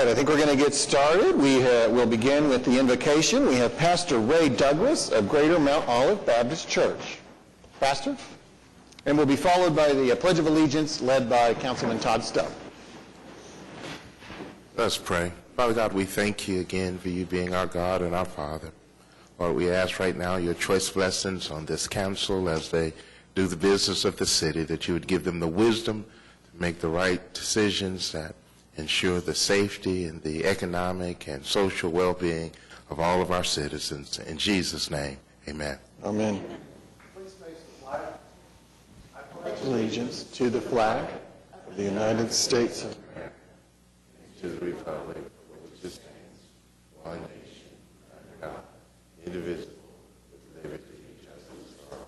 right, I think we're going to get started. We'll begin with the invocation. We have Pastor Ray Douglas of Greater Mount Olive Baptist Church. Pastor? And we'll be followed by the Pledge of Allegiance led by Councilman Todd Stubb. Let's pray. Father God, we thank you again for you being our God and our Father. Lord, we ask right now your choice blessings on this council as they do the business of the city, that you would give them the wisdom to make the right decisions that ensure the safety and the economic and social well-being of all of our citizens. In Jesus' name, amen. Amen. Please face the flag. I pledge allegiance to the flag of the United States of America, to the republic for which it stands, one nation, under God, indivisible, with liberty and justice for all.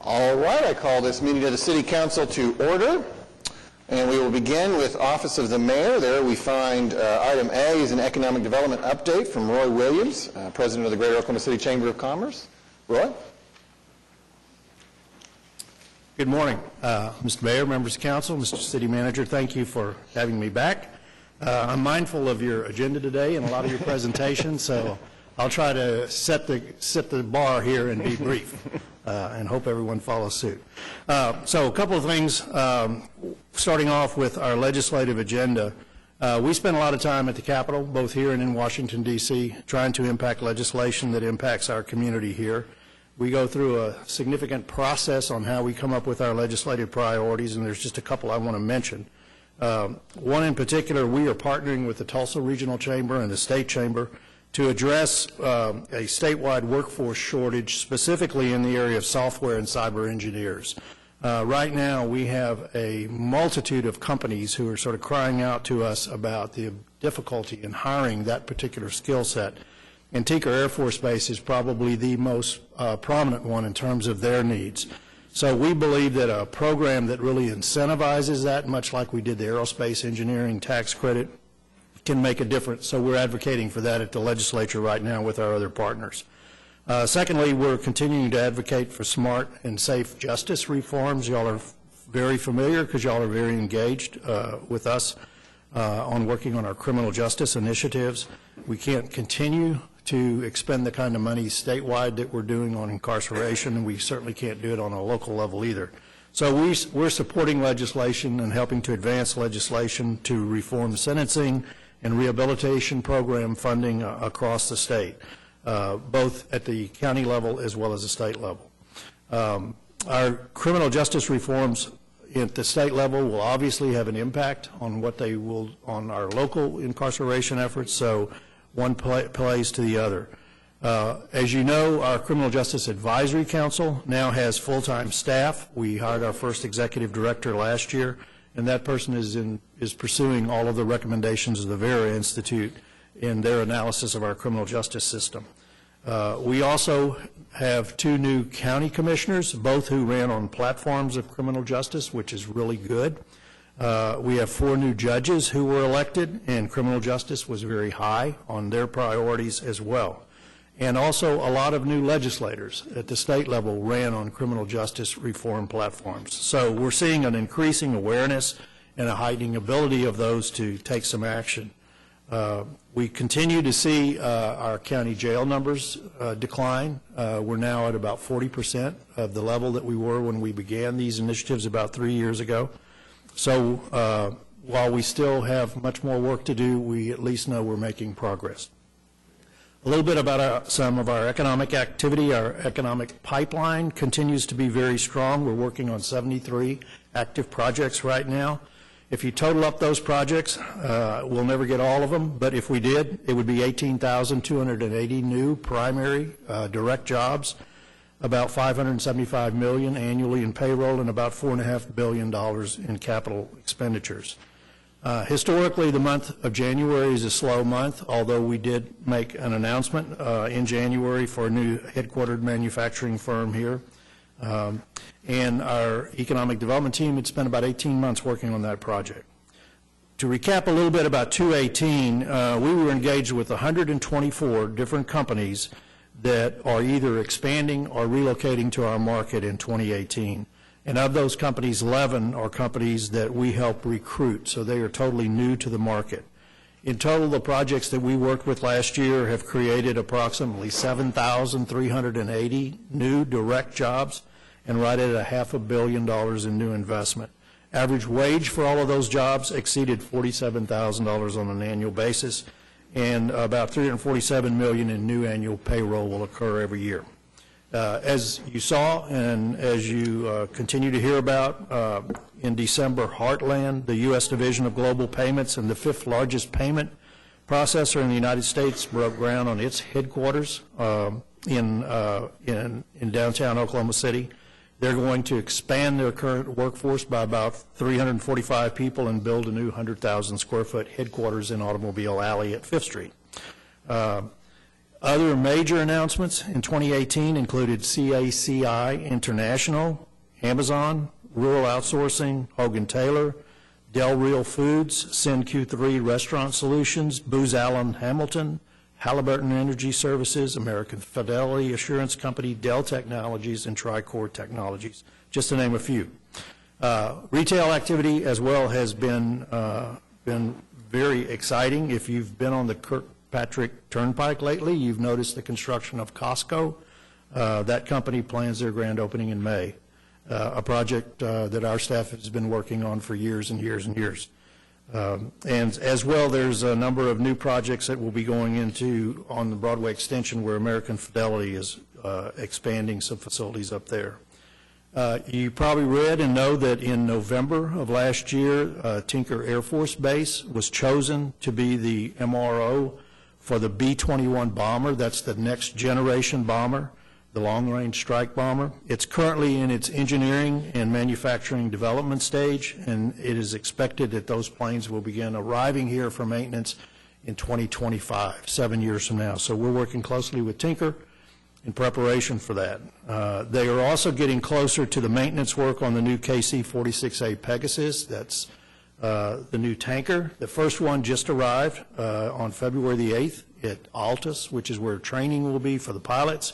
All right, I call this meeting of the City Council to order, and we will begin with Office of the Mayor. There we find item A is an economic development update from Roy Williams, President of the Greater Oklahoma City Chamber of Commerce. Roy? Good morning, Mr. Mayor, members of council, Mr. City Manager. Thank you for having me back. I'm mindful of your agenda today and a lot of your presentations, so I'll try to set the bar here and be brief, and hope everyone follows suit. So a couple of things, starting off with our legislative agenda. We spend a lot of time at the Capitol, both here and in Washington, D.C., trying to impact legislation that impacts our community here. We go through a significant process on how we come up with our legislative priorities, and there's just a couple I want to mention. One in particular, we are partnering with the Tulsa Regional Chamber and the State Chamber to address a statewide workforce shortage, specifically in the area of software and cyber engineers. Right now, we have a multitude of companies who are sort of crying out to us about the difficulty in hiring that particular skill set. And Tinker Air Force Base is probably the most prominent one in terms of their needs. So we believe that a program that really incentivizes that, much like we did the aerospace engineering tax credit, can make a difference. So we're advocating for that at the legislature right now with our other partners. Secondly, we're continuing to advocate for smart and safe justice reforms. Y'all are very familiar because y'all are very engaged with us on working on our criminal justice initiatives. We can't continue to expend the kind of money statewide that we're doing on incarceration, and we certainly can't do it on a local level either. So we're supporting legislation and helping to advance legislation to reform sentencing and rehabilitation program funding across the state, both at the county level as well as the state level. Our criminal justice reforms at the state level will obviously have an impact on what they will on our local incarceration efforts, so one plays to the other. As you know, our Criminal Justice Advisory Council now has full-time staff. We hired our first executive director last year, and that person is pursuing all of the recommendations of the Vera Institute in their analysis of our criminal justice system. We also have 2 new county commissioners, both who ran on platforms of criminal justice, which is really good. We have 4 new judges who were elected, and criminal justice was very high on their priorities as well. And also a lot of new legislators at the state level ran on criminal justice reform platforms. So we're seeing an increasing awareness and a heightening ability of those to take some action. We continue to see our county jail numbers decline. We're now at about 40% of the level that we were when we began these initiatives about 3 years ago. So while we still have much more work to do, we at least know we're making progress. A little bit about some of our economic activity. Our economic pipeline continues to be very strong. We're working on 73 active projects right now. If you total up those projects, we'll never get all of them, but if we did, it would be 18,280 new primary direct jobs, about $575 million annually in payroll, and about $4.5 billion in capital expenditures. Historically, the month of January is a slow month, although we did make an announcement in January for a new headquartered manufacturing firm here. And our economic development team had spent about 18 months working on that project. To recap a little bit about 218, we were engaged with 124 different companies that are either expanding or relocating to our market in 2018. And of those companies, 11 are companies that we help recruit, so they are totally new to the market. In total, the projects that we worked with last year have created approximately 7,380 new direct jobs and right at $500 million in new investment. Average wage for all of those jobs exceeded $47,000 on an annual basis, and about $347 million in new annual payroll will occur every year. As you saw and as you continue to hear about, in December, Heartland, the U.S. Division of Global Payments and the 5th largest payment processor in the United States, broke ground on its headquarters in downtown Oklahoma City. They're going to expand their current workforce by about 345 people and build a new 100,000 square foot headquarters in Automobile Alley at 5th Street. Other major announcements in 2018 included CACI International, Amazon, Rural Outsourcing, Hogan Taylor, Del Real Foods, SynQ3 Restaurant Solutions, Booz Allen Hamilton, Halliburton Energy Services, American Fidelity Assurance Company, Dell Technologies, and Tricor Technologies, just to name a few. Retail activity as well has been very exciting. If you've been on the Kirkpatrick Turnpike lately, you've noticed the construction of Costco. That company plans their grand opening in May, a project that our staff has been working on for years and years and years. And as well, there's a number of new projects that will be going into on the Broadway extension where American Fidelity is expanding some facilities up there. You probably read and know that in November of last year, Tinker Air Force Base was chosen to be the MRO for the B-21 bomber. That's the next generation bomber, the long-range strike bomber. It's currently in its engineering and manufacturing development stage, and it is expected that those planes will begin arriving here for maintenance in 2025, 7 years from now. So we're working closely with Tinker in preparation for that. They are also getting closer to the maintenance work on the new KC-46A Pegasus. That's the new tanker. The first one just arrived on February the 8th at Altus, which is where training will be for the pilots.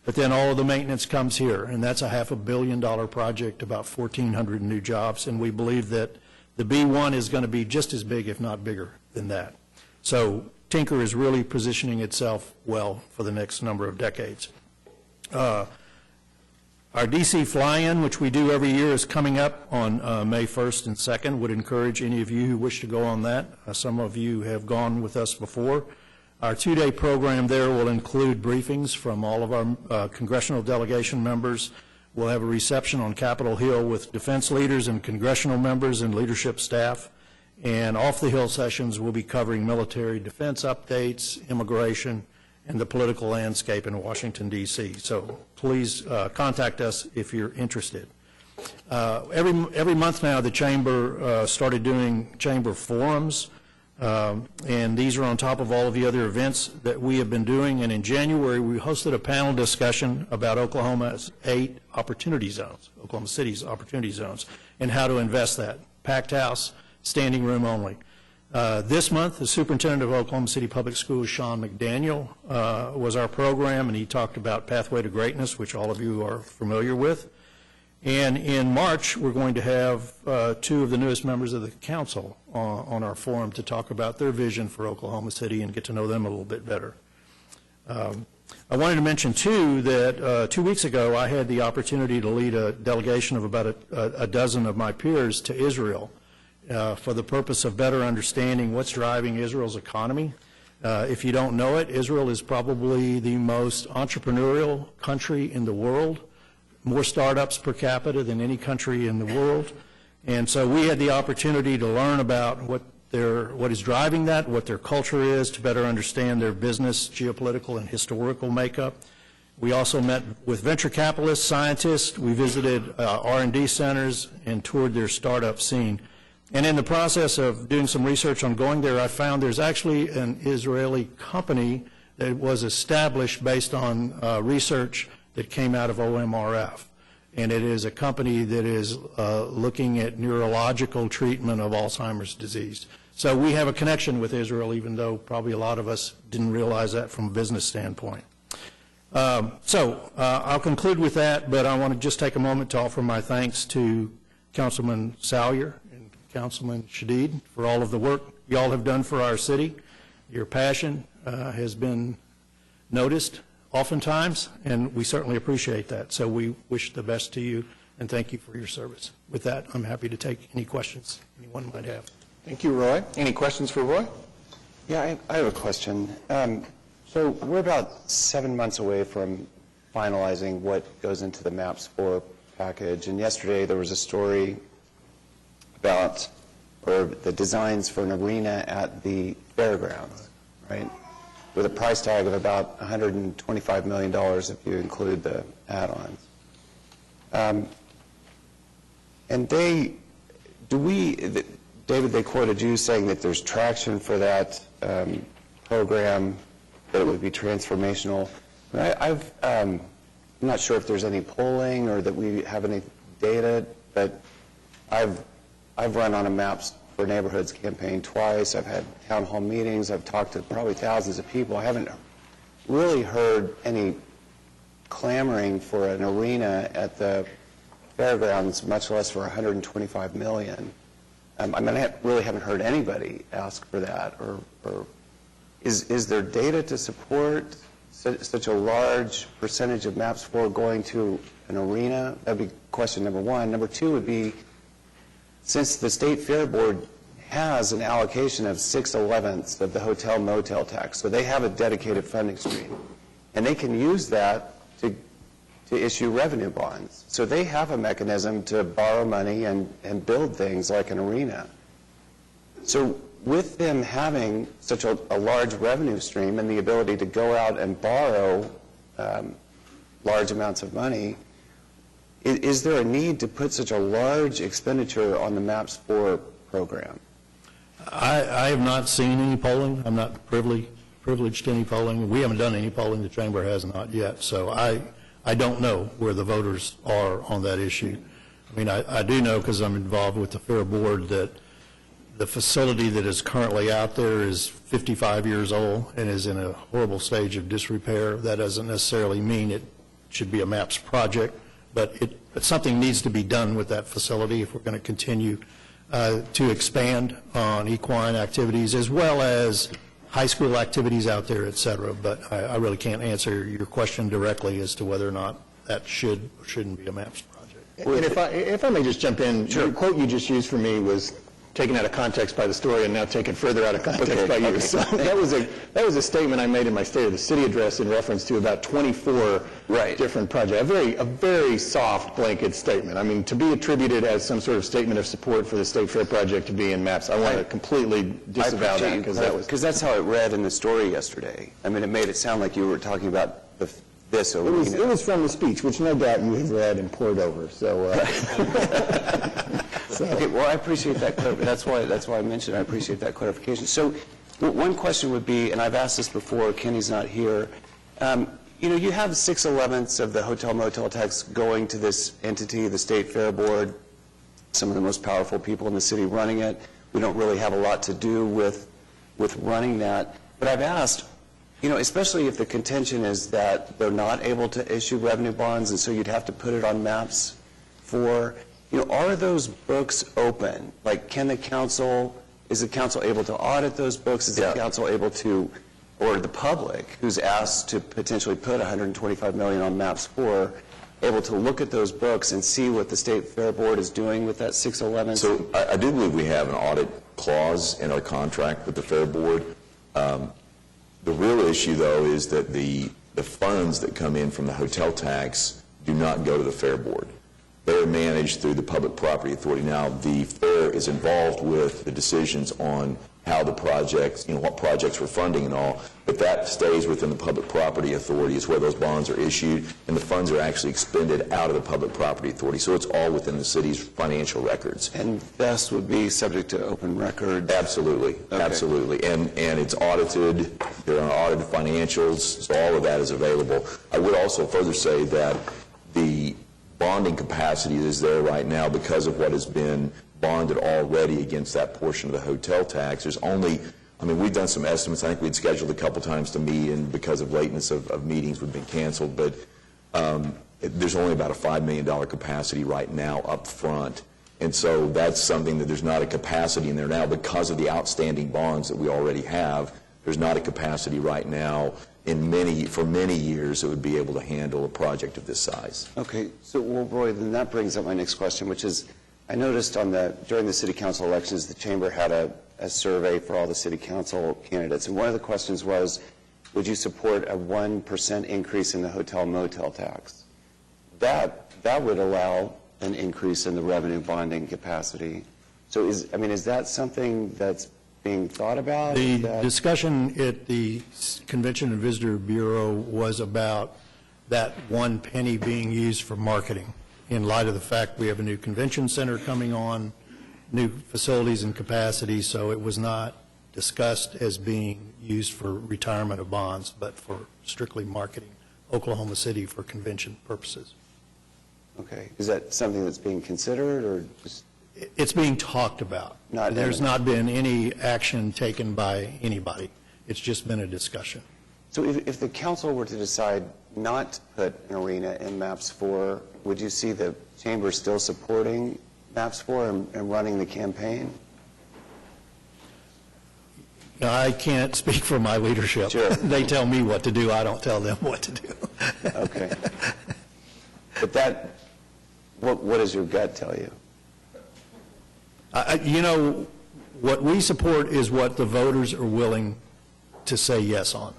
But then all of the maintenance comes here, and that's a $500 million project, about 1,400 new jobs, and we believe that the B-1 is going to be just as big, if not bigger, than that. So Tinker is really positioning itself well for the next number of decades. Our D.C. fly-in, which we do every year, is coming up on May 1st and 2nd. Would encourage any of you who wish to go on that. Some of you have gone with us before. Our 2-day program there will include briefings from all of our congressional delegation members. We'll have a reception on Capitol Hill with defense leaders and congressional members and leadership staff. And off-the-Hill sessions will be covering military defense updates, immigration, and the political landscape in Washington, D.C. So please contact us if you're interested. Every month now, the Chamber started doing Chamber forums. And these are on top of all of the other events that we have been doing. And in January, we hosted a panel discussion about Oklahoma's 8 opportunity zones, Oklahoma City's opportunity zones, and how to invest that. Packed house, standing room only. This month, the superintendent of Oklahoma City Public Schools, Sean McDaniel, was our program, and he talked about Pathway to Greatness, which all of you are familiar with. And in March, we're going to have 2 of the newest members of the council on our forum to talk about their vision for Oklahoma City and get to know them a little bit better. I wanted to mention, too, that 2 weeks ago, I had the opportunity to lead a delegation of about a dozen of my peers to Israel for the purpose of better understanding what's driving Israel's economy. If you don't know it, Israel is probably the most entrepreneurial country in the world. More startups per capita than any country in the world. And so we had the opportunity to learn about what is driving that, what their culture is, to better understand their business, geopolitical, and historical makeup. We also met with venture capitalists, scientists. We visited R&D centers and toured their startup scene. And in the process of doing some research on going there, I found there's actually an Israeli company that was established based on research that came out of OMRF. And it is a company that is looking at neurological treatment of Alzheimer's disease. So we have a connection with Israel, even though probably a lot of us didn't realize that from a business standpoint. I'll conclude with that, but I want to just take a moment to offer my thanks to Councilman Salyer and Councilman Shadid for all of the work y'all have done for our city. Your passion has been noticed oftentimes, and we certainly appreciate that. So we wish the best to you, and thank you for your service. With that, I'm happy to take any questions anyone might have. Thank you, Roy. Any questions for Roy? Yeah, I have a question. So we're about 7 months away from finalizing what goes into the MAPS 4 package, and yesterday there was a story about the designs for an arena at the fairgrounds, right, with a price tag of about $125 million if you include the add-ons. And David, they quoted you saying that there's traction for that program, that it would be transformational. I'm not sure if there's any polling or that we have any data, but I've run on a Maps for Neighborhoods campaign twice. I've had town hall meetings. I've talked to probably thousands of people. I haven't really heard any clamoring for an arena at the fairgrounds, much less for $125 million. I really haven't heard anybody ask for that. Or is there data to support such a large percentage of MAPS 4 going to an arena? That would be question number one. Number two would be, since the State Fair Board has an allocation of 6/11 of the hotel motel tax, so they have a dedicated funding stream, and they can use that to issue revenue bonds. So they have a mechanism to borrow money and build things like an arena. So with them having such a large revenue stream and the ability to go out and borrow large amounts of money, is there a need to put such a large expenditure on the MAPS 4 program? I have not seen any polling. I'm not privileged to any polling. We haven't done any polling. The Chamber has not yet. So I don't know where the voters are on that issue. I mean, I do know, because I'm involved with the Fair Board, that the facility that is currently out there is 55 years old and is in a horrible stage of disrepair. That doesn't necessarily mean it should be a MAPS project, but something needs to be done with that facility if we're going to continue to expand on equine activities as well as high school activities out there, et cetera. But I really can't answer your question directly as to whether or not that should or shouldn't be a MAPS project. And if I may just jump in, the quote you just used for me was taken out of context by the story and now taken further out of context by you. Okay. So that was a statement I made in my State of the City address in reference to about 24 different projects. A very soft blanket statement. I mean, to be attributed as some sort of statement of support for the State Fair project to be in MAPS, I want to completely disavow that, because that's how it read in the story yesterday. I mean, it made it sound like you were talking about this arena. It was from the speech, which no doubt you have read and poured over. So. Okay, well, I appreciate that. That's why I mentioned it. I appreciate that clarification. So one question would be, and I've asked this before, Kenny's not here, you have 6/11 of the hotel motel tax going to this entity, the State Fair Board, some of the most powerful people in the city running it. We don't really have a lot to do with running that. But I've asked, especially if the contention is that they're not able to issue revenue bonds, and so you'd have to put it on MAPS 4. Are those books open? Like, is the council able to audit those books? Is the council able to, or the public who's asked to potentially put $125 million on MAPS 4, able to look at those books and see what the State Fair Board is doing with that 6/11? So I do believe we have an audit clause in our contract with the Fair Board. The real issue, though, is that the funds that come in from the hotel tax do not go to the Fair Board. They're managed through the Public Property Authority. Now, the Fair is involved with the decisions on how the projects, what projects we're funding and all, but that stays within the Public Property Authority. Is where those bonds are issued, and the funds are actually expended out of the Public Property Authority. So it's all within the city's financial records. And VEST would be subject to open record? Absolutely, okay. Absolutely. And it's audited. There are audited financials, so all of that is available. I would also further say that the bonding capacity that is there right now because of what has been bonded already against that portion of the hotel tax. There's only, I mean, we've done some estimates. I think we'd scheduled a couple times to meet, and because of lateness of meetings, we've been canceled. But there's only about a $5 million capacity right now up front. And so that's something that there's not a capacity in there now because of the outstanding bonds that we already have. There's not a capacity right now for many years that would be able to handle a project of this size. Okay, so, well, Roy, then that brings up my next question, which is, I noticed during the city council elections, the chamber had a survey for all the city council candidates, and one of the questions was, would you support a 1% increase in the hotel motel tax? That would allow an increase in the revenue bonding capacity. So is that something that's being thought about? The discussion at the Convention and Visitor Bureau was about that 1 penny being used for marketing in light of the fact we have a new convention center coming on, new facilities and capacity, so it was not discussed as being used for retirement of bonds, but for strictly marketing Oklahoma City for convention purposes. Okay, is that something that's being considered, or just? It's being talked about. There's not been any action taken by anybody. It's just been a discussion. So if the council were to decide not to put an arena in MAPS 4, would you see the chamber still supporting MAPS 4 and running the campaign? I can't speak for my leadership. Sure. They tell me what to do. I don't tell them what to do. Okay. But what does your gut tell you? What we support is what the voters are willing to say yes on.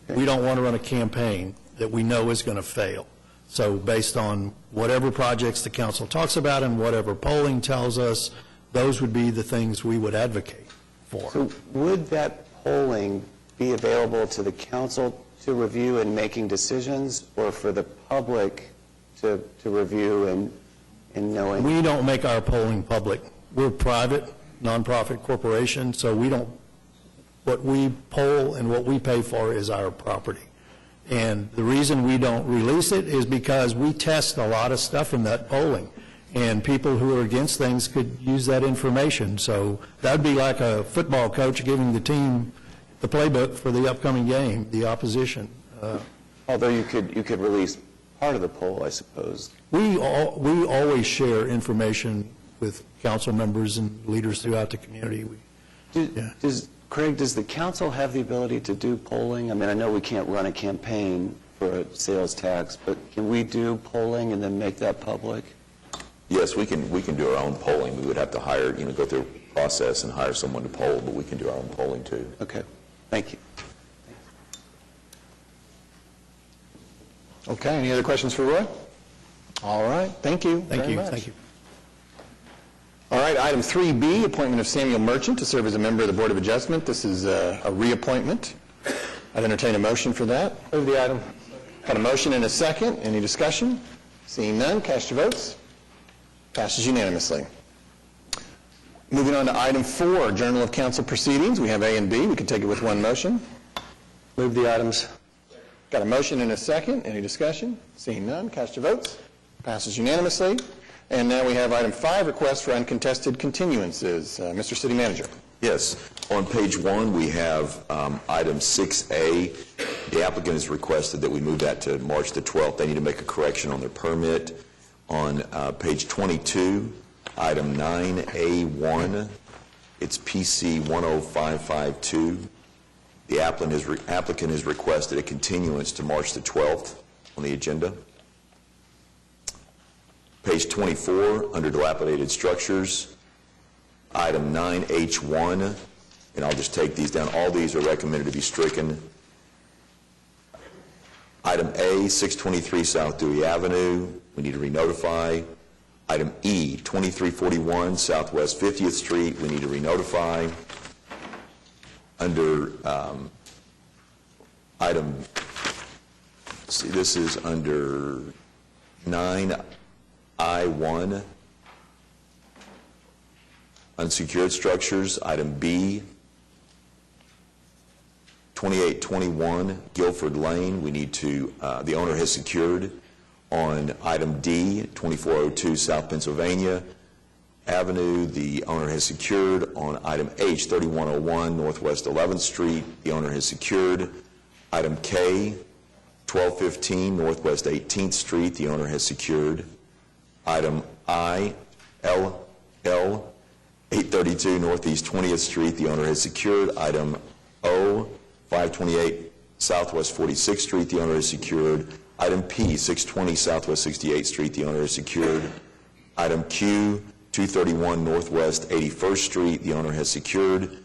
We don't want to run a campaign that we know is going to fail. So based on whatever projects the council talks about and whatever polling tells us, those would be the things we would advocate for. So would that polling be available to the council to review in making decisions, or for the public to review and knowing? We don't make our polling public. We're a private, nonprofit corporation, so what we poll and what we pay for is our property. And the reason we don't release it is because we test a lot of stuff in that polling, and people who are against things could use that information. So that would be like a football coach giving the team the playbook for the upcoming game, the opposition. Although you could release part of the poll, I suppose. We always share information with council members and leaders throughout the community. Craig, does the council have the ability to do polling? I mean, I know we can't run a campaign for a sales tax, but can we do polling and then make that public? Yes, we can do our own polling. We would have to hire, go through a process and hire someone to poll, but we can do our own polling too. Okay, thank you. Okay, any other questions for Roy? All right, thank you very much. Thank you. All right, item 3B, appointment of Samuel Merchant to serve as a member of the Board of Adjustment. This is a reappointment. I'd entertain a motion for that. Move the item. Got a motion and a second. Any discussion? Seeing none, cast your votes. Passes unanimously. Moving on to item 4, Journal of Council Proceedings. We have A and B. We can take it with one motion. Move the items. Got a motion and a second. Any discussion? Seeing none, cast your votes. Passes unanimously. And now we have item 5, request for uncontested continuances. Mr. City Manager. Yes. On page 1, we have item 6A. The applicant has requested that we move that to March the 12th. They need to make a correction on their permit. On page 22, item 9A1, it's PC 10552. The applicant has requested a continuance to March the 12th on the agenda. Page 24, under dilapidated structures, item 9H1, and I'll just take these down. All these are recommended to be stricken. Item A, 623 South Dewey Avenue, we need to re-notify. Item E, 2341 Southwest 50th Street, we need to re-notify. Under item, see, this is under 9I1, unsecured structures. Item B, 2821 Guilford Lane, we need to, the owner has secured. On item D, 2402 South Pennsylvania, Avenue, the owner has secured. On item H, 3101 Northwest 11th Street, the owner has secured. Item K, 1215 Northwest 18th Street, the owner has secured. Item I, L, 832 Northeast 20th Street, the owner has secured. Item O, 528 Southwest 46th Street, the owner has secured. Item P, 620 Southwest 68th Street, the owner has secured. Item Q, 231 Northwest 81st Street, the owner has secured.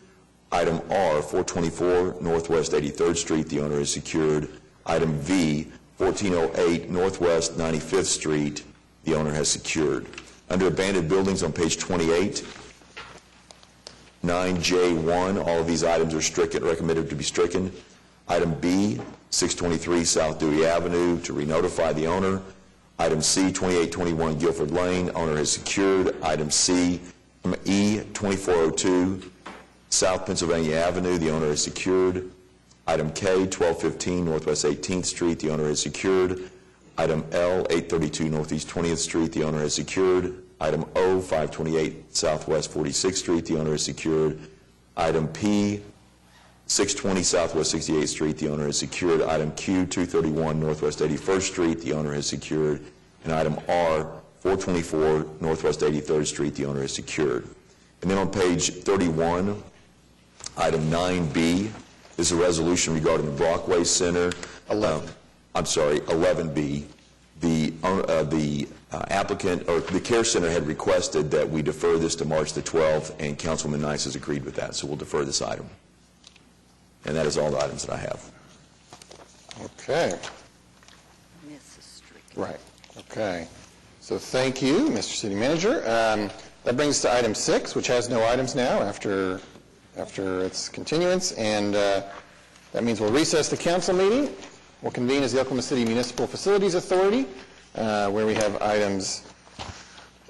Item R, 424 Northwest 83rd Street, the owner has secured. Item V, 1408 Northwest 95th Street, the owner has secured. Under abandoned buildings on page 28, 9J1, all of these items are stricken, recommended to be stricken. Item B, 623 South Dewey Avenue, to re-notify the owner. Item C, 2821 Guilford Lane, owner has secured. Item E, 2402 South Pennsylvania Avenue, the owner has secured. Item K, 1215 Northwest 18th Street, the owner has secured. Item L, 832 Northeast 20th Street, the owner has secured. Item O, 528 Southwest 46th Street, the owner has secured. Item P, 620 Southwest 68th Street, the owner has secured. Item Q, 231 Northwest 81st Street, the owner has secured. And item R, 424 Northwest 83rd Street, the owner has secured. And then on page 31, item 9B is a resolution regarding the Brockway Center. 11B. The applicant, or the Care Center, had requested that we defer this to March the 12th, and Councilman Nice has agreed with that, so we'll defer this item. And that is all the items that I have. Okay. Right. Okay. So thank you, Mr. City Manager. That brings us to item 6, which has no items now after its continuance, and that means we'll recess the council meeting. We'll convene as the Oklahoma City Municipal Facilities Authority, where we have items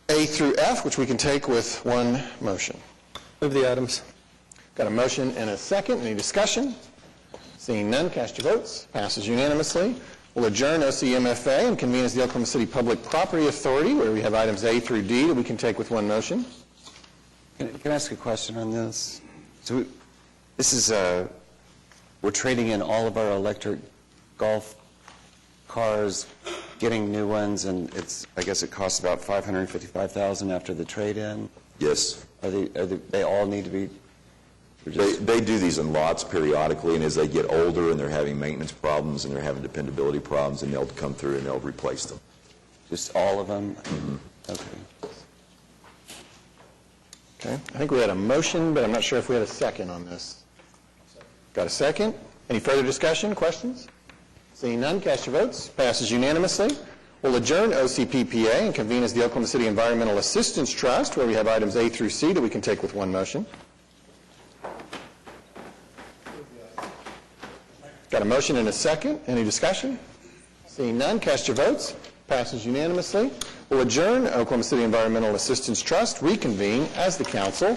A through F, which we can take with one motion. Move the items. Got a motion and a second. Any discussion? Seeing none, cast your votes. Passes unanimously. We'll adjourn OCMFA and convene as the Oklahoma City Public Property Authority, where we have items A through D that we can take with one motion. Can I ask a question on this? So this is, we're trading in all of our electric golf cars, getting new ones, and I guess it costs about $555,000 after the trade-in. Yes. They all need to be? They do these in lots periodically, and as they get older and they're having maintenance problems and they're having dependability problems, and they'll come through and they'll replace them. Just all of them? Mm-hmm. Okay. Okay. I think we had a motion, but I'm not sure if we had a second on this. Got a second? Any further discussion, questions? Seeing none, cast your votes. Passes unanimously. We'll adjourn OCPPA and convene as the Oklahoma City Environmental Assistance Trust, where we have items A through C that we can take with one motion. Got a motion and a second. Any discussion? Seeing none, cast your votes. Passes unanimously. We'll adjourn Oklahoma City Environmental Assistance Trust, reconvene as the council,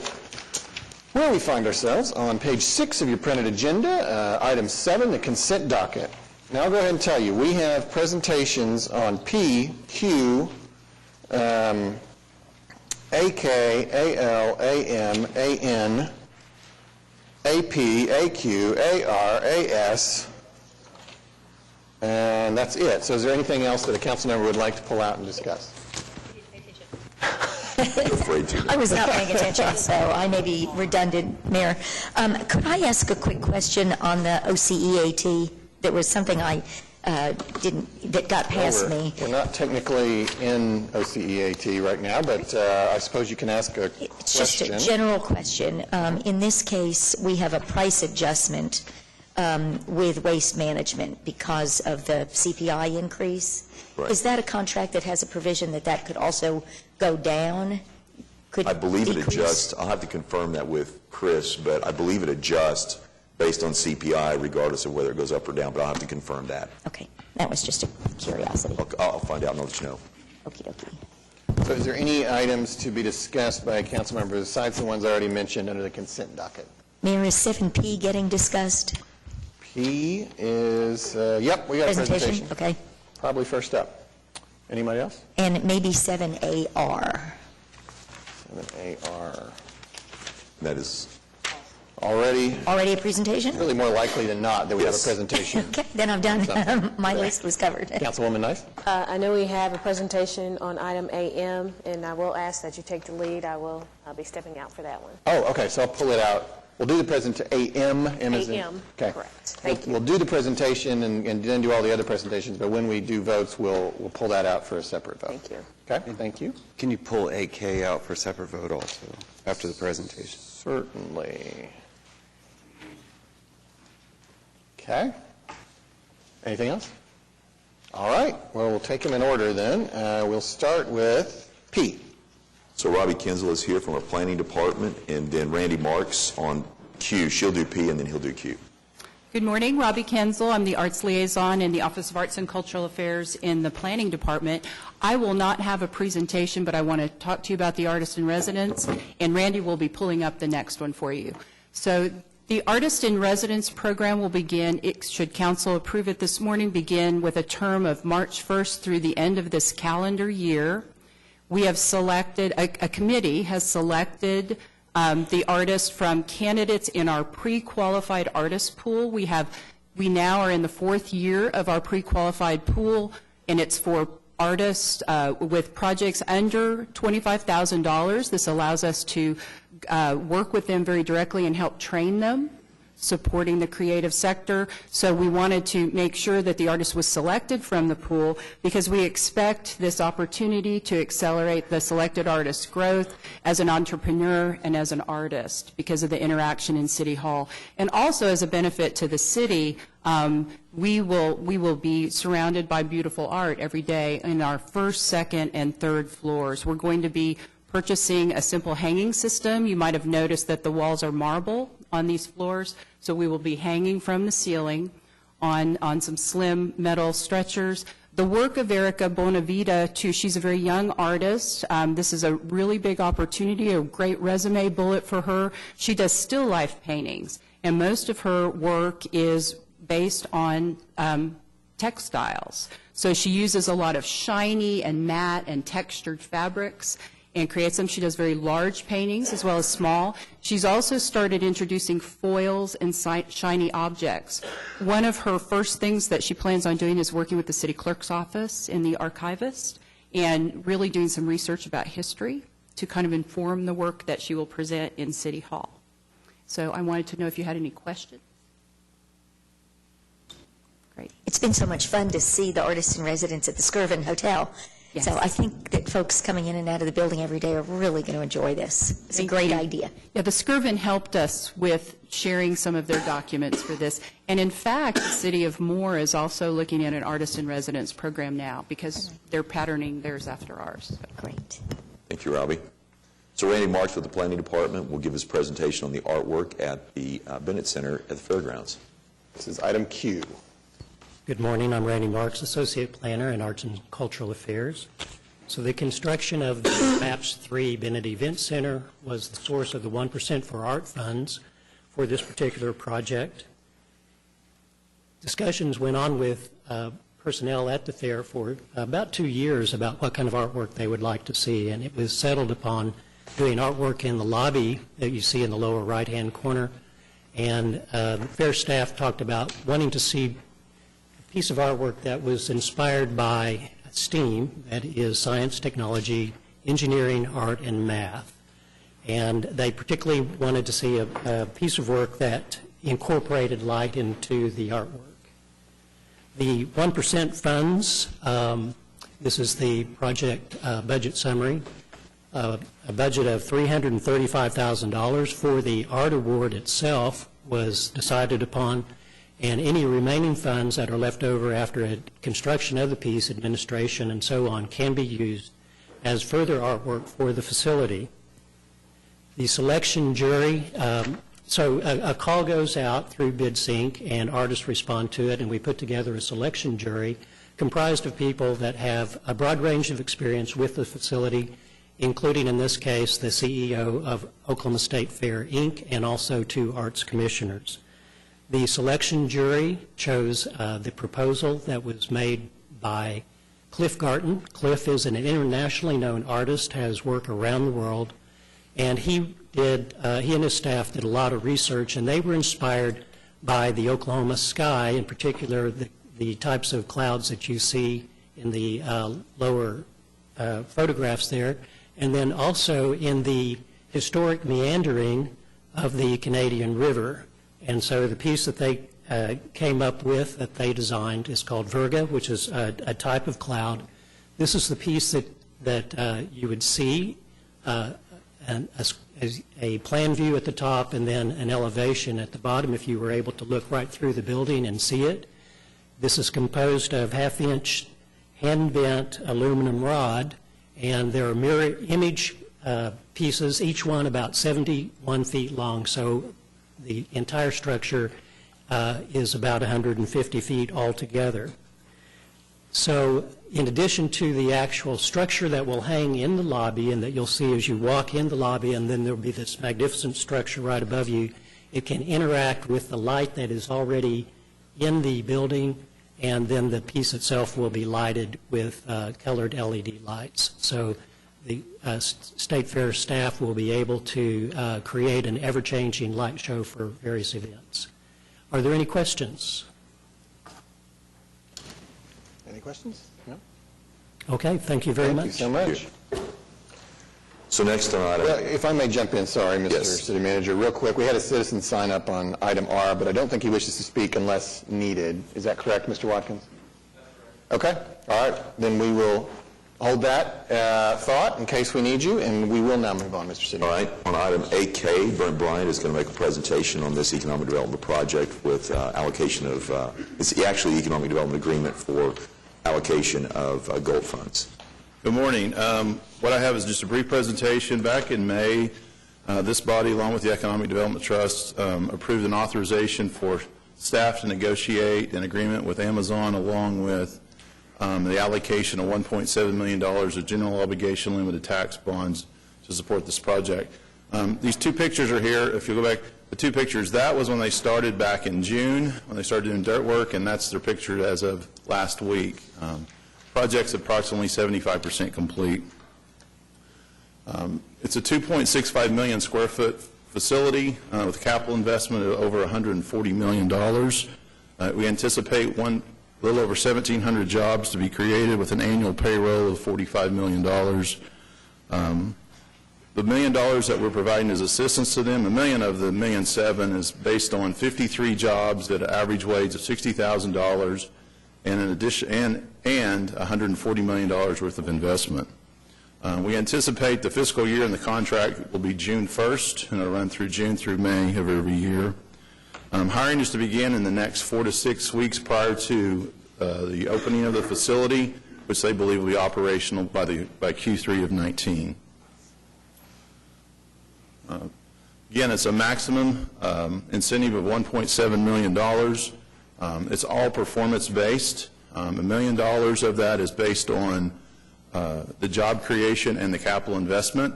where we find ourselves on page 6 of your printed agenda, item 7, the consent docket. Now I'll go ahead and tell you, we have presentations on P, Q, AK, AL, AM, AN, AP, AQ, AR, AS, and that's it. So is there anything else that a council member would like to pull out and discuss? Afraid to. I was not paying attention, so I may be redundant, Mayor. Could I ask a quick question on the OCEAT? There was something I that got past me. We're not technically in OCEAT right now, but I suppose you can ask a question. It's just a general question. In this case, we have a price adjustment with Waste Management because of the CPI increase. Right. Is that a contract that has a provision that could also go down? Could I believe it decrease? adjusts. I'll have to confirm that with Chris, but I believe it adjusts based on CPI regardless of whether it goes up or down, but I'll have to confirm that. Okay, that was just a curiosity. I'll find out and I'll let you know. Okie dokie. So is there any items to be discussed by a council member besides the ones I already mentioned under the consent docket? Mayor, is 7P getting discussed? P is, yep, we got a presentation. Okay. Probably first up. Anybody else? And maybe 7AR. And then AR. That is, Already, Already a presentation? really more likely than not that we have a Yes. presentation. Okay, then I'm done. My list was covered. Councilwoman Nice? I know we have a presentation on item AM, and I will ask that you take the lead. I'll be stepping out for that one. Oh, okay, so I'll pull it out. We'll do the AM. M as in- AM, okay. correct. Thank you. We'll do the presentation and then do all the other presentations, but when we do votes, we'll pull that out for a separate vote. Thank you. Okay, thank you. Can you pull 8K out for separate vote also, after the presentation? Certainly. Okay. Anything else? All right, well, we'll take them in order then. We'll start with P. so Robbie Kinzel is here from our planning department, and then Randy Marks on Q. She'll do P, and then he'll do Q. Good morning, Robbie Kenzel. I'm the Arts Liaison in the Office of Arts and Cultural Affairs in the Planning Department. I will not have a presentation, but I want to talk to you about the Artist in Residence, and Randy will be pulling up the next one for you. So the Artist in Residence program will begin, should council approve it this morning, begin with a term of March 1st through the end of this calendar year. We have selected, a committee has selected the artists from candidates in our pre-qualified artist pool. We now are in the 4th year of our pre-qualified pool, and it's for artists with projects under $25,000. This allows us to work with them very directly and help train them, supporting the creative sector. So we wanted to make sure that the artist was selected from the pool because we expect this opportunity to accelerate the selected artist's growth as an entrepreneur and as an artist because of the interaction in City Hall. And also as a benefit to the city, we will be surrounded by beautiful art every day in our 1st, 2nd, and 3rd floors. We're going to be purchasing a simple hanging system. You might have noticed that the walls are marble on these floors, so we will be hanging from the ceiling on some slim metal stretchers. The work of Erica Bonavita, too, she's a very young artist. This is a really big opportunity, a great resume bullet for her. She does still life paintings, and most of her work is based on textiles. So she uses a lot of shiny and matte and textured fabrics and creates them. She does very large paintings as well as small. She's also started introducing foils and shiny objects. One of her first things that she plans on doing is working with the city clerk's office and the archivist and really doing some research about history to kind of inform the work that she will present in City Hall. So I wanted to know if you had any questions. Great. It's been so much fun to see the artists in residence at the Skirvin Hotel. Yes. So I think that folks coming in and out of the building every day are really going to enjoy this. It's a great idea. Yeah, the Skirvin helped us with sharing some of their documents for this. And in fact, the city of Moore is also looking at an artist in residence program now because they're patterning theirs after ours. Great. Thank you, Robbie. So Randy Marks with the planning department will give his presentation on the artwork at the Bennett Center at the fairgrounds. This is item Q. Good morning. I'm Randy Marks, Associate Planner in Arts and Cultural Affairs. So the construction of the MAPS 3 Bennett Event Center was the source of the 1% for Art funds for this particular project. Discussions went on with personnel at the fair for about 2 years about what kind of artwork they would like to see, and it was settled upon doing artwork in the lobby that you see in the lower right-hand corner. And the fair staff talked about wanting to see piece of artwork that was inspired by STEAM, that is science, technology, engineering, art, and math. And they particularly wanted to see a piece of work that incorporated light into the artwork. The 1% funds, this is the project budget summary, a budget of $335,000 for the art award itself was decided upon, and any remaining funds that are left over after construction of the piece, administration, and so on, can be used as further artwork for the facility. The selection jury, so a call goes out through BidSync, and artists respond to it, and we put together a selection jury comprised of people that have a broad range of experience with the facility, including, in this case, the CEO of Oklahoma State Fair, Inc., and also 2 arts commissioners. The selection jury chose the proposal that was made by Cliff Garton. Cliff is an internationally known artist, has work around the world, And he and his staff did a lot of research, and they were inspired by the Oklahoma sky, in particular the types of clouds that you see in the lower photographs there, and then also in the historic meandering of the Canadian River. And so the piece that they came up with, that they designed, is called Virga, which is a type of cloud. This is the piece that you would see, a plan view at the top and then an elevation at the bottom if you were able to look right through the building and see it. This is composed of half-inch hand-bent aluminum rod, and there are mirror image pieces, each one about 71 feet long, so the entire structure is about 150 feet altogether. So in addition to the actual structure that will hang in the lobby and that you'll see as you walk in the lobby, and then there'll be this magnificent structure right above you, it can interact with the light that is already in the building, and then the piece itself will be lighted with colored LED lights. So the State Fair staff will be able to create an ever-changing light show for various events. Are there any questions? Any questions? No? Okay, thank you very much. Thank you so much. So next on item... Well, if I may jump in, sorry, Mr. Yes. City Manager, real quick. We had a citizen sign up on item R, but I don't think he wishes to speak unless needed. Is that correct, Mr. Watkins? Okay, all right. Then we will hold that thought in case we need you, and we will now move on, Mr. City All Manager. right, on item 8K, Brent Bryant is going to make a presentation on this economic development project with allocation of, it's actually economic development agreement for allocation of gold funds. Good morning. What I have is just a brief presentation. Back in May, this body, along with the Economic Development Trust, approved an authorization for staff to negotiate an agreement with Amazon along with the allocation of $1.7 million of general obligation limited tax bonds to support this project. These two pictures are here. If you go back, the two pictures, that was when they started back in June, when they started doing dirt work, and that's their picture as of last week. Project's approximately 75% complete. It's a 2.65 million square foot facility with a capital investment of over $140 million. We anticipate a little over 1,700 jobs to be created with an annual payroll of $45 million. The $1 million that we're providing as assistance to them, $1 million of the $1.7 million is based on 53 jobs at an average wage of $60,000 and in addition and $140 million worth of investment. We anticipate the fiscal year in the contract will be June 1st, and it'll run through June through May of every year. Hiring is to begin in the next 4 to 6 weeks prior to the opening of the facility, which they believe will be operational by Q3 of 19. Again, it's a maximum incentive of $1.7 million. It's all performance-based. $1 million of that is based on the job creation and the capital investment.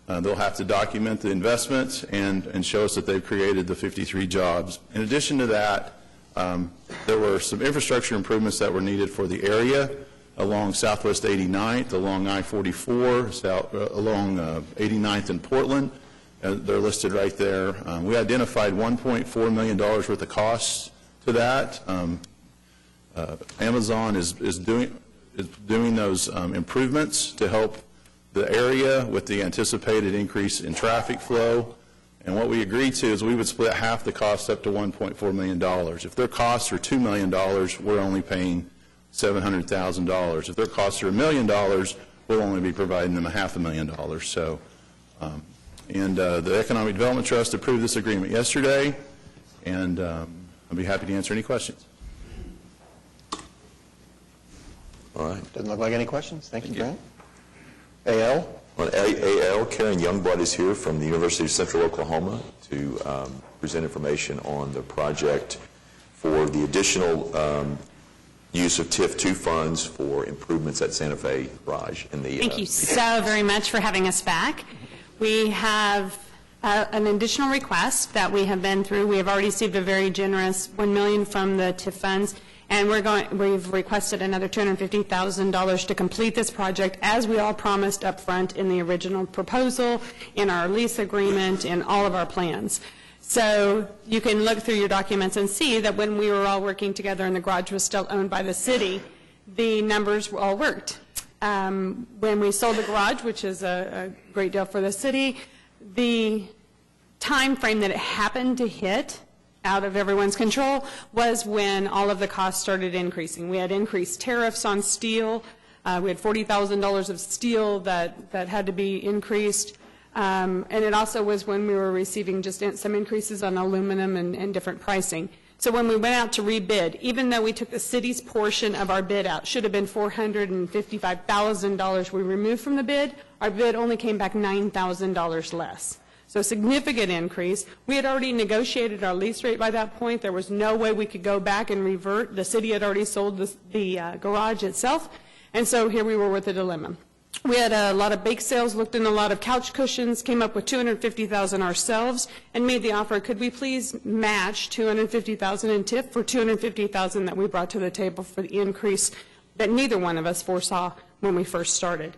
They'll have to document the investment and show us that they've created the 53 jobs. In addition to that, there were some infrastructure improvements that were needed for the area along Southwest 89th, along I-44, along 89th and Portland. They're listed right there. We identified $1.4 million worth of costs to that. Amazon is doing those improvements to help the area with the anticipated increase in traffic flow. And what we agreed to is we would split half the cost up to $1.4 million. If their costs are $2 million, we're only paying $700,000. If their costs are $1 million, we'll only be providing them $500,000. So, the Economic Development Trust approved this agreement yesterday, and I'll be happy to answer any questions. All right. Doesn't look like any questions. Thank you, Brent. AL? On AL, Karen Youngblood is here from the University of Central Oklahoma to present information on the project for the additional use of TIF 2 funds for improvements at Santa Fe Garage. Thank you so very much for having us back. We have an additional request that we have been through. We have already received a very generous $1 million from the TIF funds, And we've requested another $250,000 to complete this project, as we all promised up front in the original proposal, in our lease agreement, in all of our plans. So you can look through your documents and see that when we were all working together and the garage was still owned by the city, the numbers all worked. When we sold the garage, which is a great deal for the city, the time frame that it happened to hit out of everyone's control was when all of the costs started increasing. We had increased tariffs on steel. We had $40,000 of steel that had to be increased. And it also was when we were receiving just some increases on aluminum and different pricing. So when we went out to rebid, even though we took the city's portion of our bid out, should have been $455,000 we removed from the bid, our bid only came back $9,000 less. So significant increase. We had already negotiated our lease rate by that point. There was no way we could go back and revert. The city had already sold the garage itself. And so here we were with a dilemma. We had a lot of bake sales, looked in a lot of couch cushions, came up with $250,000 ourselves, and made the offer, could we please match $250,000 in TIF for $250,000 that we brought to the table for the increase that neither one of us foresaw when we first started.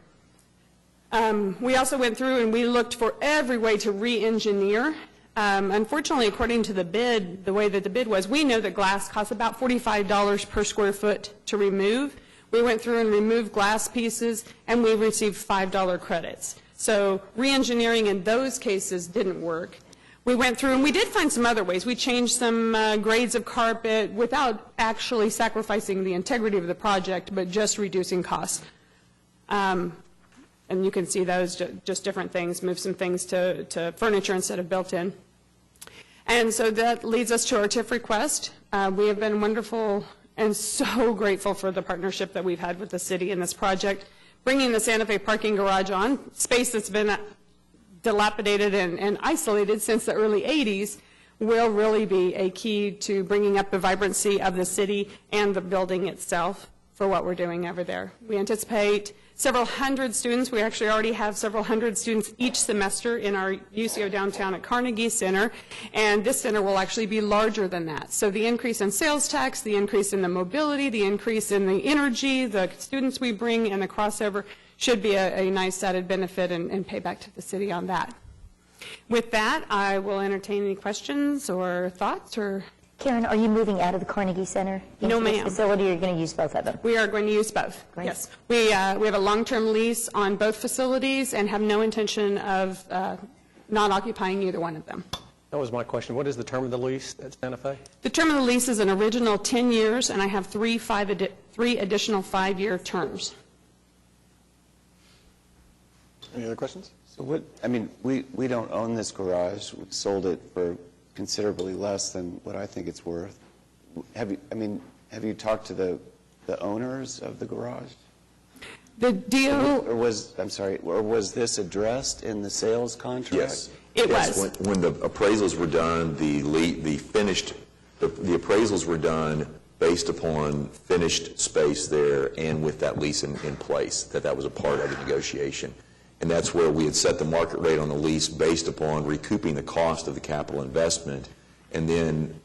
We also went through and we looked for every way to re-engineer. Unfortunately, according to the bid, the way that the bid was, we know that glass costs about $45 per square foot to remove. We went through and removed glass pieces, and we received $5 credits. So re-engineering in those cases didn't work. We went through, and we did find some other ways. We changed some grades of carpet without actually sacrificing the integrity of the project, but just reducing costs. And you can see those, just different things, move some things to furniture instead of built-in. And so that leads us to our TIF request. We have been wonderful and so grateful for the partnership that we've had with the city in this project. Bringing the Santa Fe parking garage on, space that's been dilapidated and isolated since the early 80s, will really be a key to bringing up the vibrancy of the city and the building itself for what we're doing over there. We anticipate several hundred students. We actually already have several hundred students each semester in our UCO downtown at Carnegie Center, and this center will actually be larger than that. So the increase in sales tax, the increase in the mobility, the increase in the energy, the students we bring, and the crossover should be a nice added benefit and pay back to the city on that. With that, I will entertain any questions or thoughts or... Karen, are you moving out of the Carnegie Center into this facility, or are you going to use both of them? We are going to use both. Great. Yes. We have a long-term lease on both facilities and have no intention of not occupying either one of them. That was my question. What is the term of the lease at Santa Fe? The term of the lease is an original 10 years, and I have three additional 5-year terms. Any other questions? So what, I mean, we don't own this garage. We sold it for considerably less than what I think it's worth. Have you talked to the owners of the garage? The deal... Or was this addressed in the sales contract? Yes. It was. When the appraisals were done, the appraisals were done based upon finished space there and with that lease in place, that was a part of the negotiation. And that's where we had set the market rate on the lease based upon recouping the cost of the capital investment, and then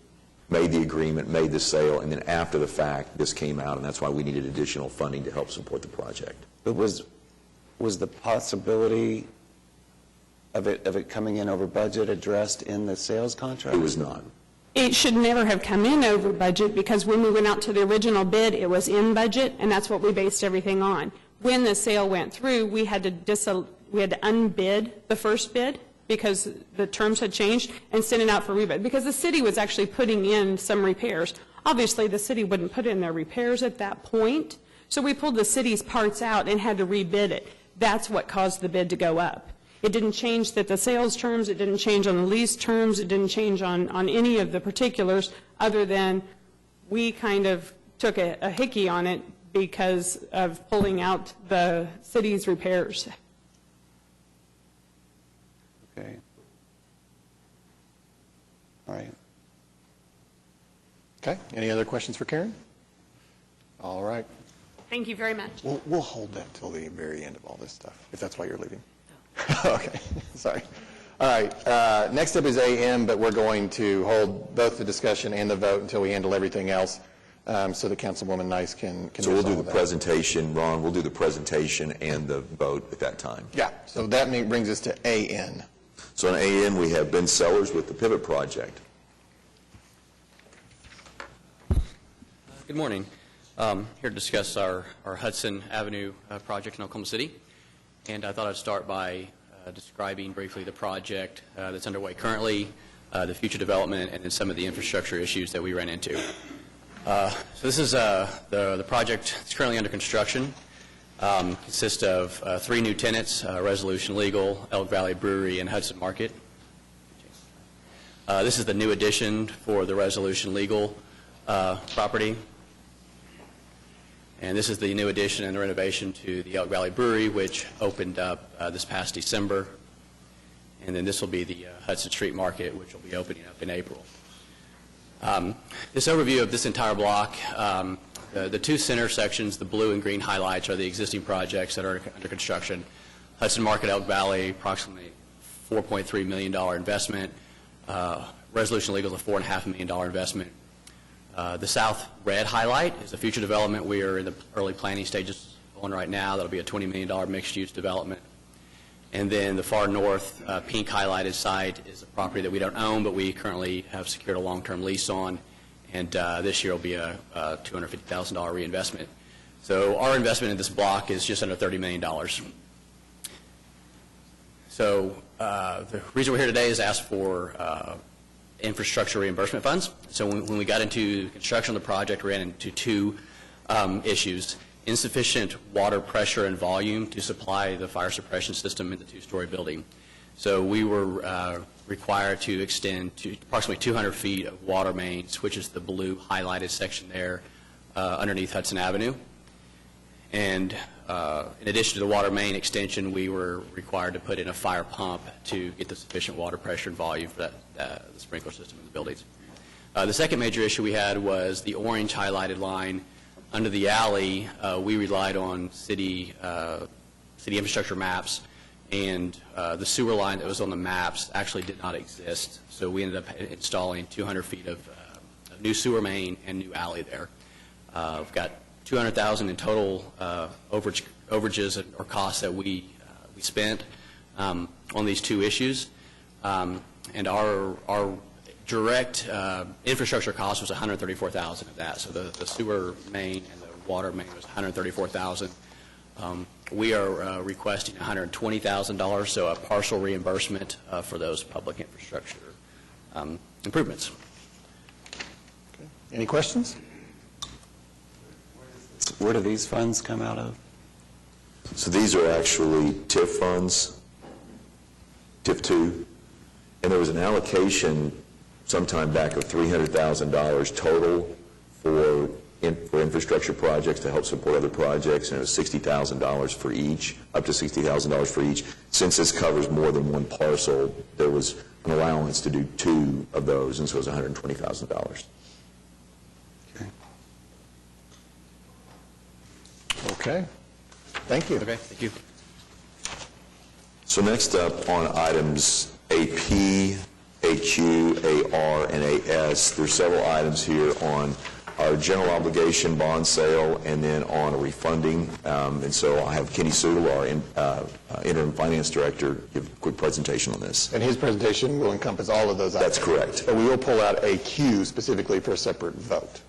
made the agreement, made the sale, and then after the fact, this came out, and that's why we needed additional funding to help support the project. But was the possibility of it coming in over budget addressed in the sales contract? It was not. It should never have come in over budget, because when we went out to the original bid, it was in budget, and that's what we based everything on. When the sale went through, we had to unbid the first bid because the terms had changed and send it out for rebid, because the city was actually putting in some repairs. Obviously, the city wouldn't put in their repairs at that point, so we pulled the city's parts out and had to rebid it. That's what caused the bid to go up. It didn't change the sales terms, it didn't change on the lease terms, it didn't change on any of the particulars, other than we kind of took a hickey on it because of pulling out the city's repairs. Okay. All right. Okay, any other questions for Karen? All right. Thank you very much. We'll hold that till the very end of all this stuff, if that's why you're leaving. Okay, sorry. All right, next up is AM, but we're going to hold both the discussion and the vote until we handle everything else. so that Councilwoman Nice can So we'll do resolve the that. presentation, Ron, we'll do the presentation and the vote at that time. Yeah, so that brings us to AN. So on AN, we have Ben Sellers with the Pivot Project. Good morning. Here to discuss our Hudson Avenue project in Oklahoma City. And I thought I'd start by describing briefly the project that's underway currently, the future development, and then some of the infrastructure issues that we ran into. So this is the project that's currently under construction. Consists of 3 new tenants, Resolution Legal, Elk Valley Brewery, and Hudson Market. This is the new addition for the Resolution Legal property. And this is the new addition and the renovation to the Elk Valley Brewery, which opened up this past December. And then this will be the Hudson Street Market, which will be opening up in April. This overview of this entire block, the 2 center sections, the blue and green highlights, are the existing projects that are under construction. Hudson Market, Elk Valley, approximately $4.3 million investment. Resolution Legal is a $4.5 million investment. The south red highlight is the future development. We are in the early planning stages on right now. That'll be a $20 million mixed-use development. And then the far north pink highlighted site is a property that we don't own, but we currently have secured a long-term lease on, and this year will be a $250,000 reinvestment. So our investment in this block is just under $30 million. So the reason we're here today is to ask for infrastructure reimbursement funds. So when we got into construction of the project, we ran into 2 issues: insufficient water pressure and volume to supply the fire suppression system in the 2-story building. So we were required to extend to approximately 200 feet of water mains, which is the blue highlighted section there underneath Hudson Avenue. And in addition to the water main extension, we were required to put in a fire pump to get the sufficient water pressure and volume for the sprinkler system in the buildings. The second major issue we had was the orange highlighted line under the alley. We relied on city infrastructure maps, and the sewer line that was on the maps actually did not exist. So we ended up installing 200 feet of new sewer main and new alley there. We've got $200,000 in total overages or costs that we spent on these 2 issues, and our direct infrastructure cost was $134,000 of that. So the sewer main and the water main was $134,000. We are requesting $120,000, so a partial reimbursement for those public infrastructure improvements. Okay. Any questions? Where do these funds come out of? So these are actually TIF funds, TIF 2, and there was an allocation sometime back of $300,000 total for infrastructure projects to help support other projects, and it was $60,000 for each, up to $60,000 for each. Since this covers more than one parcel, there was an allowance to do 2 of those, and so it was $120,000. Okay. Thank you. Okay, thank you. So next up on items AP, AQ, AR, and AS, there's several items here on our general obligation bond sale and then on a refunding. And so I have Kenny Sudol, our interim finance director, give a quick presentation on this. And his presentation will encompass all of those items. That's correct. But we will pull out AQ specifically for a separate vote.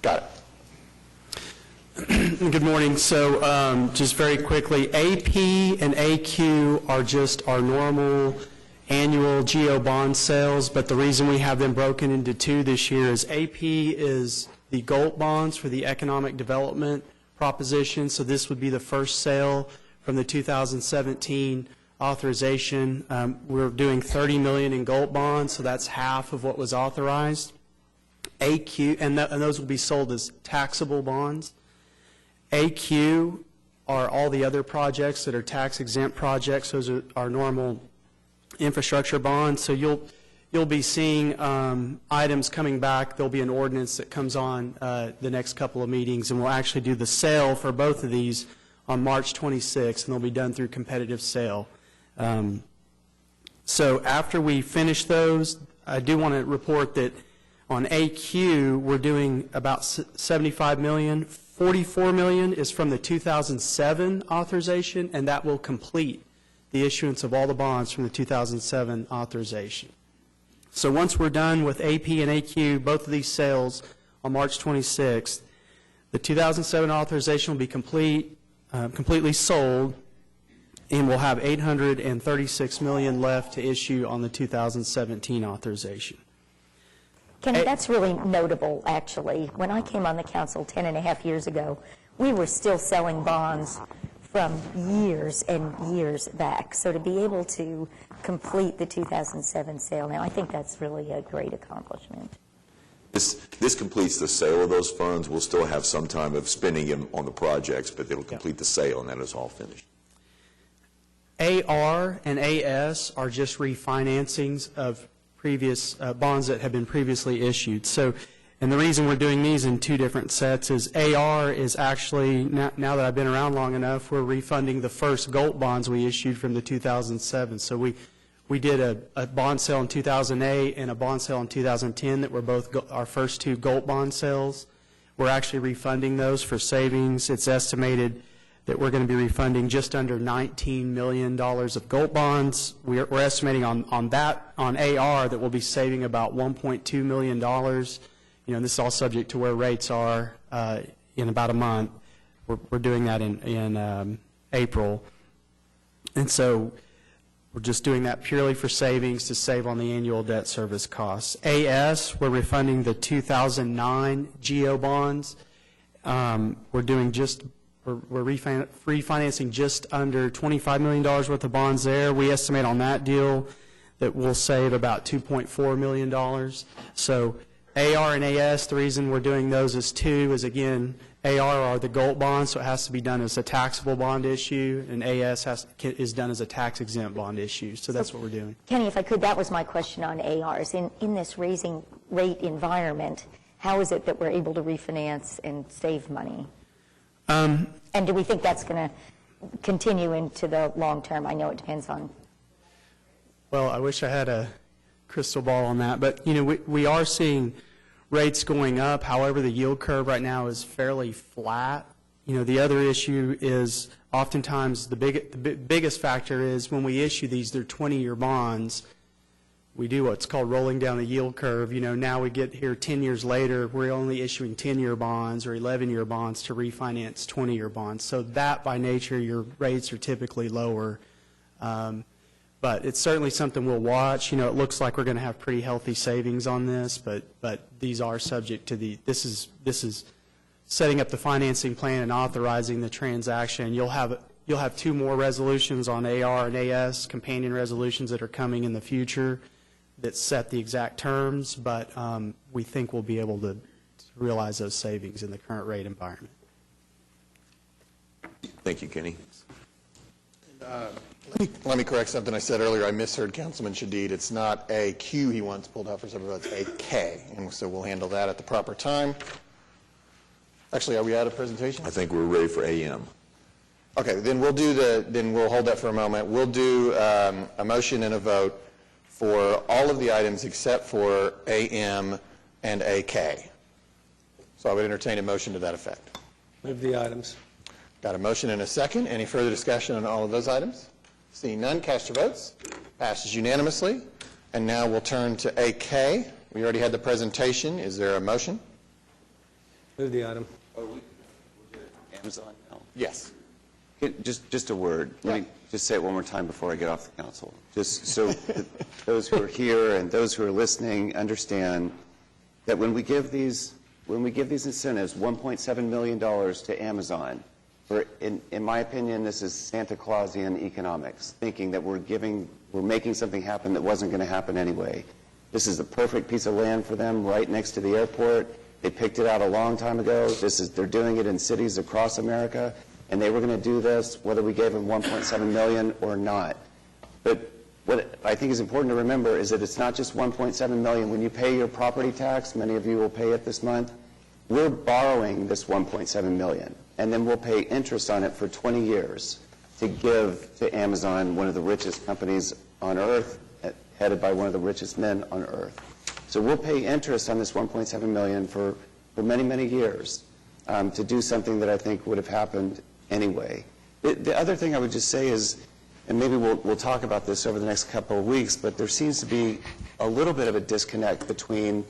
Got it. Good morning. So just very quickly, AP and AQ are just our normal annual GO bond sales, but the reason we have them broken into 2 this year is AP is the GOLT bonds for the economic development proposition. So this would be the first sale from the 2017 authorization. We're doing $30 million in GOLT bonds, so that's half of what was authorized. AQ, and those will be sold as taxable bonds. AQ are all the other projects that are tax-exempt projects. Those are our normal infrastructure bonds. So you'll be seeing items coming back. There'll be an ordinance that comes on the next couple of meetings, and we'll actually do the sale for both of these on March 26th, and they'll be done through competitive sale. So after we finish those, I do want to report that On AQ, we're doing about 75 million. 44 million is from the 2007 authorization, and that will complete the issuance of all the bonds from the 2007 authorization. So once we're done with AP and AQ, both of these sales on March 26th, the 2007 authorization will be completely sold, and we'll have $836 million left to issue on the 2017 authorization. Kenny, that's really notable, actually. When I came on the council 10 and a half years ago, we were still selling bonds from years and years back. So to be able to complete the 2007 sale now, I think that's really a great accomplishment. This completes the sale of those funds. We'll still have some time of spending them on the projects, but it'll complete the sale, and that is all finished. AR and AS are just refinancings of previous bonds that have been previously issued. So, and the reason we're doing these in two different sets is AR is actually, now that I've been around long enough, we're refunding the first GOLT bonds we issued from the 2007. So we did a bond sale in 2008 and a bond sale in 2010 that were both our first two GOLT bond sales. We're actually refunding those for savings. It's estimated that we're going to be refunding just under $19 million of GOLT bonds. We're estimating on AR that we'll be saving about $1.2 million. You know, this is all subject to where rates are in about a month. We're doing that in April. And so we're just doing that purely for savings to save on the annual debt service costs. AS, we're refunding the 2009 GO bonds. We're refinancing just under $25 million worth of bonds there. We estimate on that deal that we'll save about $2.4 million. So AR and AS, the reason we're doing those is again, AR are the GOLT bonds, so it has to be done as a taxable bond issue, and AS is done as a tax-exempt bond issue. So that's what we're doing. Kenny, if I could, that was my question on ARs. In this raising rate environment, how is it that we're able to refinance and save money? And do we think that's going to continue into the long term? I know it depends on. Well, I wish I had a crystal ball on that, but you know, we are seeing rates going up. However, the yield curve right now is fairly flat. You know, the other issue is oftentimes the biggest factor is when we issue these, they're 20-year bonds. We do what's called rolling down the yield curve. You know, now we get here 10 years later, we're only issuing 10-year bonds or 11-year bonds to refinance 20-year bonds. So that, by nature, your rates are typically lower. But it's certainly something we'll watch. You know, it looks like we're going to have pretty healthy savings on this, but these are subject to this is setting up the financing plan and authorizing the transaction. You'll have two more resolutions on AR and AS, companion resolutions that are coming in the future that set the exact terms, but we think we'll be able to realize those savings in the current rate environment. Thank you, Kenny. Let me correct something I said earlier. I misheard Councilman Shadid. It's not AQ he wants pulled out for several votes, it's AK. And so we'll handle that at the proper time. Actually, are we out of presentation? I think we're ready for AM. Okay, then we'll hold that for a moment. We'll do a motion and a vote for all of the items except for AM and AK. So I would entertain a motion to that effect. Move the items. Got a motion and a second. Any further discussion on all of those items? Seeing none, cast your votes. Passes unanimously. And now we'll turn to AK. We already had the presentation. Is there a motion? Move the item. Amazon? No. Yes. Just a word. Let me just say it one more time before I get off the council. Just so that those who are here and those who are listening understand that when we give these incentives, $1.7 million to Amazon, in my opinion, this is Santa Clausian economics, thinking that we're making something happen that wasn't going to happen anyway. This is the perfect piece of land for them right next to the airport. They picked it out a long time ago. They're doing it in cities across America, and they were going to do this whether we gave them $1.7 million or not. But what I think is important to remember is that it's not just $1.7 million. When you pay your property tax, many of you will pay it this month, we're borrowing this $1.7 million, and then we'll pay interest on it for 20 years to give to Amazon, one of the richest companies on earth, headed by one of the richest men on earth. So we'll pay interest on this $1.7 million for many, many years to do something that I think would have happened anyway. The other thing I would just say is, and maybe we'll talk about this over the next couple of weeks, but there seems to be a little bit of a disconnect between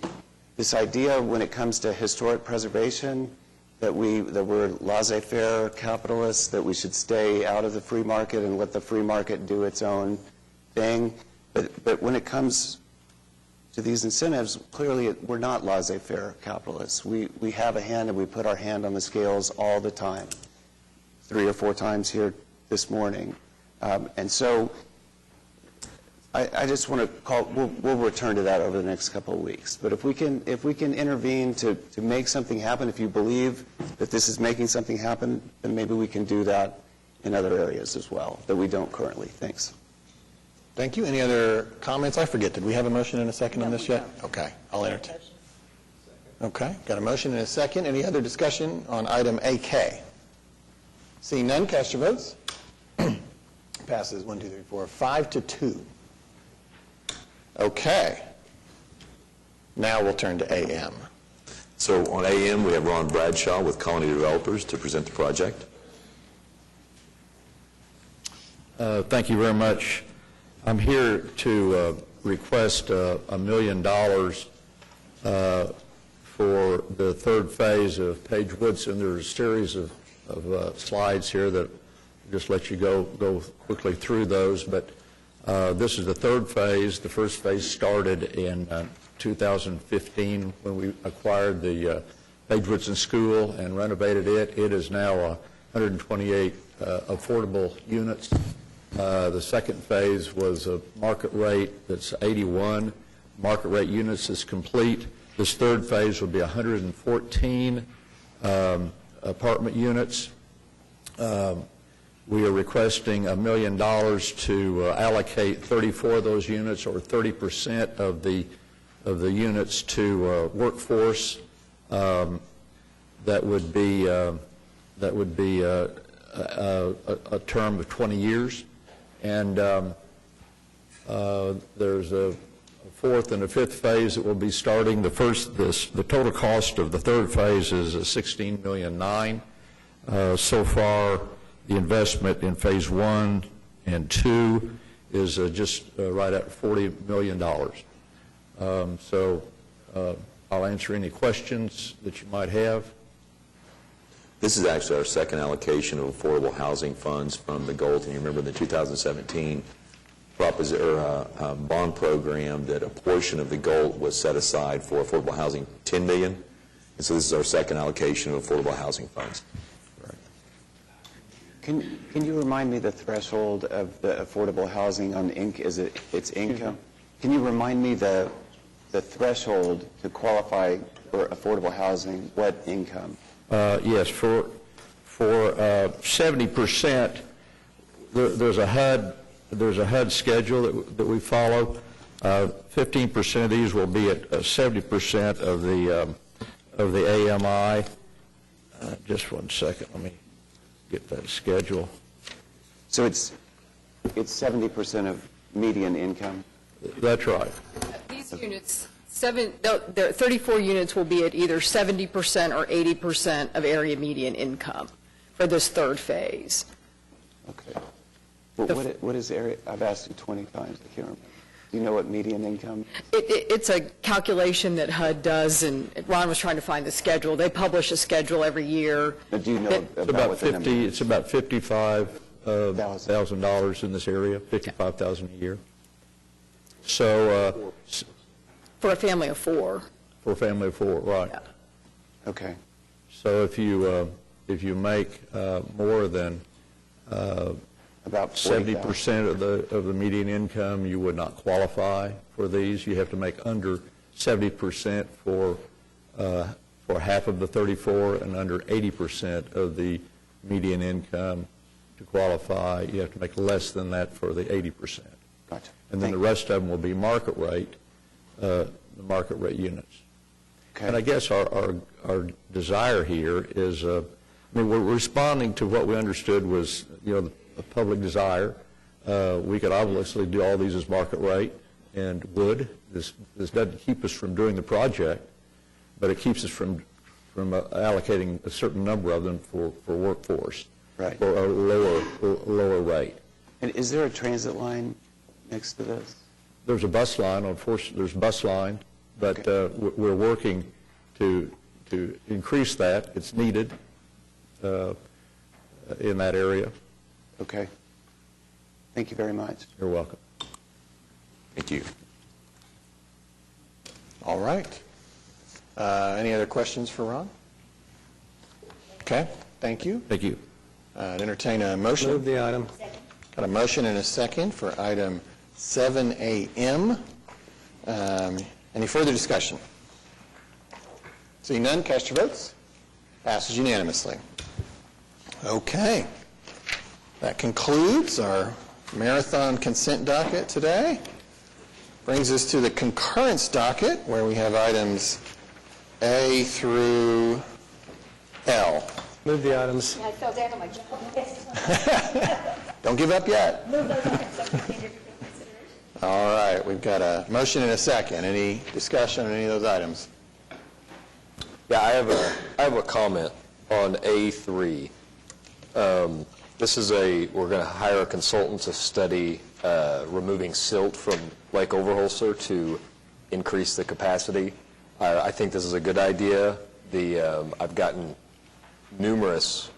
this idea when it comes to historic preservation, that we're laissez-faire capitalists, that we should stay out of the free market and let the free market do its own thing. But when it comes to these incentives, clearly we're not laissez-faire capitalists. We have a hand, and we put our hand on the scales all the time, 3 or 4 times here this morning. And so I just want to call, we'll return to that over the next couple of weeks. But if we can intervene to make something happen, if you believe that this is making something happen, then maybe we can do that in other areas as well that we don't currently. Thanks. Thank you. Any other comments? I forget, did we have a motion and a second on this yet? Okay, I'll entertain. Okay, got a motion and a second. Any other discussion on item AK? Seeing none, cast your votes. Passes 1, 2, 3, 4, 5-2. Okay. Now we'll turn to AM. So on AM, we have Ron Bradshaw with Colony Developers to present the project. Thank you very much. I'm here to request $1 million for the third phase of Page Woodson. There's a series of slides here that just let you go quickly through those, but this is the third phase. The first phase started in 2015 when we acquired the Page Woodson School and renovated it. It is now 128 affordable units. The second phase was a market rate that's 81. Market rate units is complete. This third phase will be 114 apartment units. We are requesting $1 million to allocate 34 of those units, or 30% of the units, to workforce. That would be a term of 20 years, and there's a fourth and a fifth phase that will be starting. The total cost of the third phase is $16.9 million. So far, the investment in phase 1 and 2 is just right at $40 million. I'll answer any questions that you might have. This is actually our second allocation of affordable housing funds from the GOLT. And you remember the 2017 bond program that a portion of the GOLT was set aside for affordable housing, $10 million. And so this is our second allocation of affordable housing funds. Can you remind me the threshold of the affordable housing on its income? Can you remind me the threshold to qualify for affordable housing? What income? Yes, for 70%, there's a HUD schedule that we follow. 15% of these will be at 70% of the AMI. Just 1 second, let me get that schedule. So it's 70% of median income? That's right. These units, 34 units will be at either 70% or 80% of area median income for this third phase. Okay. Well, what is area? I've asked you 20 times. I can't remember. Do you know what median income? It's a calculation that HUD does, and Ron was trying to find the schedule. They publish a schedule every year. But do you know about what the number is? It's about $55,000 in this area, $55,000 a year. So for a family of 4. For a family of 4, right? Yeah. Okay. So if you make more than about 70% of the median income, you would not qualify for these. You have to make under 70% for half of the 34, and under 80% of the median income to qualify. You have to make less than that for the 80%. Gotcha. And then the rest of them will be market rate, the market rate units. Okay. And I guess our desire here is, we're responding to what we understood was, a public desire. We could obviously do all these as market rate, and would, this doesn't keep us from doing the project, but it keeps us from allocating a certain number of them for workforce. Right. For a lower rate. And is there a transit line next to this? There's a bus line, unfortunately, there's a bus line, but we're working to increase that. It's needed in that area. Okay. Thank you very much. You're welcome. Thank you. All right. Any other questions for Ron? Okay, thank you. Thank you. I'd entertain a motion. Move the item. Got a motion and a second for item 7AM. Any further discussion? Seeing none, cast your votes. Passes unanimously. Okay. That concludes our marathon consent docket today. Brings us to the concurrence docket, where we have items A through L. Move the items. I fell down on my job. Don't give up yet. All right, we've got a motion and a second. Any discussion on any of those items? Yeah, I have a comment on A3. This is we're going to hire a consultant to study removing silt from Lake Overholser to increase the capacity. I think this is a good idea. I've gotten numerous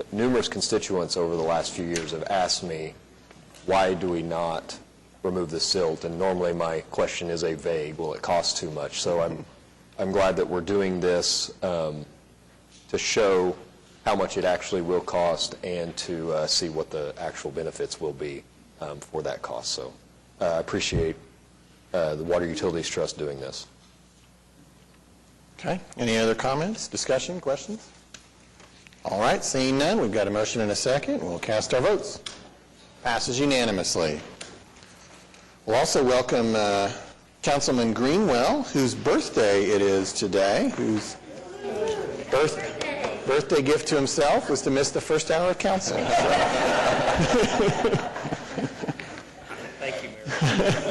constituents over the last few years have asked me, why do we not remove the silt? And normally my question is a vague, will it cost too much? So I'm glad that we're doing this to show how much it actually will cost and to see what the actual benefits will be for that cost. So I appreciate the Water Utilities Trust doing this. Okay. Any other comments, discussion, questions? All right. Seeing none, we've got a motion and a second. We'll cast our votes. Passes unanimously. We'll also welcome Councilman Greenwell, whose birthday it is today, whose birthday gift to himself was to miss the first hour of council. Thank you, Mayor.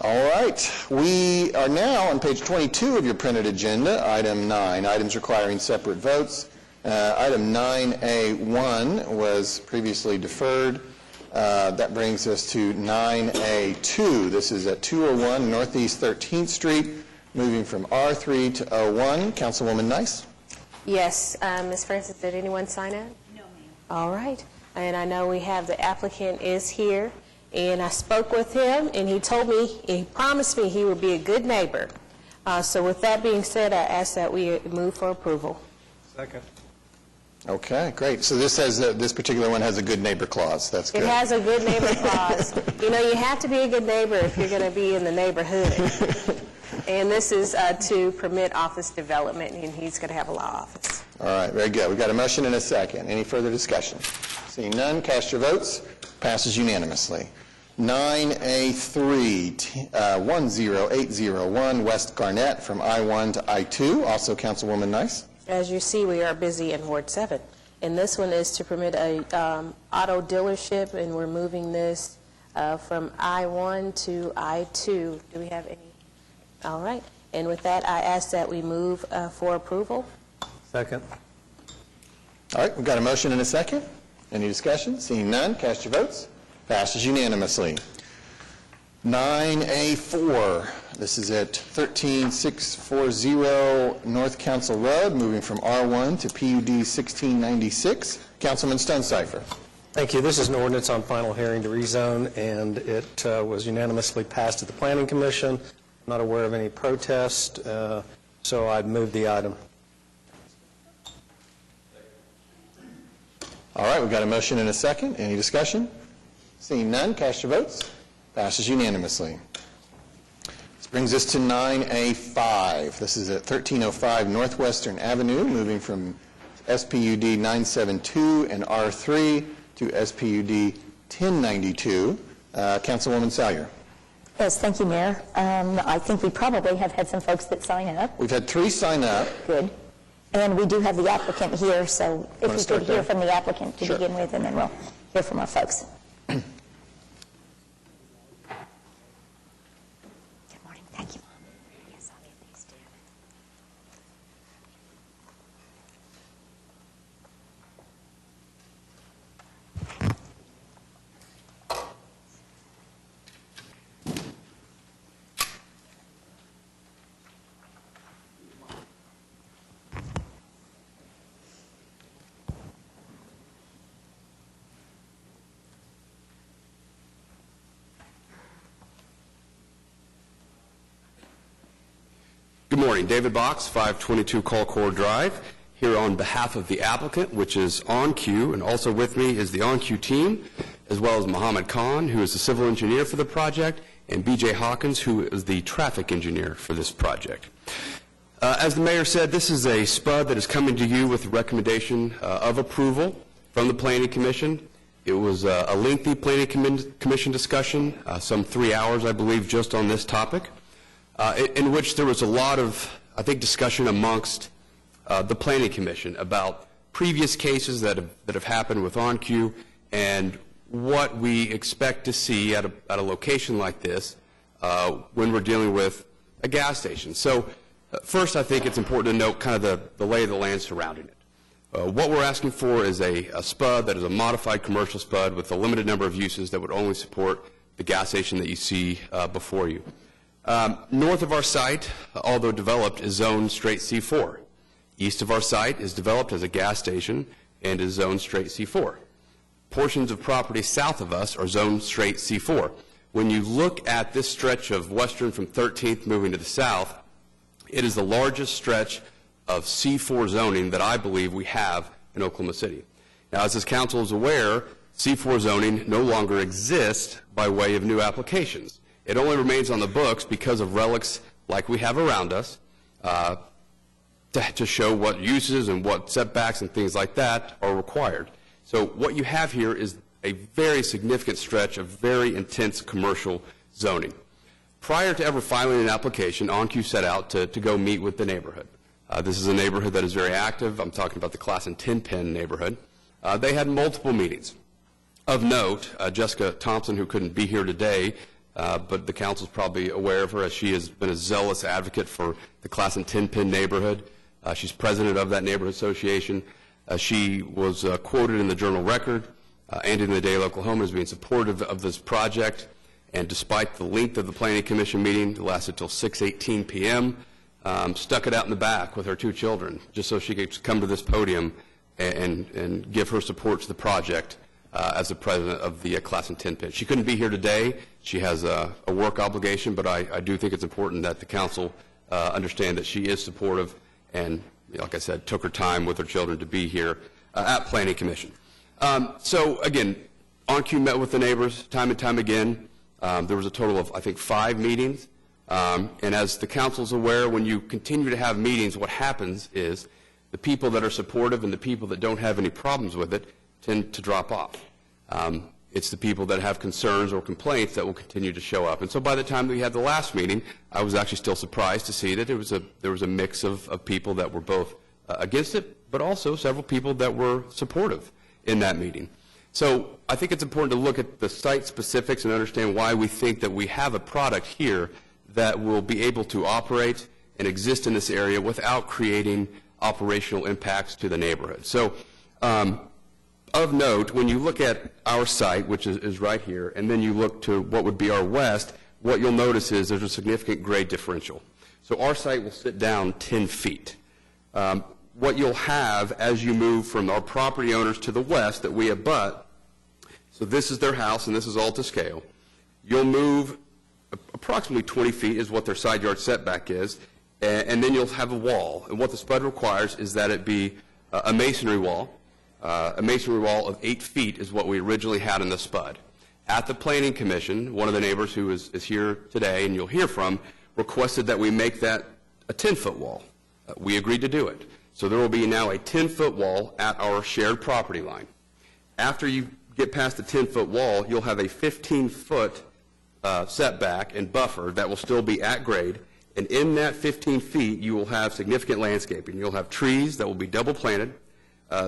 All right. We are now on page 22 of your printed agenda, item 9, items requiring separate votes. Item 9A1 was previously deferred. That brings us to 9A2. This is at 201 Northeast 13th Street, moving from R3 to O1. Councilwoman Nice? Yes, Ms. Francis, did anyone sign up? No, ma'am. All right. And I know we have the applicant is here, and I spoke with him, and he promised me he would be a good neighbor. So with that being said, I ask that we move for approval. Second. Okay, great. So this particular one has a good neighbor clause. That's good. It has a good neighbor clause. You have to be a good neighbor if you're going to be in the neighborhood. And this is to permit office development, and he's going to have a law office. All right, very good. We've got a motion and a second. Any further discussion? Seeing none, cast your votes. Passes unanimously. 9A3, 10801 West Garnett from I-1 to I-2. Also, Councilwoman Nice. As you see, we are busy in Ward 7. And this one is to permit a auto dealership, and we're moving this from I-1 to I-2. Do we have any? All right. And with that, I ask that we move for approval. Second. All right, we've got a motion and a second. Any discussion? Seeing none, cast your votes. Passes unanimously. 9A4, this is at 13640 North Council Road, moving from R1 to PUD 1696. Councilman Stonecipher. Thank you. This is an ordinance on final hearing to rezone, and it was unanimously passed at the Planning Commission. I'm not aware of any protest, so I'd move the item. All right, we've got a motion and a second. Any discussion? Seeing none, cast your votes. Passes unanimously. This brings us to 9A5. This is at 1305 Northwestern Avenue, moving from SPUD 972 and R3 to SPUD 1092. Councilwoman Salyer. Yes, thank you, Mayor. I think we probably have had some folks that sign up. We've had 3 sign up. Good. And we do have the applicant here, so if we could hear there? from the applicant to begin with, and then we'll hear from our folks. Good morning. David Box, 522 Colcord Drive, here on behalf of the applicant, which is OnQ, and also with me is the OnQ team, as well as Mohammed Khan, who is the civil engineer for the project, and B.J. Hawkins, who is the traffic engineer for this project. As the mayor said, this is a SPUD that is coming to you with a recommendation of approval from the Planning Commission. It was a lengthy Planning Commission discussion, some 3 hours, I believe, just on this topic, in which there was a lot of, I think, discussion amongst the Planning Commission about previous cases that have happened with OnQ and what we expect to see at a location like this when we're dealing with a gas station. So first, I think it's important to note kind of the lay of the land surrounding it. What we're asking for is a SPUD that is a modified commercial SPUD with a limited number of uses that would only support the gas station that you see before you. North of our site, although developed, is zoned straight C4. East of our site is developed as a gas station and is zoned straight C4. Portions of property south of us are zoned straight C4. When you look at this stretch of western from 13th moving to the south, it is the largest stretch of C4 zoning that I believe we have in Oklahoma City. Now, as this council is aware, C4 zoning no longer exists by way of new applications. It only remains on the books because of relics like we have around us to show what uses and what setbacks and things like that are required. So what you have here is a very significant stretch of very intense commercial zoning. Prior to ever filing an application, OnQ set out to go meet with the neighborhood. This is a neighborhood that is very active. I'm talking about the Classen Tenpen neighborhood. They had multiple meetings. Of note, Jessica Thompson, who couldn't be here today, but the council's probably aware of her as she has been a zealous advocate for the Classen Tenpen neighborhood. She's president of that neighborhood association. She was quoted in the Journal Record and in the Daily Oklahoma as being supportive of this project. And despite the length of the Planning Commission meeting, it lasted till 6:18 p.m., stuck it out in the back with her 2 children just so she could come to this podium and give her support to the project as the president of the Classen Tenpen. She couldn't be here today. She has a work obligation, but I do think it's important that the council understand that she is supportive and, like I said, took her time with her children to be here at Planning Commission. So, again, OnQ met with the neighbors time and time again. There was a total of, I think, 5 meetings. And as the council is aware, when you continue to have meetings, what happens is the people that are supportive and the people that don't have any problems with it tend to drop off. It's the people that have concerns or complaints that will continue to show up. And so by the time we had the last meeting, I was actually still surprised to see that there was a mix of people that were both against it, but also several people that were supportive in that meeting. So I think it's important to look at the site specifics and understand why we think that we have a product here that will be able to operate and exist in this area without creating operational impacts to the neighborhood. So of note, when you look at our site, which is right here, and then you look to what would be our west, what you'll notice is there's a significant grade differential. So our site will sit down 10 feet. What you'll have as you move from our property owners to the west that we abut, so this is their house and this is all to scale, you'll move approximately 20 feet is what their side yard setback is, and then you'll have a wall. And what the SPUD requires is that it be a masonry wall. A masonry wall of 8 feet is what we originally had in the SPUD. At the Planning Commission, one of the neighbors who is here today and you'll hear from requested that we make that a 10-foot wall. We agreed to do it. So there will be now a 10-foot wall at our shared property line. After you get past the 10-foot wall, you'll have a 15-foot setback and buffer that will still be at grade. And in that 15 feet, you will have significant landscaping. You'll have trees that will be double planted.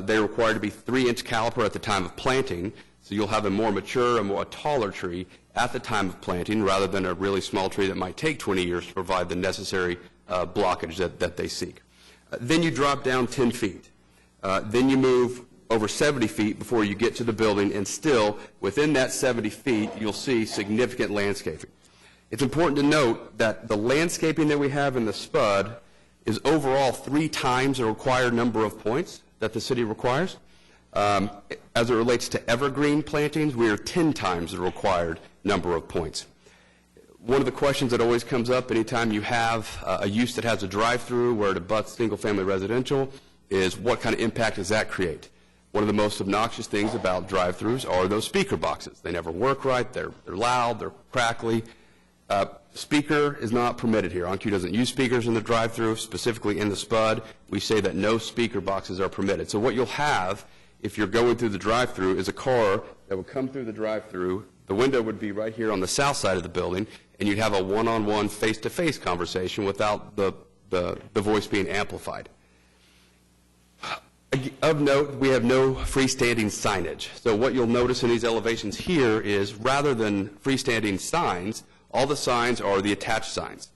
They're required to be 3-inch caliper at the time of planting, so you'll have a more mature, a taller tree at the time of planting rather than a really small tree that might take 20 years to provide the necessary blockage that they seek. Then you drop down 10 feet. Then you move over 70 feet before you get to the building, and still, within that 70 feet, you'll see significant landscaping. It's important to note that the landscaping that we have in the SPUD is overall 3 times the required number of points that the city requires. As it relates to evergreen plantings, we are 10 times the required number of points. One of the questions that always comes up anytime you have a use that has a drive-through where it abuts single-family residential is what kind of impact does that create? One of the most obnoxious things about drive-throughs are those speaker boxes. They never work right, they're loud, they're crackly. Speaker is not permitted here. OnCue doesn't use speakers in the drive-through, specifically in the SPUD. We say that no speaker boxes are permitted. So what you'll have if you're going through the drive-through is a car that would come through the drive-through. The window would be right here on the south side of the building, and you'd have a one-on-one, face-to-face conversation without the voice being amplified. Of note, we have no freestanding signage. So what you'll notice in these elevations here is rather than freestanding signs, all the signs are the attached signs.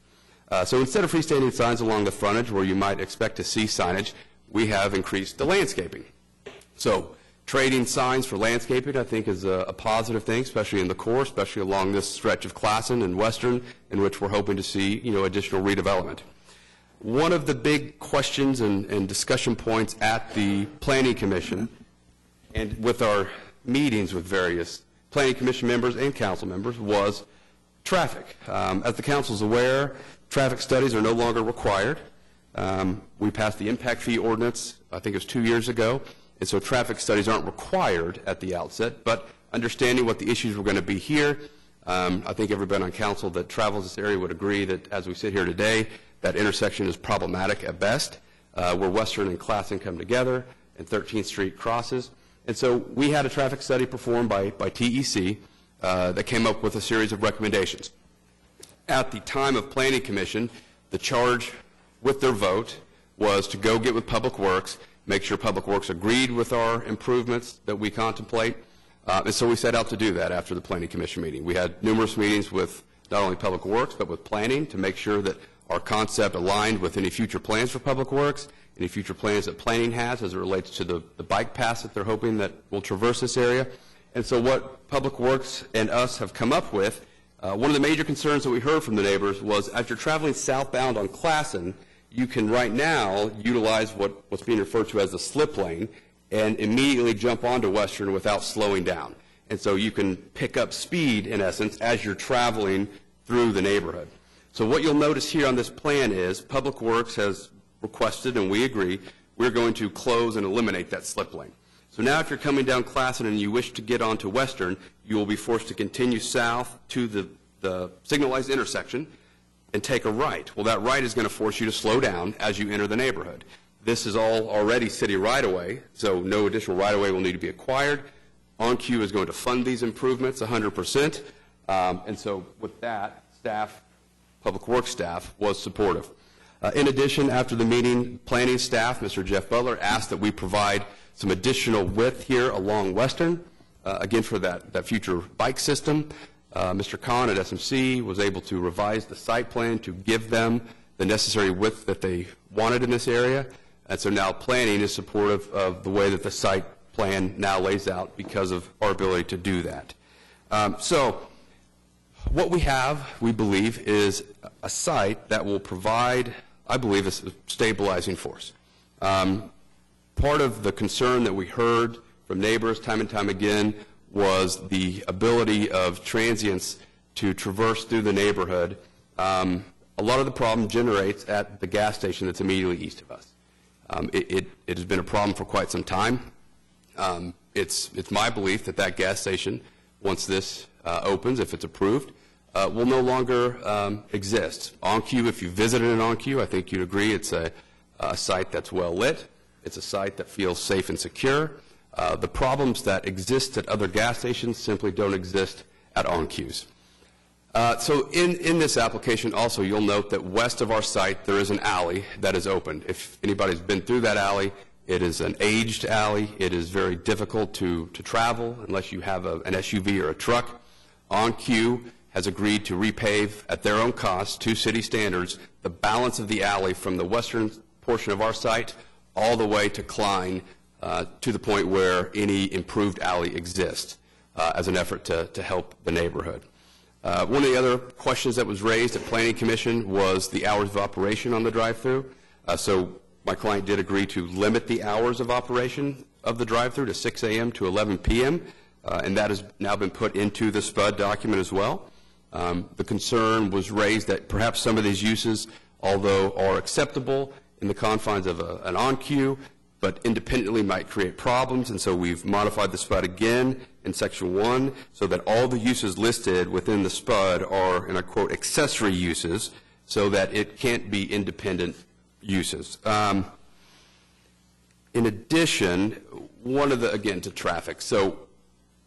So instead of freestanding signs along the frontage where you might expect to see signage, we have increased the landscaping. So trading signs for landscaping, I think, is a positive thing, especially in the core, especially along this stretch of Classen and Western, in which we're hoping to see, additional redevelopment. One of the big questions and discussion points at the Planning Commission and with our meetings with various Planning Commission members and council members was traffic. As the council is aware, traffic studies are no longer required. We passed the impact fee ordinance, I think it was 2 years ago, and so traffic studies aren't required at the outset, but understanding what the issues were going to be here, I think everybody on council that travels this area would agree that as we sit here today, that intersection is problematic at best, where Western and Classen come together and 13th Street crosses. And so we had a traffic study performed by TEC that came up with a series of recommendations. At the time of Planning Commission, the charge with their vote was to go get with Public Works, make sure Public Works agreed with our improvements that we contemplate. And so we set out to do that after the Planning Commission meeting. We had numerous meetings with not only Public Works, but with Planning to make sure that our concept aligned with any future plans for Public Works, any future plans that Planning has as it relates to the bike paths that they're hoping that will traverse this area. And so what Public Works and us have come up with, one of the major concerns that we heard from the neighbors was as you're traveling southbound on Classen, you can right now utilize what's being referred to as the slip lane and immediately jump onto Western without slowing down. And so you can pick up speed, in essence, as you're traveling through the neighborhood. So what you'll notice here on this plan is Public Works has requested, and we agree, we're going to close and eliminate that slip lane. So now if you're coming down Classen and you wish to get onto Western, you will be forced to continue south to the signalized intersection and take a right. Well, that right is going to force you to slow down as you enter the neighborhood. This is all already city right-of-way, so no additional right-of-way will need to be acquired. OnCue is going to fund these improvements 100%, and so with that, staff, Public Works staff, was supportive. In addition, after the meeting, planning staff, Mr. Jeff Butler, asked that we provide some additional width here along Western, again for that future bike system. Mr. Kahn at SMC was able to revise the site plan to give them the necessary width that they wanted in this area, and so now planning is supportive of the way that the site plan now lays out because of our ability to do that. So what we have, we believe, is a site that will provide, I believe, a stabilizing force. Part of the concern that we heard from neighbors time and time again was the ability of transients to traverse through the neighborhood. A lot of the problem generates at the gas station that's immediately east of us. It has been a problem for quite some time. It's my belief that that gas station, once this opens, if it's approved, will no longer exist. OnCue, if you visited an OnCue, I think you'd agree it's a site that's well lit. It's a site that feels safe and secure. The problems that exist at other gas stations simply don't exist at OnCue's. So in this application also, you'll note that west of our site, there is an alley that is open. If anybody's been through that alley, it is an aged alley. It is very difficult to travel unless you have an SUV or a truck. OnCue has agreed to repave at their own cost to city standards the balance of the alley from the western portion of our site all the way to Klein to the point where any improved alley exists as an effort to help the neighborhood. One of the other questions that was raised at Planning Commission was the hours of operation on the drive-through. So my client did agree to limit the hours of operation of the drive-through to 6 a.m. to 11 p.m., and that has now been put into the SPUD document as well. The concern was raised that perhaps some of these uses, although are acceptable in the confines of an on-queue, but independently might create problems, and so we've modified the SPUD again in Section 1 so that all the uses listed within the SPUD are, and I quote, accessory uses, so that it can't be independent uses. In addition, one of the, again, to traffic. So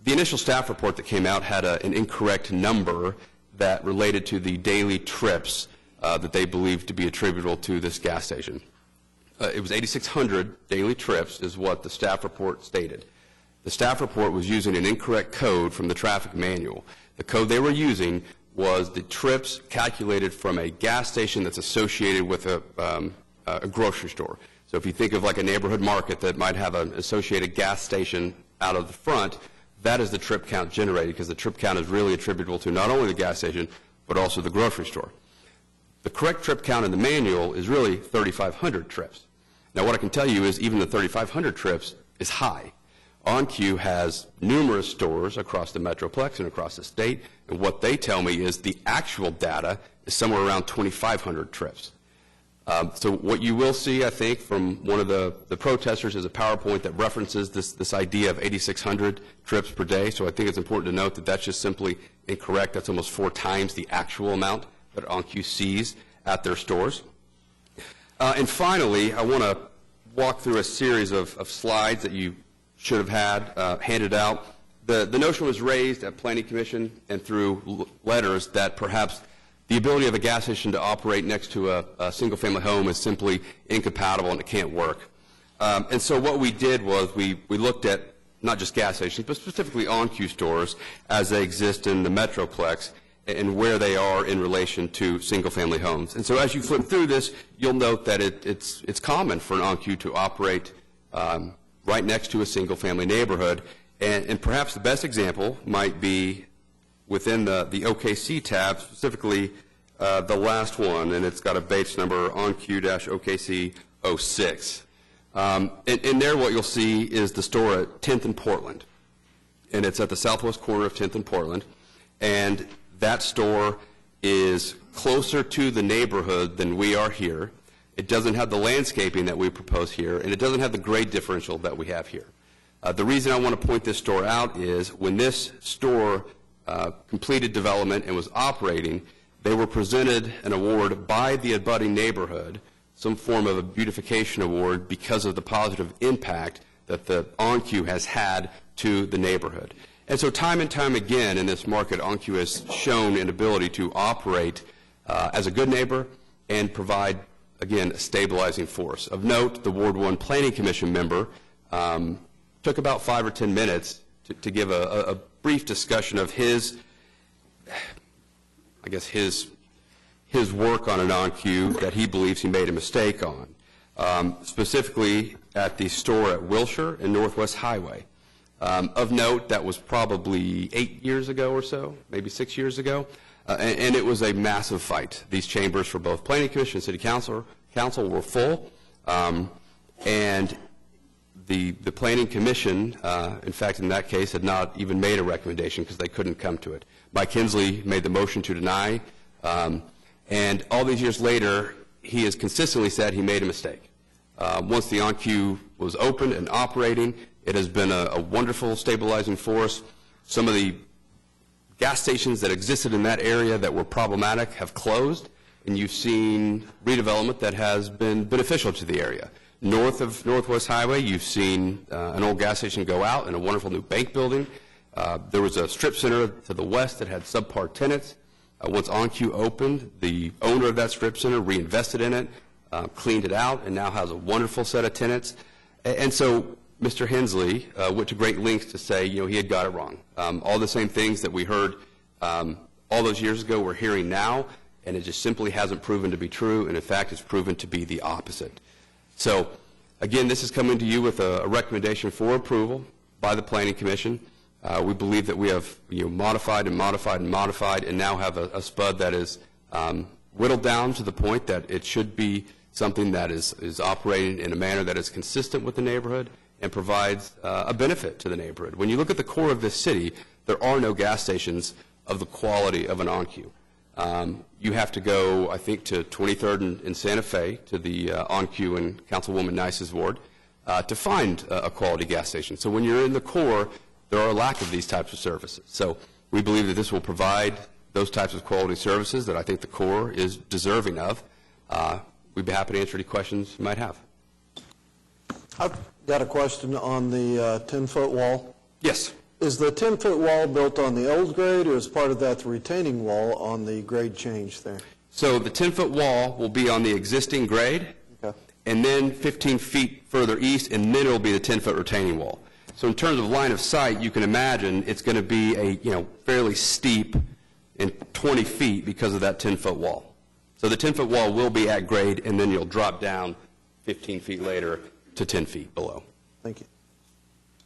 the initial staff report that came out had an incorrect number that related to the daily trips that they believed to be attributable to this gas station. It was 8,600 daily trips is what the staff report stated. The staff report was using an incorrect code from the traffic manual. The code they were using was the trips calculated from a gas station that's associated with a grocery store. So if you think of like a neighborhood market that might have an associated gas station out of the front, that is the trip count generated, because the trip count is really attributable to not only the gas station, but also the grocery store. The correct trip count in the manual is really 3,500 trips. Now, what I can tell you is even the 3,500 trips is high. OnQ has numerous stores across the Metroplex and across the state, and what they tell me is the actual data is somewhere around 2,500 trips. So what you will see, I think, from one of the protesters is a PowerPoint that references this idea of 8,600 trips per day. So I think it's important to note that that's just simply incorrect. That's almost 4 times the actual amount that OnQ sees at their stores. And finally, I want to walk through a series of slides that you should have had handed out. The notion was raised at Planning Commission and through letters that perhaps the ability of a gas station to operate next to a single-family home is simply incompatible and it can't work. And so what we did was we looked at not just gas stations, but specifically OnQ stores as they exist in the Metroplex and where they are in relation to single-family homes. And so as you flip through this, you'll note that it's common for an OnQ to operate right next to a single-family neighborhood. And perhaps the best example might be within the OKC tab, specifically the last one, and it's got a base number OnQ-OKC 06. In there, what you'll see is the store at 10th and Portland, and it's at the southwest corner of 10th and Portland, and that store is closer to the neighborhood than we are here. It doesn't have the landscaping that we propose here, and it doesn't have the grade differential that we have here. The reason I want to point this store out is when this store completed development and was operating, they were presented an award by the abutting neighborhood, some form of a beautification award, because of the positive impact that the OnQ has had to the neighborhood. And so time and time again in this market, OnQ has shown an ability to operate as a good neighbor and provide, again, a stabilizing force. Of note, the Ward 1 Planning Commission member took about 5 or 10 minutes to give a brief discussion of his work on an OnQ that he believes he made a mistake on, specifically at the store at Wilshire and Northwest Highway. Of note, that was probably 8 years ago or so, maybe 6 years ago, and it was a massive fight. These chambers for both Planning Commission and City Council were full, and the Planning Commission, in fact, in that case, had not even made a recommendation because they couldn't come to it. Mike Hensley made the motion to deny, and all these years later, he has consistently said he made a mistake. Once the OnQ was open and operating, it has been a wonderful stabilizing force. Some of the gas stations that existed in that area that were problematic have closed, and you've seen redevelopment that has been beneficial to the area. North of Northwest Highway, you've seen an old gas station go out and a wonderful new bank building. There was a strip center to the west that had subpar tenants. Once OnQ opened, the owner of that strip center reinvested in it, cleaned it out, and now has a wonderful set of tenants. And so Mr. Hensley went to great lengths to say, he had got it wrong. All the same things that we heard all those years ago we're hearing now, and it just simply hasn't proven to be true, and in fact it's proven to be the opposite. So, again, this is coming to you with a recommendation for approval by the Planning Commission. We believe that we have modified and modified and modified and now have a SPUD that is whittled down to the point that it should be something that is operating in a manner that is consistent with the neighborhood and provides a benefit to the neighborhood. When you look at the core of this city, there are no gas stations of the quality of an on-Q. You have to go, I think, to 23rd in Santa Fe, to the on-Q in Councilwoman Nice's ward, to find a quality gas station. So when you're in the core, there are a lack of these types of services. So we believe that this will provide those types of quality services that I think the core is deserving of. We'd be happy to answer any questions you might have. I've got a question on the 10-foot wall. Yes. Is the 10-foot wall built on the old grade, or is part of that the retaining wall on the grade change there? So the 10-foot wall will be on the existing grade, and then 15 feet further east, and then it will be the 10-foot retaining wall. So in terms of line of sight, you can imagine it's going to be a fairly steep and 20 feet because of that 10-foot wall. So the 10-foot wall will be at grade, and then you'll drop down 15 feet later to 10 feet below. Thank you.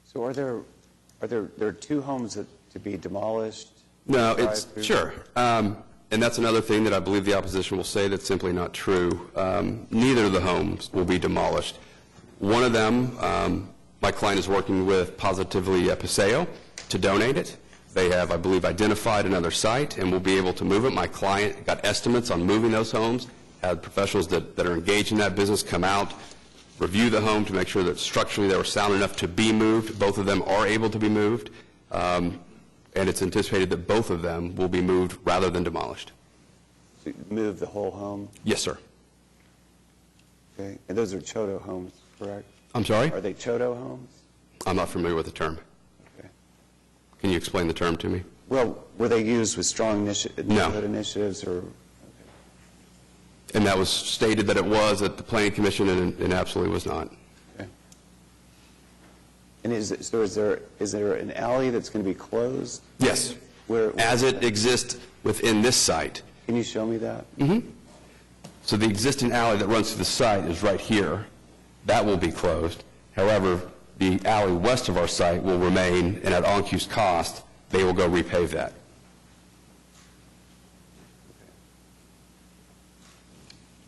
So are there two homes that to be demolished? No, it's sure. And that's another thing that I believe the opposition will say that's simply not true. Neither of the homes will be demolished. One of them, my client is working with Positively Paseo to donate it. They have, I believe, identified another site and will be able to move it. My client got estimates on moving those homes, had professionals that are engaged in that business come out, review the home to make sure that structurally they were sound enough to be moved. Both of them are able to be moved. And it's anticipated that both of them will be moved rather than demolished. So move the whole home? Yes, sir. Okay. And those are Chodo homes, correct? I'm sorry? Are they Chodo homes? I'm not familiar with the term. Okay. Can you explain the term to me? Well, were they used with strong neighborhood initiatives or? And that was stated that it was at the Planning Commission, and absolutely was not. Okay. And is there an alley that's going to be closed? Yes. Where as it exists within this site. Can you show me that? Mm-hmm. So the existing alley that runs through the site is right here. That will be closed. However, the alley west of our site will remain, and at OnQ's cost, they will go repave that.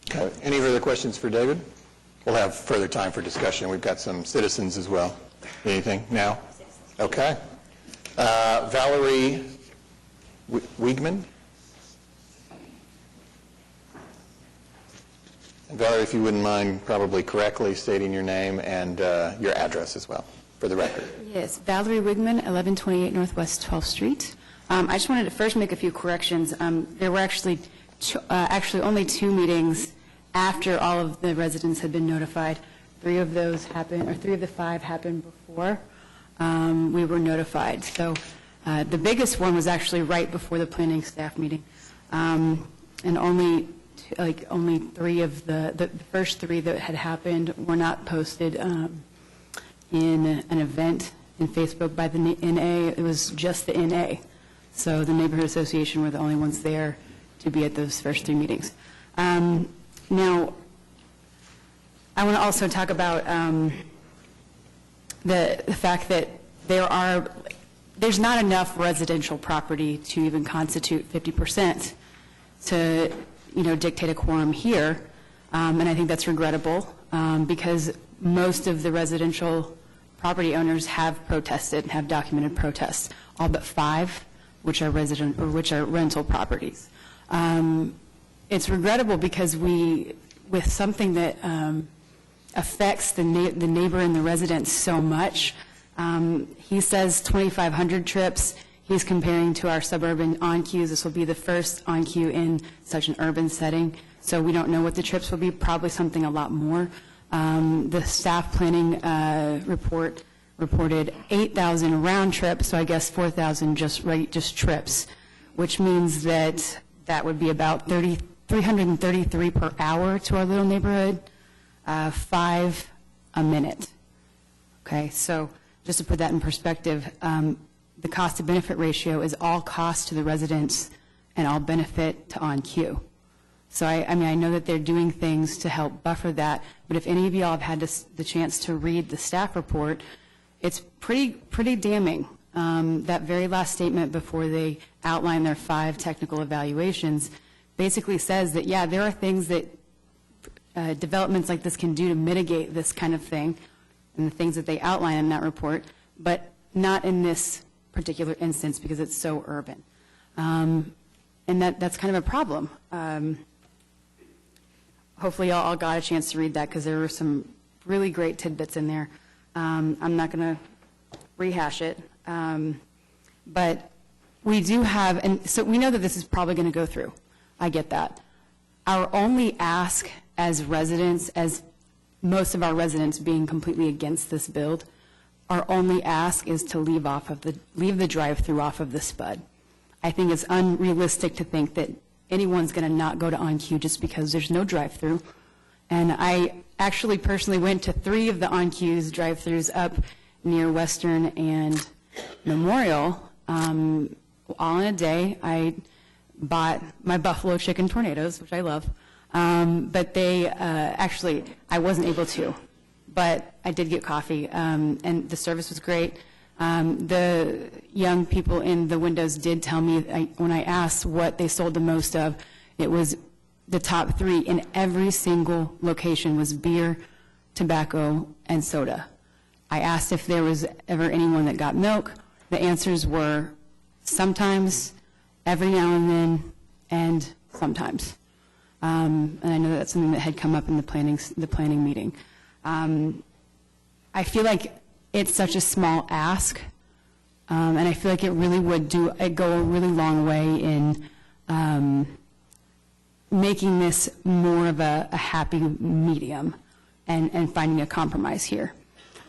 Okay. Any further questions for David? We'll have further time for discussion. We've got some citizens as well. Anything now? Okay. Valerie Wiegman? And Valerie, if you wouldn't mind probably correctly stating your name and your address as well, for the record. Yes, Valerie Wigman, 1128 Northwest 12th Street. I just wanted to first make a few corrections. There were actually only 2 meetings after all of the residents had been notified. 3 of those happened, or 3 of the 5 happened before we were notified. So the biggest one was actually right before the planning staff meeting, and only 3 of the first 3 that had happened were not posted in an event in Facebook by the NA. It was just the NA. So the neighborhood association were the only ones there to be at those first 3 meetings. Now, I want to also talk about the fact that there's not enough residential property to even constitute 50% to dictate a quorum here, and I think that's regrettable because most of the residential property owners have protested and have documented protests, all but 5, which are rental properties. It's regrettable because with something that affects the neighbor and the residents so much, he says 2,500 trips. He's comparing to our suburban on-Qs. This will be the first on-Q in such an urban setting, so we don't know what the trips will be, probably something a lot more. The staff planning report reported 8,000 round trips, so I guess 4,000 just trips, which means that would be about 333 per hour to our little neighborhood, 5 a minute. Okay, so just to put that in perspective, the cost to benefit ratio is all cost to the residents and all benefit to on-Q. So I know that they're doing things to help buffer that, but if any of y'all have had the chance to read the staff report, it's pretty damning. That very last statement before they outline their 5 technical evaluations basically says that, yeah, there are things that developments like this can do to mitigate this kind of thing, and the things that they outline in that report, but not in this particular instance because it's so urban. And that's kind of a problem. Hopefully y'all all got a chance to read that because there were some really great tidbits in there. I'm not going to rehash it. But we do have, and so we know that this is probably going to go through. I get that. Our only ask as residents, as most of our residents being completely against this build, our only ask is to leave the drive-through off of the SPUD. I think it's unrealistic to think that anyone's going to not go to OnQ just because there's no drive-through. And I actually personally went to 3 of the OnQ's drive-throughs up near Western and Memorial. All in a day. I bought my buffalo chicken tornadoes, which I love. But they actually, I wasn't able to. But I did get coffee, and the service was great. The young people in the windows did tell me, when I asked what they sold the most of, it was the top 3 in every single location was beer, tobacco, and soda. I asked if there was ever anyone that got milk. The answers were sometimes, every now and then, and sometimes. And I know that's something that had come up in the planning meeting. I feel like it's such a small ask, and I feel like it really would go a really long way in making this more of a happy medium and finding a compromise here.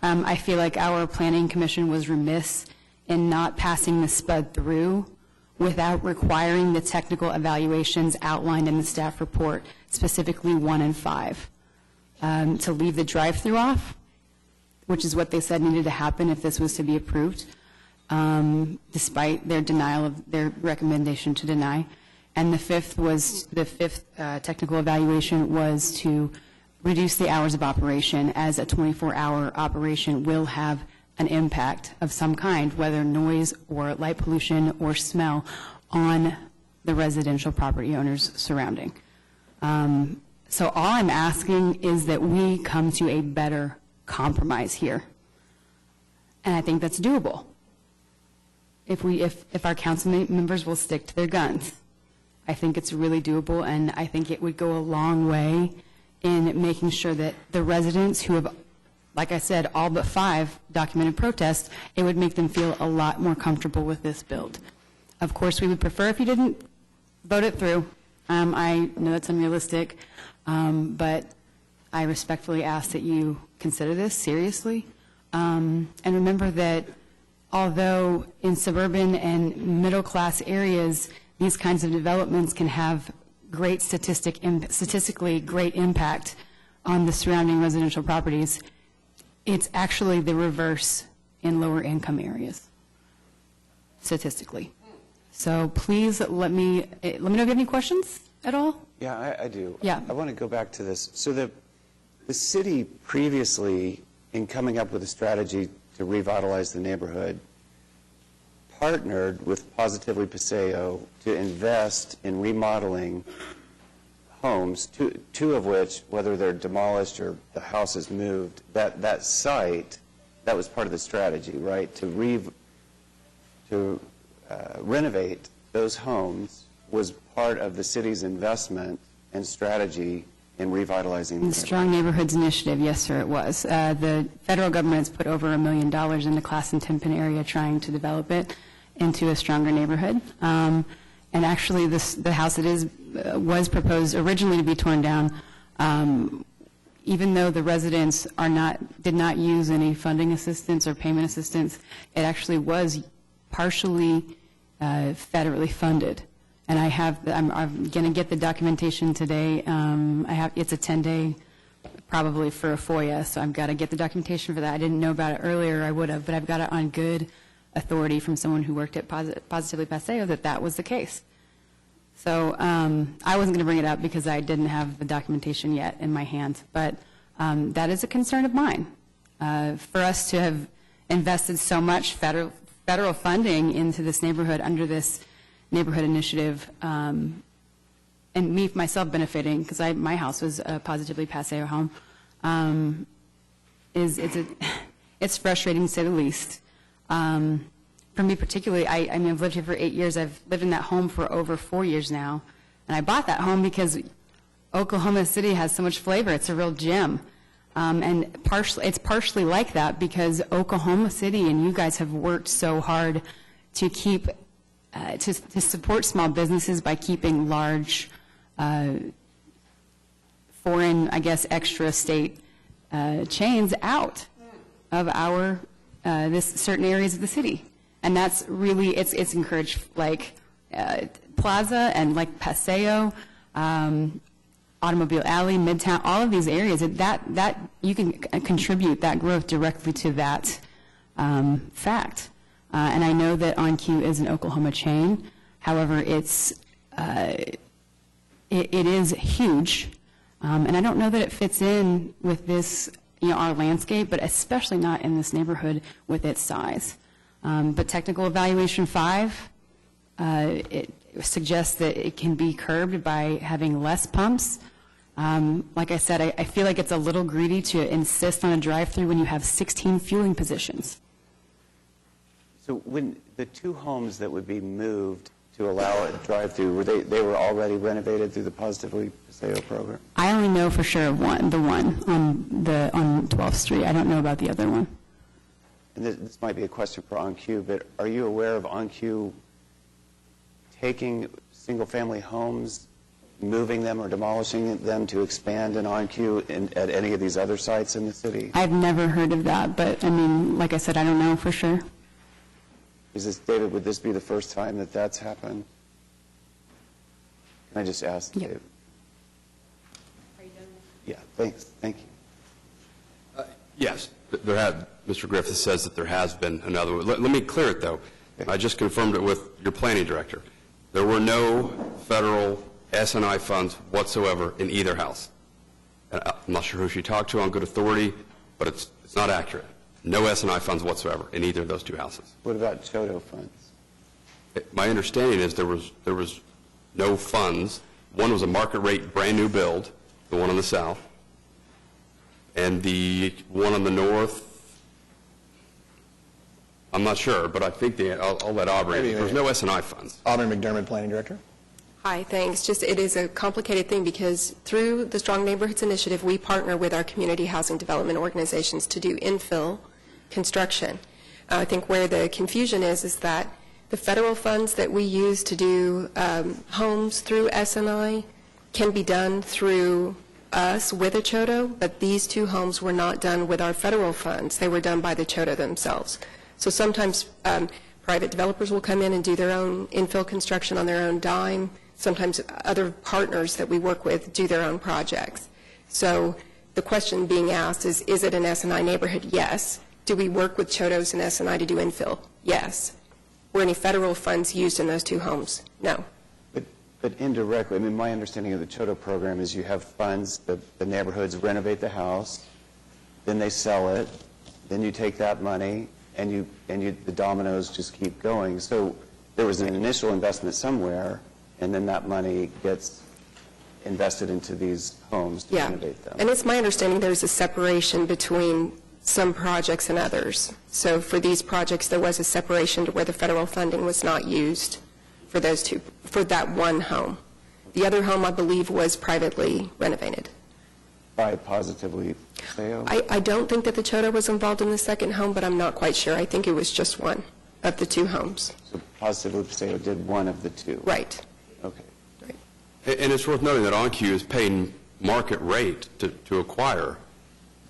I feel like our planning commission was remiss in not passing the SPUD through without requiring the technical evaluations outlined in the staff report, specifically 1 and 5. To leave the drive-through off, which is what they said needed to happen if this was to be approved, despite their denial of their recommendation to deny. And the fifth technical evaluation was to reduce the hours of operation, as a 24-hour operation will have an impact of some kind, whether noise or light pollution or smell, on the residential property owners surrounding. So all I'm asking is that we come to a better compromise here. And I think that's doable if our council members will stick to their guns. I think it's really doable, and I think it would go a long way in making sure that the residents who have, like I said, all but 5 documented protests, it would make them feel a lot more comfortable with this build. Of course, we would prefer if you didn't vote it through. I know that's unrealistic, but I respectfully ask that you consider this seriously. And remember that although in suburban and middle-class areas, these kinds of developments can have great statistically great impact on the surrounding residential properties, it's actually the reverse in lower income areas, statistically. So please let me know if you have any questions at all. Yeah, I do. Yeah. I want to go back to this. So the city previously, in coming up with a strategy to revitalize the neighborhood, partnered with Positively Paseo to invest in remodeling homes, two of which, whether they're demolished or the house is moved, that site, that was part of the strategy, right? To renovate those homes was part of the city's investment and strategy in revitalizing The Strong Neighborhoods Initiative, yes, sir, it was. The federal government's put over $1 million in the Class and Timpan area trying to develop it into a stronger neighborhood. And actually, the house that was proposed originally to be torn down, even though the residents did not use any funding assistance or payment assistance, it actually was partially federally funded. And I'm going to get the documentation today. It's a 10-day, probably, for a FOIA, so I've got to get the documentation for that. I didn't know about it earlier, I would have, but I've got it on good authority from someone who worked at Positively Paseo that was the case. So I wasn't going to bring it up because I didn't have the documentation yet in my hand, but that is a concern of mine. For us to have invested so much federal funding into this neighborhood under this neighborhood initiative, and myself benefiting, because my house was a Positively Paseo home, it's frustrating to say the least. for me particularly, I mean, I've lived here for 8 years. I've lived in that home for over 4 years now. And I bought that home because Oklahoma City has so much flavor. It's a real gem. And it's partially like that because Oklahoma City and you guys have worked so hard to keep, to support small businesses by keeping large foreign, I guess, extra state chains out of our, certain areas of the city. And that's really, it's encouraged, like Plaza and like Paseo, Automobile Alley, Midtown, all of these areas, that you can contribute that growth directly to that fact. And I know that OnQ is an Oklahoma chain. However, it is huge. And I don't know that it fits in with this, our landscape, but especially not in this neighborhood with its size. But technical evaluation 5, it suggests that it can be curbed by having less pumps. Like I said, I feel like it's a little greedy to insist on a drive-through when you have 16 fueling positions. So when the 2 homes that would be moved to allow a drive-through, they were already renovated through the Positively Paseo program? I only know for sure the one on 12th Street. I don't know about the other one. And this might be a question for OnQ, but are you aware of OnQ taking single-family homes, moving them or demolishing them to expand an OnQ at any of these other sites in the city? I've never heard of that, but I mean, like I said, I don't know for sure. David, would this be the first time that that's happened? Can I just ask, Yep. David? Are you done? Yeah, thanks. Thank you. Yes, Mr. Griffith says that there has been another one. Let me clear it, though. I just confirmed it with your planning director. There were no federal S&I funds whatsoever in either house. I'm not sure who she talked to on good authority, but it's not accurate. No S&I funds whatsoever in either of those 2 houses. What about Chodo funds? My understanding is there was no funds. One was a market rate brand new build, the one on the south, and the one on the north, I'm not sure, but I think I'll let Aubrey. There's no S&I funds. Aubrey McDermott, Planning Director. Hi, thanks. It is a complicated thing because through the Strong Neighborhoods Initiative, we partner with our community housing development organizations to do infill construction. I think where the confusion is that the federal funds that we use to do homes through S&I can be done through us with a Chodo, but these 2 homes were not done with our federal funds. They were done by the Chodo themselves. So sometimes private developers will come in and do their own infill construction on their own dime. Sometimes other partners that we work with do their own projects. So the question being asked is it an S&I neighborhood? Yes. Do we work with Chodos and S&I to do infill? Yes. Were any federal funds used in those 2 homes? No. But indirectly, I mean, my understanding of the Chodo program is you have funds, the neighborhoods renovate the house, then they sell it, then you take that money, and the dominoes just keep going. So there was an initial investment somewhere, and then that money gets invested into these homes to renovate them. And it's my understanding there's a separation between some projects and others. So for these projects, there was a separation to where the federal funding was not used for those 2, for that one home. The other home, I believe, was privately renovated. By Positively Paseo? I don't think that the Chodo was involved in the second home, but I'm not quite sure. I think it was just one of the 2 homes. So Positively Paseo did one of the 2? Right. Okay. And it's worth noting that OnQ is paying market rate to acquire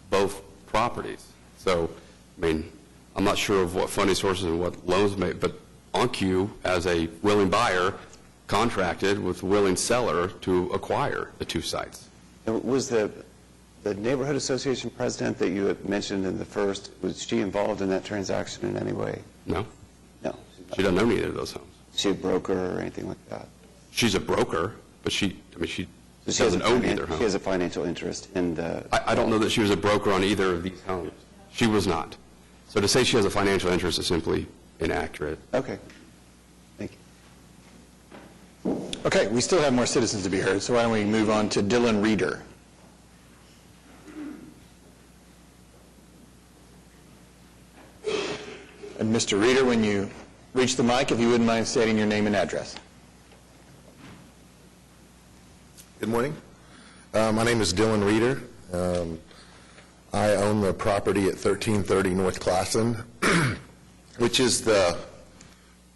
both properties. So, I mean, I'm not sure of what funding sources and what loans may, but OnQ, as a willing buyer, contracted with a willing seller to acquire the 2 sites. And was the neighborhood association president that you had mentioned in the first, was she involved in that transaction in any way? No. No. She doesn't own either of those homes. Is she a broker or anything like that? She's a broker, but she doesn't own either home. She has a financial interest in the... I don't know that she was a broker on either of these homes. She was not. So to say she has a financial interest is simply inaccurate. Okay. Thank you. Okay, we still have more citizens to be heard, so why don't we move on to Dylan Reeder. And Mr. Reeder, when you reach the mic if you wouldn't mind stating your name and address. Good morning. My name is Dylan Reeder. I own the property at 1330 North Classen, which is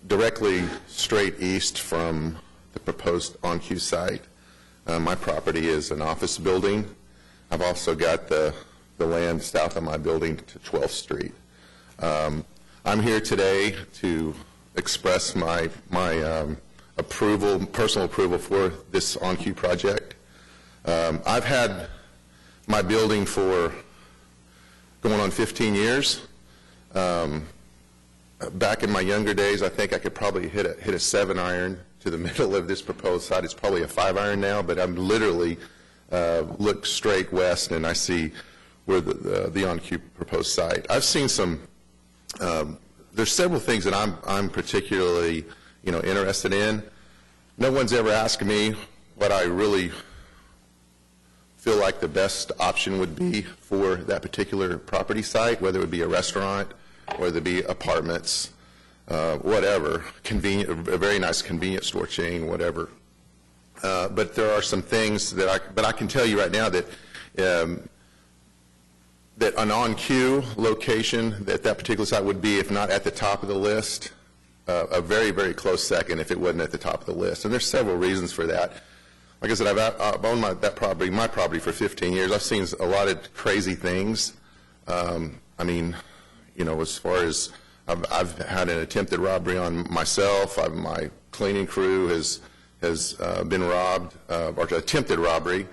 directly straight east from the proposed OnQ site. My property is an office building. I've also got the land south of my building to 12th Street. I'm here today to express my approval, personal approval for this OnQ project. I've had my building for going on 15 years. Back in my younger days, I think I could probably hit a 7-iron to the middle of this proposed site. It's probably a 5-iron now, but I'm literally look straight west and I see where the OnQ proposed site. I've seen some. There's several things that I'm particularly, interested in. No one's ever asked me what I really feel like the best option would be for that particular property site, whether it would be a restaurant, whether it be apartments, whatever, a very nice convenience store chain, whatever. But there are some things but I can tell you right now that that an OnQ location at that particular site would be, if not at the top of the list, a very, very close second if it wasn't at the top of the list. And there's several reasons for that. Like I said, I've owned my property for 15 years. I've seen a lot of crazy things. I mean, as far as I've had an attempted robbery on myself. My cleaning crew has been robbed, or attempted robbery,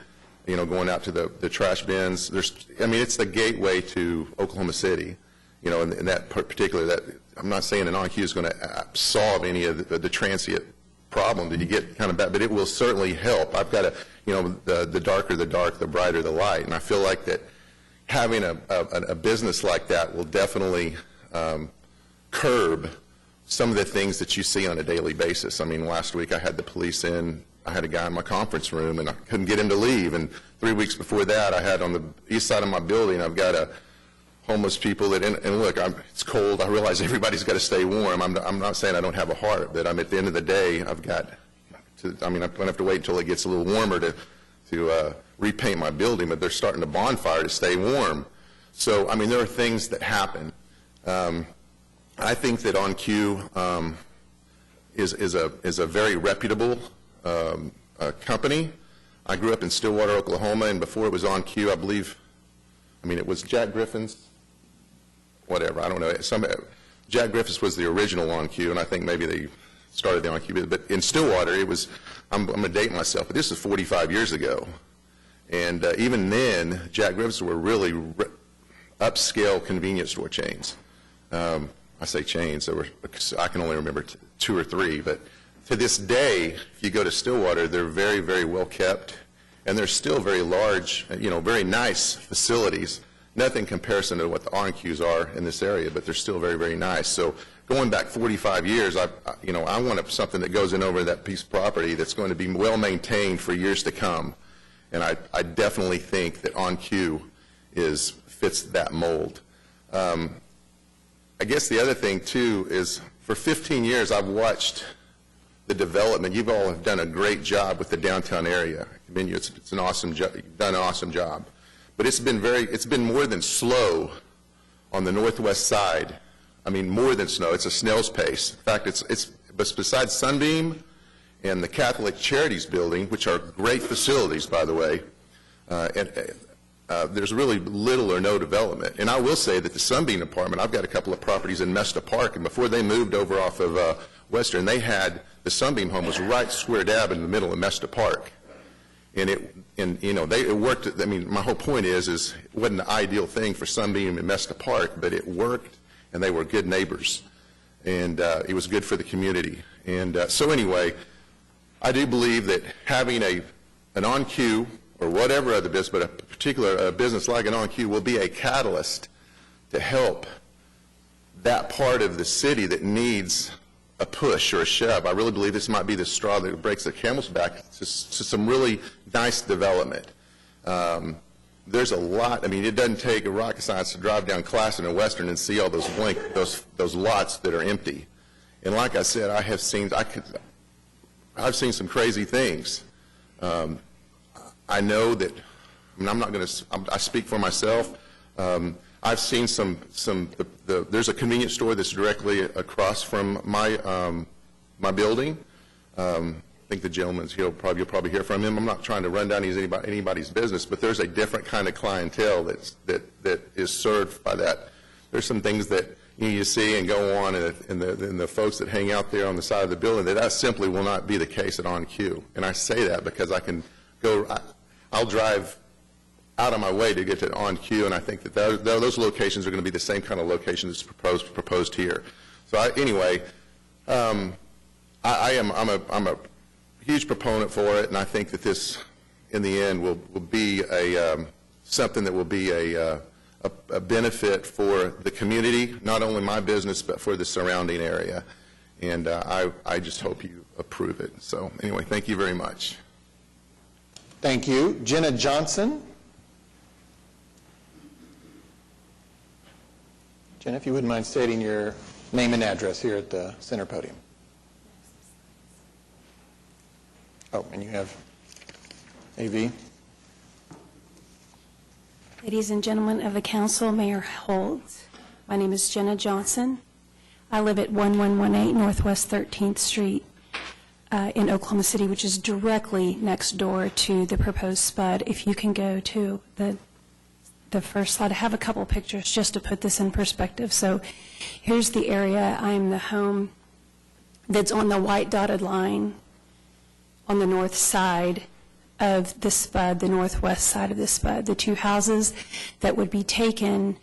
going out to the trash bins. It's the gateway to Oklahoma City, and that particular, I'm not saying an OnQ is going to solve any of the transient problem that you get kind of bad, but it will certainly help. I've got the darker the dark, the brighter the light, and I feel like that having a business like that will definitely curb some of the things that you see on a daily basis. I mean, last week I had the police in. I had a guy in my conference room, and I couldn't get him to leave. And 3 weeks before that, I had on the east side of my building, I've got homeless people and look, it's cold. I realize everybody's got to stay warm. I'm not saying I don't have a heart, but at the end of the day, I'm going to have to wait until it gets a little warmer to repaint my building, but they're starting a bonfire to stay warm. So, there are things that happen. I think that OnQ is a very reputable company. I grew up in Stillwater, Oklahoma, and before it was OnQ, I believe, it was Jack Griffin's, whatever, I don't know. Jack Griffiths was the original OnQ, and I think maybe they started the OnQ. But in Stillwater, it was, I'm going to date myself, but this is 45 years ago. And even then, Jack Griffiths were really upscale convenience store chains. I say chains, I can only remember 2 or 3, but to this day, if you go to Stillwater, they're very, very well kept, and they're still very large, very nice facilities. Nothing in comparison to what the OnQs are in this area, but they're still very, very nice. So going back 45 years, I want something that goes in over that piece of property that's going to be well maintained for years to come, and I definitely think that OnQ fits that mold. I guess the other thing, too, is for 15 years I've watched the development. You all have done a great job with the downtown area. It's an awesome job. You've done an awesome job. But it's been more than slow on the northwest side. More than slow. It's a snail's pace. In fact, but besides Sunbeam and the Catholic Charities building, which are great facilities, by the way, there's really little or no development. And I will say that the Sunbeam apartment, I've got a couple of properties in Mesta Park, and before they moved over off of Western, the Sunbeam home was right square dab in the middle of Mesta Park. And it worked. My whole point is it wasn't the ideal thing for Sunbeam and Mesta Park, but it worked, and they were good neighbors. And it was good for the community. And so anyway, I do believe that having an OnQ or whatever other business, but a particular business like an OnQ will be a catalyst to help that part of the city that needs a push or a shove. I really believe this might be the straw that breaks the camel's back to some really nice development. There's a lot. It doesn't take a rocket science to drive down Classen and Western and see all those lots that are empty. And like I said, I've seen some crazy things. I know that, I'm not going to, I speak for myself. I've seen there's a convenience store that's directly across from my building. I think the gentleman's here, you'll probably hear from him. I'm not trying to run down anybody's business, but there's a different kind of clientele that is served by that. There's some things that you see and go on, and the folks that hang out there on the side of the building, that simply will not be the case at OnQ. And I say that because I can I'll drive out of my way to get to OnQ, and I think that those locations are going to be the same kind of locations proposed here. So anyway, I'm a huge proponent for it, and I think that this, in the end, will be something that will be a benefit for the community, not only my business, but for the surrounding area. And I just hope you approve it. So anyway, thank you very much. Thank you. Jenna Johnson. Jenna, if you wouldn't mind stating your name and address here at the center podium. Oh, and you have AV. Ladies and gentlemen of the council, Mayor Holt, my name is Jenna Johnson. I live at 1118 Northwest 13th Street in Oklahoma City, which is directly next door to the proposed SPUD. If you can go to the first slide, I have a couple pictures just to put this in perspective. So here's the area. I'm the home that's on the white dotted line on the north side of the SPUD, the northwest side of the SPUD. The two houses that would be taken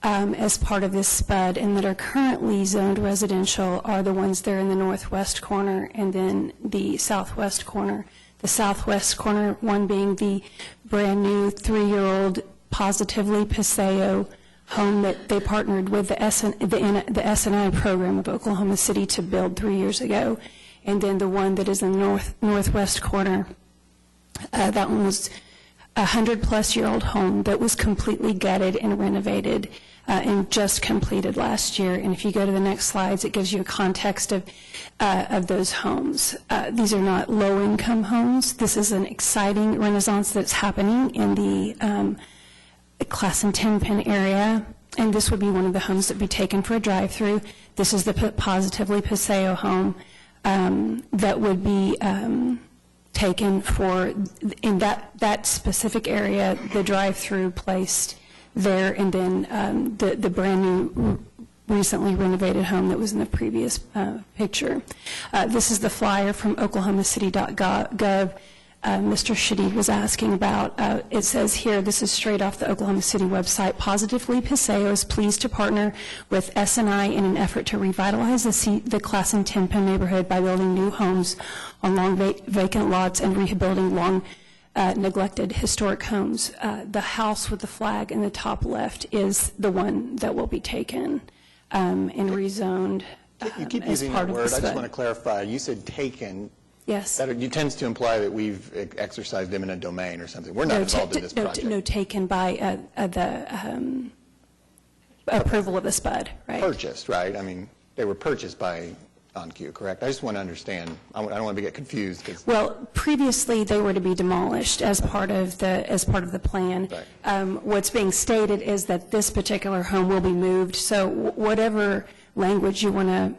as part of this SPUD and that are currently zoned residential are the ones there in the northwest corner and then the southwest corner. The southwest corner one being the brand new 3-year-old Positively Paseo home that they partnered with the S&I program of Oklahoma City to build 3 years ago. And then the one that is in the northwest corner, that one was a 100-plus-year-old home that was completely gutted and renovated and just completed last year. And if you go to the next slides, it gives you a context of those homes. These are not low-income homes. This is an exciting renaissance that's happening in the Class and 10-pin area, and this would be one of the homes that would be taken for a drive-through. This is the Positively Paseo home that would be taken for, in that specific area, the drive-through placed there, and then the brand new recently renovated home that was in the previous picture. This is the flyer from oklahomacity.gov. Mr. Shadid was asking about. It says here, this is straight off the Oklahoma City website, Positively Paseo is pleased to partner with S&I in an effort to revitalize the Class and 10-pin neighborhood by building new homes on long vacant lots and rehabilitating long neglected historic homes. The house with the flag in the top left is the one that will be taken and rezoned You keep as using part that of word. the I just SPUD. want to clarify. You said taken. Yes. That it tends to imply that we've exercised eminent domain or something. We're not involved in this project. No, taken by the approval of the SPUD, right? Purchased, right? I mean, they were purchased by OnQ, correct? I just want to understand. I don't want to get confused. Well, previously they were to be demolished as part of the plan. Right. What's being stated is that this particular home will be moved. So whatever language you want to,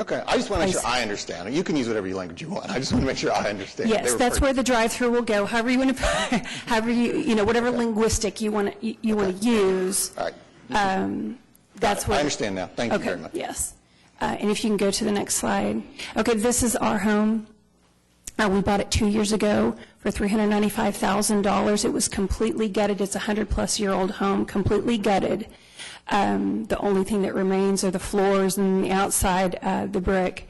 Okay, I just want to make sure I understand. You can use whatever language you want. I just want to make sure I understand. Yes, that's where the drive-through will go. However you want to, whatever linguistic you want to use. All right. That's what. I understand now. Thank you very much. Yes. And if you can go to the next slide. Okay, this is our home. We bought it 2 years ago for $395,000. It was completely gutted. It's a 100-plus-year-old home, completely gutted. The only thing that remains are the floors and the outside, the brick.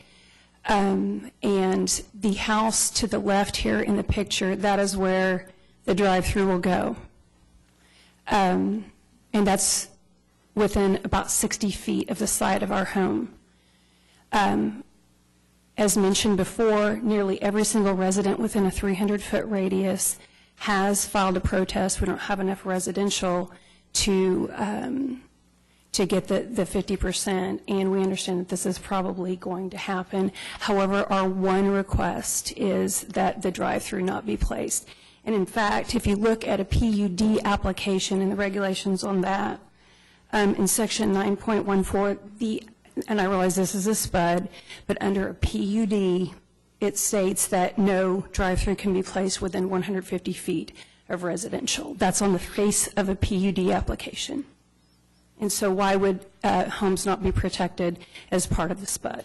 And the house to the left here in the picture, that is where the drive-through will go. And that's within about 60 feet of the side of our home. As mentioned before, nearly every single resident within a 300-foot radius has filed a protest. We don't have enough residential to to get the 50%, and we understand that this is probably going to happen. However, our one request is that the drive-through not be placed. And in fact, if you look at a PUD application and the regulations on that, in section 9.14, and I realize this is a SPUD, but under a PUD, it states that no drive-through can be placed within 150 feet of residential. That's on the face of a PUD application. And so why would homes not be protected as part of the SPUD?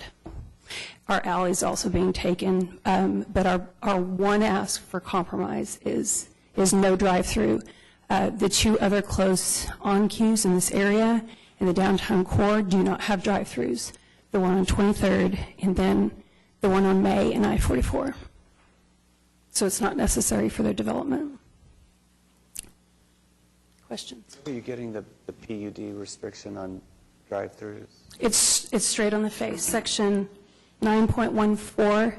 Our alley is also being taken, but our one ask for compromise is no drive-through. The two other close on-queues in this area in the downtown core do not have drive-throughs, the one on 23rd and then the one on May and I-44. So it's not necessary for their development. Questions? Are you getting the PUD restriction on drive-throughs? It's straight on the face. Section 9.14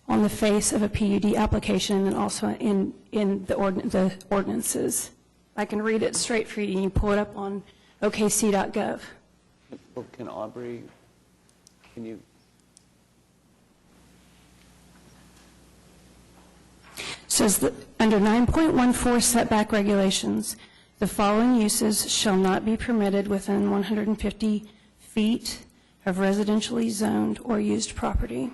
on the face of a PUD application and also in the ordinances. I can read it straight for you. You pull it up on okc.gov. Well, can Aubrey, can you? Says that under 9.14 setback regulations, the following uses shall not be permitted within 150 feet of residentially zoned or used property.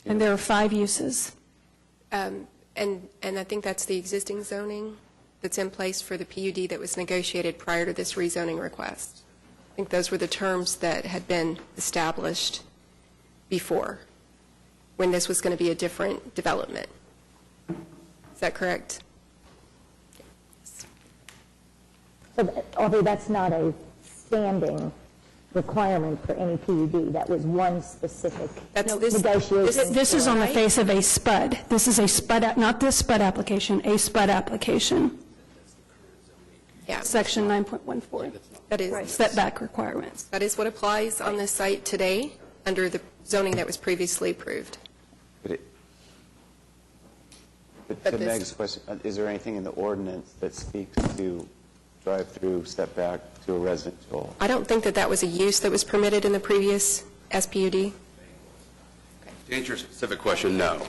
And there are 5 uses. And I think that's the existing zoning that's in place for the PUD that was negotiated prior to this rezoning request. I think those were the terms that had been established before, when this was going to be a different development. Is that correct? So, although that's not a standing requirement for any PUD, that was one specific negotiation. This is on the face of a SPUD. This is a SPUD, not this SPUD application, a SPUD application. Yeah. Section 9.14. That is. Setback requirements. That is what applies on this site today under the zoning that was previously approved. But to Meg's question, is there anything in the ordinance that speaks to drive-through setback to a residential? I don't think that that was a use that was permitted in the previous SPUD. To answer your specific question, no.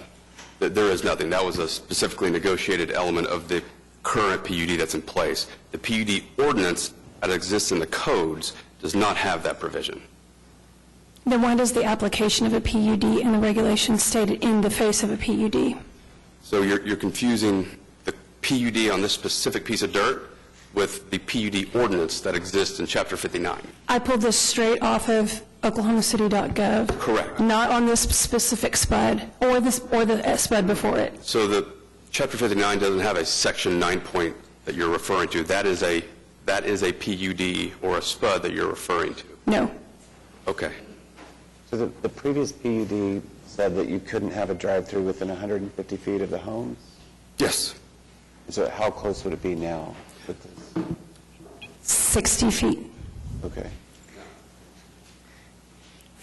There is nothing. That was a specifically negotiated element of the current PUD that's in place. The PUD ordinance that exists in the codes does not have that provision. Then why does the application of a PUD and the regulations stated in the face of a PUD? So you're confusing the PUD on this specific piece of dirt with the PUD ordinance that exists in Chapter 59. I pulled this straight off of oklahomacity.gov. Correct. Not on this specific SPUD or the SPUD before it. So the Chapter 59 doesn't have a Section 9 point that you're referring to. That is a PUD or a SPUD that you're referring to. No. Okay. So the previous PUD said that you couldn't have a drive-through within 150 feet of the homes? Yes. So how close would it be now with this? 60 feet Okay.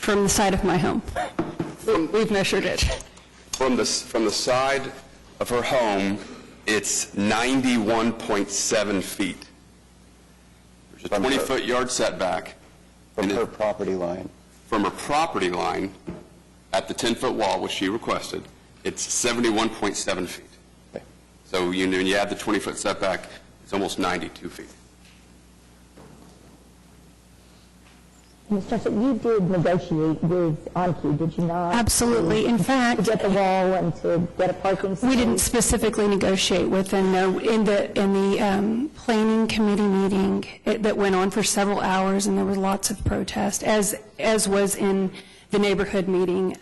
from the side of my home. We've measured it. From the side of her home, it's 91.7 feet. There's a 20-foot yard setback. From her property line? From her property line, at the 10-foot wall, which she requested, it's 71.7 feet. Okay. So when you add the 20-foot setback, it's almost 92 feet. Ms. Johnson, you did negotiate with OnCue, did you not? Absolutely. In fact, to get the wall and to get a parking space? we didn't specifically negotiate with them. No, in the planning committee meeting that went on for several hours, and there were lots of protest, as was in the neighborhood meeting.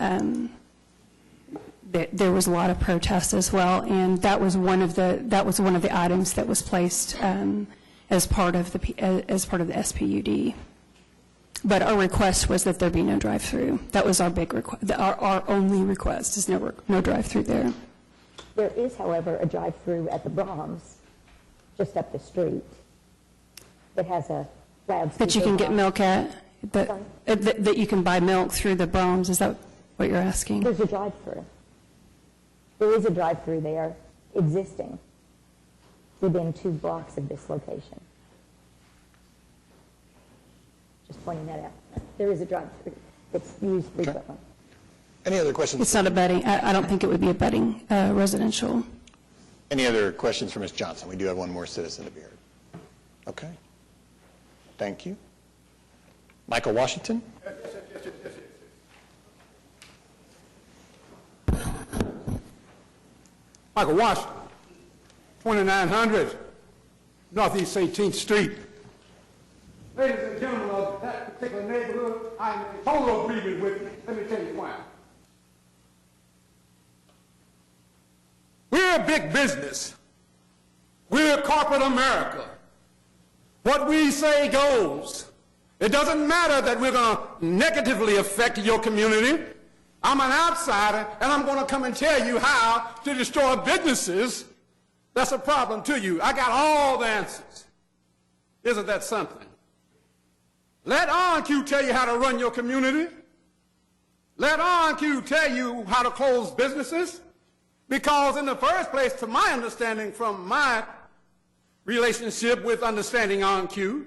There was a lot of protest as well, and that was one of the items that was placed as part of the SPUD. But our request was that there be no drive-through. That was our big request. Our only request is no drive-through there. There is, however, a drive-through at the Brahms, just up the street, that has a loud speaker. That you can get milk at? That you can buy milk through the Brahms? Is that what you're asking? There's a drive-through. There is a drive-through there existing within 2 blocks of this location. Just pointing that out. There is a drive-through that's used frequently. Any other questions? It's not abutting, I don't think it would be abutting residential. Any other questions for Ms. Johnson? We do have one more citizen to be heard. Okay. Thank you. Michael Washington? Michael Washington, 2900 Northeast 18th Street. Ladies and gentlemen of that particular neighborhood, I'm in total agreement with you. Let me tell you why. We're a big business. We're corporate America. What we say goes. It doesn't matter that we're going to negatively affect your community. I'm an outsider, and I'm going to come and tell you how to destroy businesses. That's a problem to you. I got all the answers. Isn't that something? Let OnQ tell you how to run your community. Let OnQ tell you how to close businesses. Because in the first place, to my understanding from my relationship with understanding OnQ,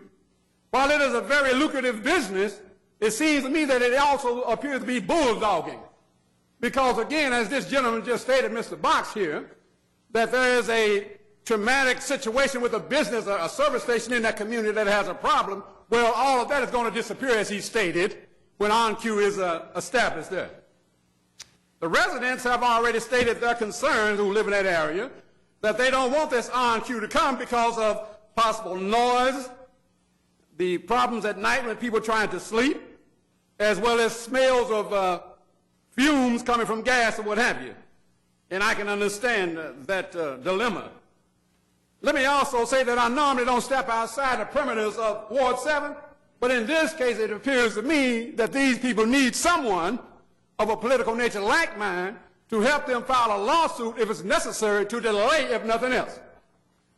while it is a very lucrative business, it seems to me that it also appears to be bulldogging. Because again, as this gentleman just stated, Mr. Box here, that there is a traumatic situation with a business, a service station in that community that has a problem. Well, all of that is going to disappear, as he stated, when OnQ is established there. The residents have already stated their concerns who live in that area, that they don't want this OnQ to come because of possible noise, the problems at night when people are trying to sleep, as well as smells of fumes coming from gas or what have you. And I can understand that dilemma. Let me also say that I normally don't step outside the perimeters of Ward 7, but in this case it appears to me that these people need someone of a political nature like mine to help them file a lawsuit if it's necessary to delay, if nothing else.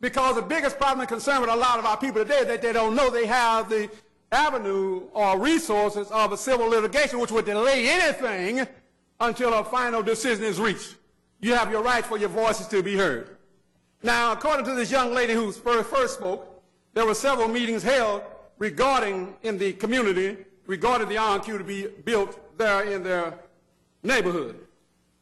Because the biggest problem and concern with a lot of our people today is that they don't know they have the avenue or resources of a civil litigation which would delay anything until a final decision is reached. You have your right for your voices to be heard. Now, according to this young lady who first spoke, there were several meetings held regarding in the community, regarding the OnQ to be built there in their neighborhood.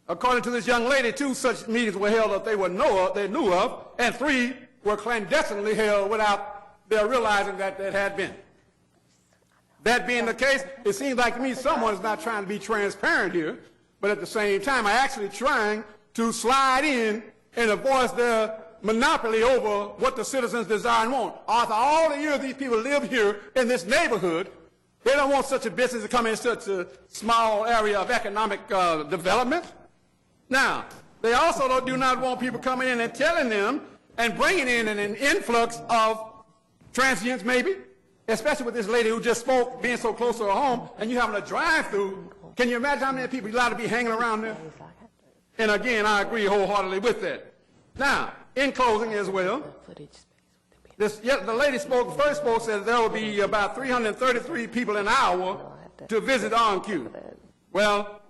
According to this young lady, 2 such meetings were held that they knew of, and 3 were clandestinely held without their realizing that it had been. That being the case, it seems like to me someone is not trying to be transparent here, but at the same time, I'm actually trying to slide in and voice their monopoly over what the citizens desire and want. After all the years these people live here in this neighborhood, they don't want such a business to come in such a small area of economic development. Now, they also do not want people coming in and telling them and bringing in an influx of transients maybe, especially with this lady who just spoke, being so close to her home, and you having a drive-through. Can you imagine how many people allowed to be hanging around there? And again, I agree wholeheartedly with that. Now, in closing as well, the lady first spoke, said there will be about 333 people an hour to visit OnQ. Well,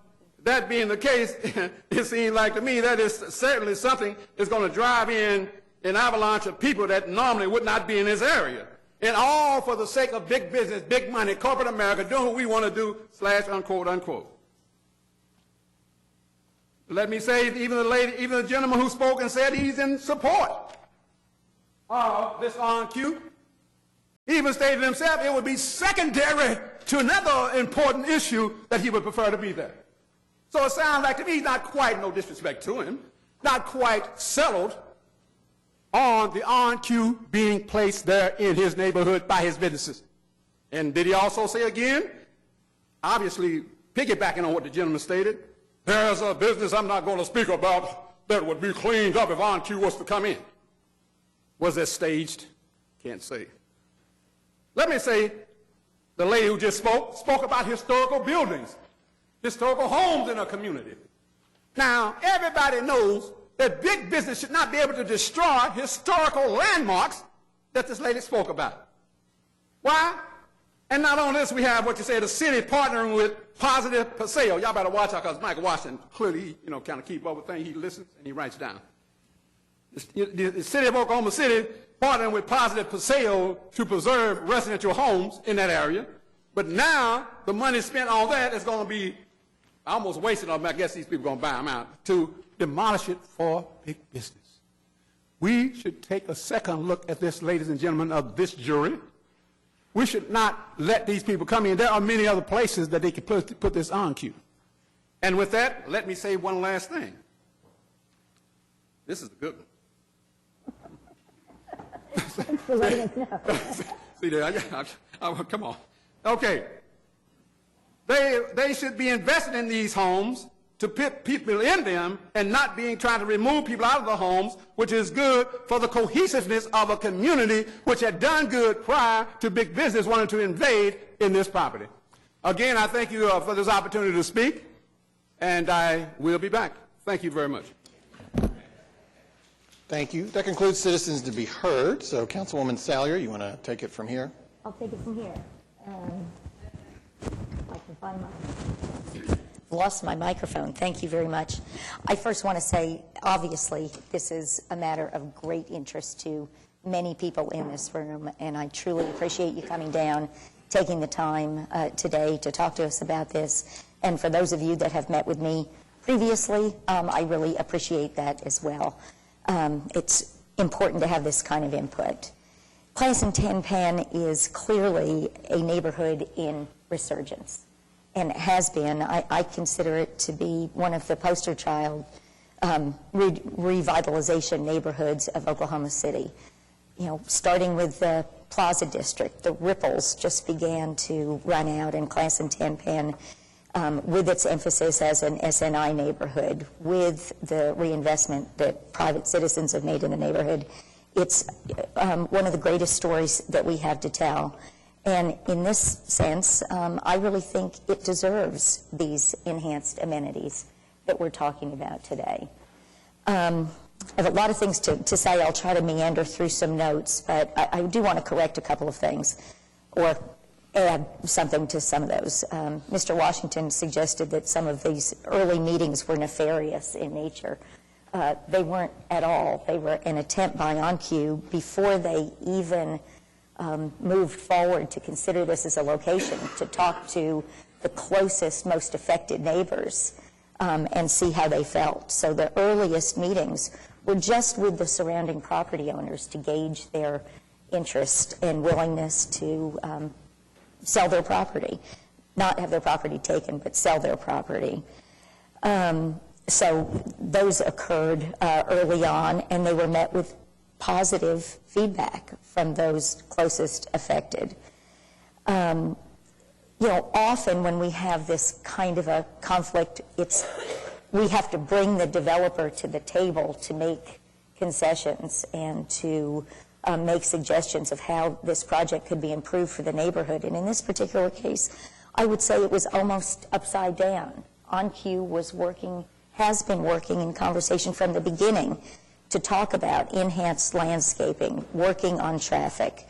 that being the case, it seems like to me that is certainly something that's going to drive in an avalanche of people that normally would not be in this area. And all for the sake of big business, big money, corporate America, doing what we want to do, / unquote, unquote. Let me say, even the gentleman who spoke and said he's in support of this OnQ, he even stated himself it would be secondary to another important issue that he would prefer to be there. So it sounds like to me, not quite, no disrespect to him, not quite settled on the OnQ being placed there in his neighborhood by his businesses. And did he also say again, obviously piggybacking on what the gentleman stated, there's a business I'm not going to speak about that would be cleaned up if OnQ was to come in. Was that staged? Can't say. Let me say, the lady who just spoke about historical buildings, historical homes in a community. Now, everybody knows that big business should not be able to destroy historical landmarks that this lady spoke about. Why? And not only this, we have what you say, the city partnering with Positive Paseo. Y'all better watch out because Michael Washington clearly, kind of keep up with things. He listens and he writes down. the city of Oklahoma City partnering with Positive Paseo to preserve residential homes in that area. But now the money spent on that is going to be almost wasted on them. I guess these people are going to buy them out to demolish it for big business. We should take a second look at this, ladies and gentlemen of this jury. We should not let these people come in. There are many other places that they can put this on queue. And with that, let me say one last thing. This is a good one. Thanks for letting us know. See there, come on. Okay. They should be invested in these homes to put people in them and not trying to remove people out of the homes, which is good for the cohesiveness of a community which had done good prior to big business wanting to invade in this property. Again, I thank you for this opportunity to speak, and I will be back. Thank you very much. Thank you. That concludes citizens to be heard. So, Councilwoman Salyer, you want to take it from here? I'll take it from here. I can find lost my microphone. Thank you very much. I first want to say, obviously, this is a matter of great interest to many people in this room, and I truly appreciate you coming down, taking the time today to talk to us about this. And for those of you that have met with me previously, I really appreciate that as well. It's important to have this kind of input. Classen Tenpan is clearly a neighborhood in resurgence, and it has been. I consider it to be one of the poster child revitalization neighborhoods of Oklahoma City. You know, starting with the Plaza District, the ripples just began to run out in Classen Tenpan. With its emphasis as an SNI neighborhood, with the reinvestment that private citizens have made in the neighborhood, it's one of the greatest stories that we have to tell. And in this sense, I really think it deserves these enhanced amenities that we're talking about today. I have a lot of things to say. I'll try to meander through some notes, but I do want to correct a couple of things, or add something to some of those. Mr. Washington suggested that some of these early meetings were nefarious in nature. They weren't at all. They were an attempt by OnQ before they even moved forward to consider this as a location, to talk to the closest, most affected neighbors and see how they felt. So the earliest meetings were just with the surrounding property owners to gauge their interest and willingness to sell their property, not have their property taken, but sell their property. So those occurred early on, and they were met with positive feedback from those closest affected. You know, often when we have this kind of a conflict, we have to bring the developer to the table to make concessions and to make suggestions of how this project could be improved for the neighborhood. And in this particular case, I would say it was almost upside down. OnQ has been working in conversation from the beginning to talk about enhanced landscaping, working on traffic,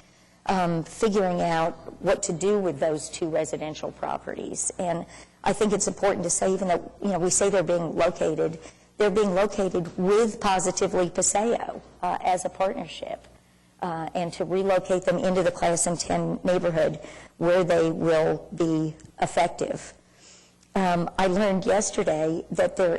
figuring out what to do with those two residential properties. And I think it's important to say, even though we say they're being located with Positively Paseo as a partnership. And to relocate them into the Classen 10 neighborhood where they will be effective. I learned yesterday that there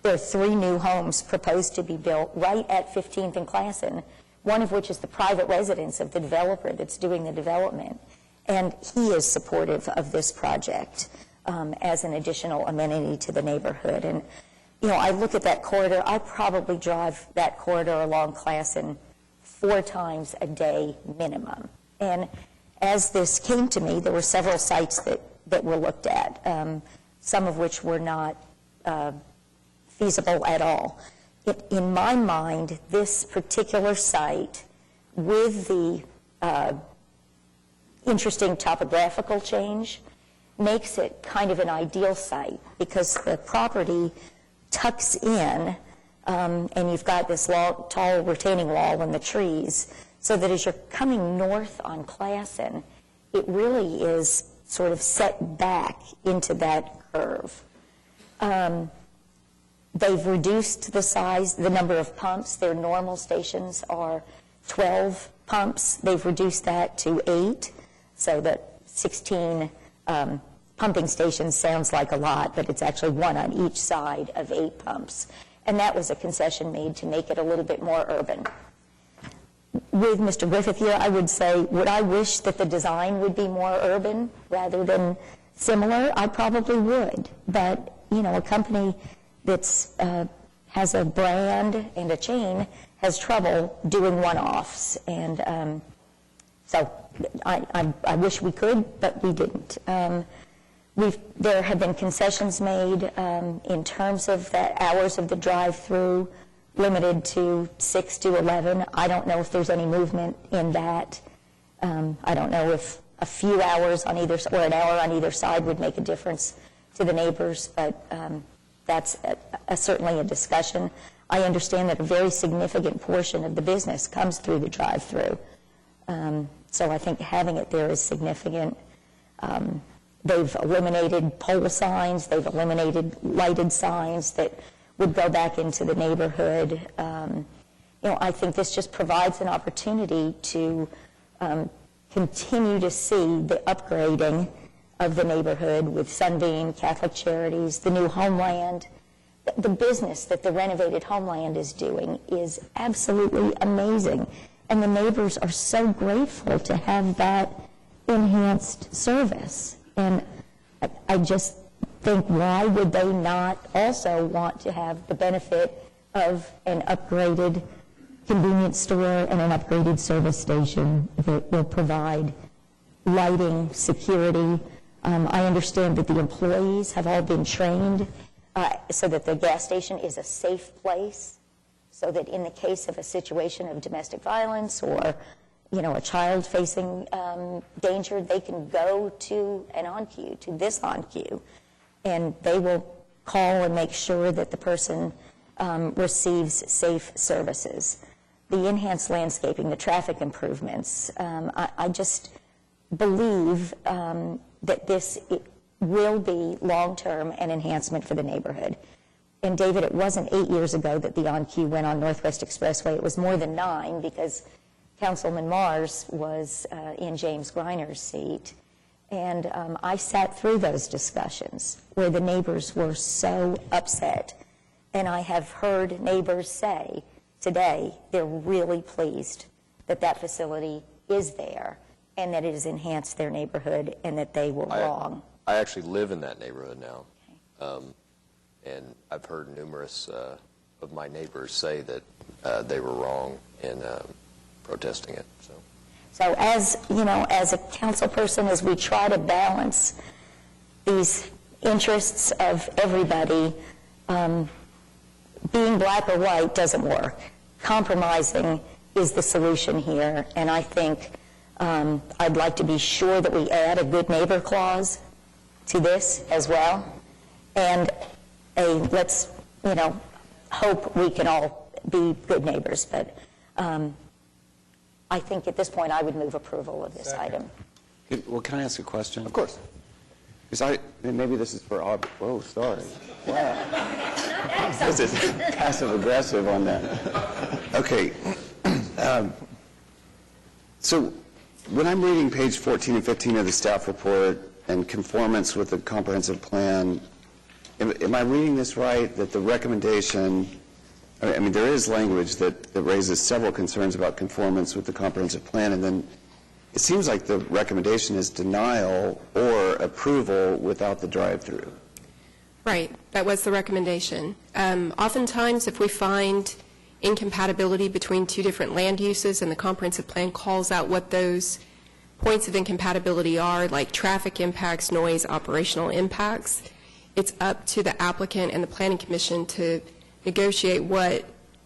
are 3 new homes proposed to be built right at 15th and Classen, one of which is the private residence of the developer that's doing the development. And he is supportive of this project as an additional amenity to the neighborhood. And, I look at that corridor. I probably drive that corridor along Classen 4 times a day minimum. And as this came to me, there were several sites that were looked at, some of which were not feasible at all. In my mind, this particular site, with the interesting topographical change, makes it kind of an ideal site because the property tucks in, and you've got this tall retaining wall and the trees, so that as you're coming north on Classen, it really is sort of set back into that curve. They've reduced the size, the number of pumps. Their normal stations are 12 pumps. They've reduced that to 8, so that 16 pumping stations sounds like a lot, but it's actually one on each side of 8 pumps. And that was a concession made to make it a little bit more urban. With Mr. Griffith here, I would say, would I wish that the design would be more urban rather than similar? I probably would. But, you know, a company that's has a brand and a chain has trouble doing one-offs. And so I wish we could, but we didn't. There have been concessions made in terms of the hours of the drive-through, limited to 6 to 11. I don't know if there's any movement in that. I don't know if a few hours on either, or an hour on either side would make a difference to the neighbors, but that's certainly a discussion. I understand that a very significant portion of the business comes through the drive-through. So I think having it there is significant. They've eliminated pole signs. They've eliminated lighted signs that would go back into the neighborhood. You know, I think this just provides an opportunity to continue to see the upgrading of the neighborhood with Sunbeam, Catholic Charities, the new Homeland. The business that the renovated Homeland is doing is absolutely amazing. And the neighbors are so grateful to have that enhanced service. And I just think, why would they not also want to have the benefit of an upgraded convenience store and an upgraded service station that will provide lighting, security? I understand that the employees have all been trained so that the gas station is a safe place, so that in the case of a situation of domestic violence or, you know, a child facing danger, they can go to an OnQ, to this OnQ, and they will call and make sure that the person receives safe services. The enhanced landscaping, the traffic improvements, I just believe that this will be long-term an enhancement for the neighborhood. And David, it wasn't 8 years ago that the OnQ went on Northwest Expressway. It was more than 9 because Councilman Mars was in James Griner's seat. And I sat through those discussions where the neighbors were so upset. And I have heard neighbors say today they're really pleased that that facility is there and that it has enhanced their neighborhood and that they were wrong. I actually live in that neighborhood now. And I've heard numerous of my neighbors say that they were wrong in protesting it. So as, you know, as a council person, as we try to balance these interests of everybody, being black or white doesn't work. Compromising is the solution here, and I think I'd like to be sure that we add a good neighbor clause to this as well, and let's, you know, hope we can all be good neighbors, but I think at this point I would move approval of this item. Well, can I ask a question? Of course. Because maybe this is for whoa, sorry. Wow. This is passive aggressive on that. Okay. So when I'm reading page 14 and 15 of the staff report and conformance with the comprehensive plan, am I reading this right, that the recommendation, I mean, there is language that raises several concerns about conformance with the comprehensive plan, and then it seems like the recommendation is denial or approval without the drive-through. Right, that was the recommendation. Oftentimes, if we find incompatibility between two different land uses and the comprehensive plan calls out what those points of incompatibility are, like traffic impacts, noise, operational impacts, it's up to the applicant and the Planning Commission to negotiate what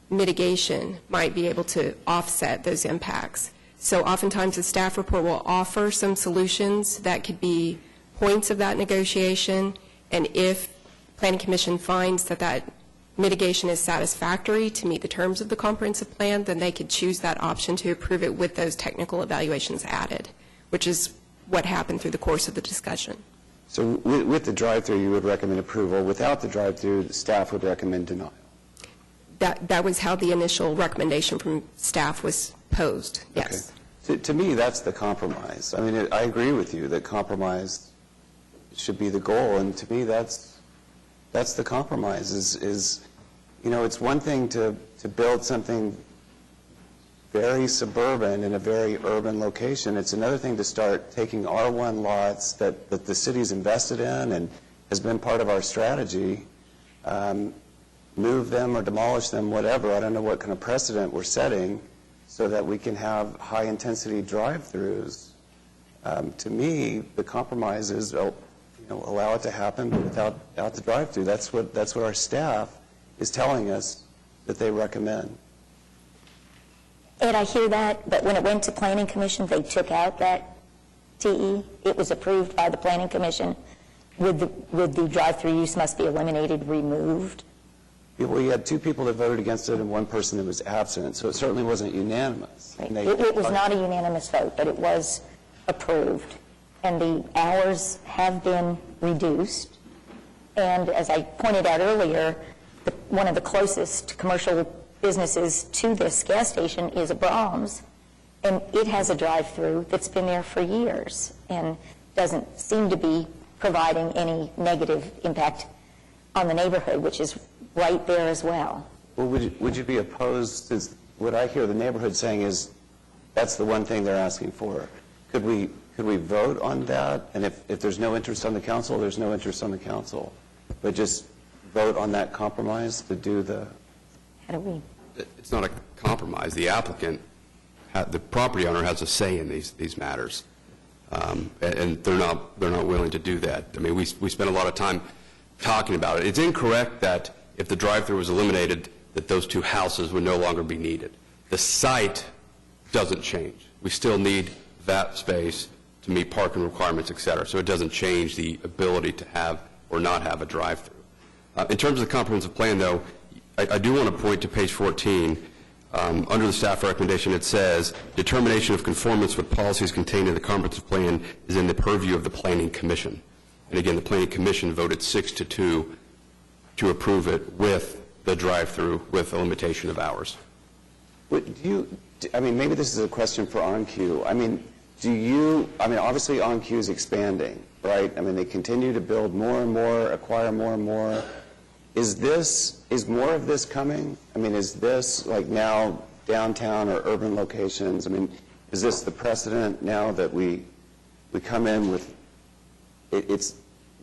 mitigation might be able to offset those impacts. So oftentimes the staff report will offer some solutions that could be points of that negotiation, and if Planning Commission finds that that mitigation is satisfactory to meet the terms of the comprehensive plan, then they could choose that option to approve it with those technical evaluations added, which is what happened through the course of the discussion. So with the drive-through, you would recommend approval. Without the drive-through, staff would recommend denial. That was how the initial recommendation from staff was posed, yes. Okay. To me, that's the compromise. I mean, I agree with you that compromise should be the goal, and to me, that's the compromise. Is you know, it's one thing to build something very suburban in a very urban location. It's another thing to start taking R1 lots that the city's invested in and has been part of our strategy, move them or demolish them, whatever. I don't know what kind of precedent we're setting so that we can have high-intensity drive-throughs. To me, the compromise is, allow it to happen without the drive-through. That's what our staff is telling us that they recommend. Ed, I hear that, but when it went to Planning Commission, they took out that TE. It was approved by the Planning Commission. Would the drive-through use must be eliminated, removed? Well, you had two people that voted against it and one person that was absent, so it certainly wasn't unanimous. Right. It was not a unanimous vote, but it was approved. And the hours have been reduced. And as I pointed out earlier, one of the closest commercial businesses to this gas station is a Brahms, and it has a drive-through that's been there for years and doesn't seem to be providing any negative impact on the neighborhood, which is right there as well. Well, would you be opposed to what I hear the neighborhood saying is that's the one thing they're asking for? Could we vote on that? And if there's no interest on the council, there's no interest on the council. But just vote on that compromise to do the... How do we... It's not a compromise. The applicant, the property owner has a say in these matters, and they're not willing to do that. I mean, we spent a lot of time talking about it. It's incorrect that if the drive-through was eliminated, that those two houses would no longer be needed. The site doesn't change. We still need that space to meet parking requirements, et cetera. So it doesn't change the ability to have or not have a drive-through. In terms of the comprehensive plan, though, I do want to point to page 14. Under the staff recommendation, it says, determination of conformance with policies contained in the comprehensive plan is in the purview of the Planning Commission. And again, the Planning Commission voted 6-2 to approve it with the drive-through, with a limitation of hours. I mean, maybe this is a question for OnQ. I mean, obviously OnQ is expanding, right? I mean, they continue to build more and more, acquire more and more. Is more of this coming? I mean, is this like now downtown or urban locations? I mean, is this the precedent now that we come in with,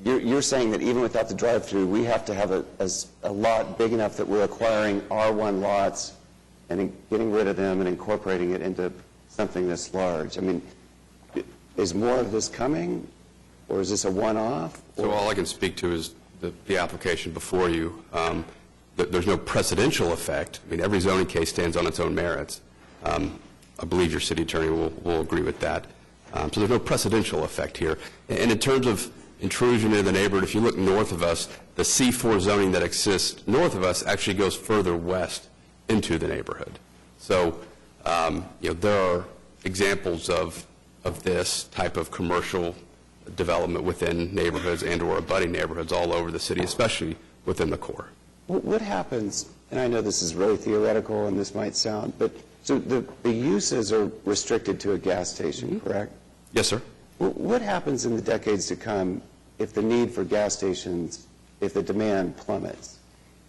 you're saying that even without the drive-through, we have to have a lot big enough that we're acquiring R1 lots and getting rid of them and incorporating it into something this large. I mean, is more of this coming, or is this a one-off? So all I can speak to is the application before you. There's no precedential effect. I mean, every zoning case stands on its own merits. I believe your city attorney will agree with that. So there's no precedential effect here. And in terms of intrusion in the neighborhood, if you look north of us, the C4 zoning that exists north of us actually goes further west into the neighborhood. So, there are examples of this type of commercial development within neighborhoods and or abutting neighborhoods all over the city, especially within the core. What happens, and I know this is really theoretical and this might sound, but so the uses are restricted to a gas station, correct? Yes, sir. What happens in the decades to come if the need for gas stations, if the demand plummets,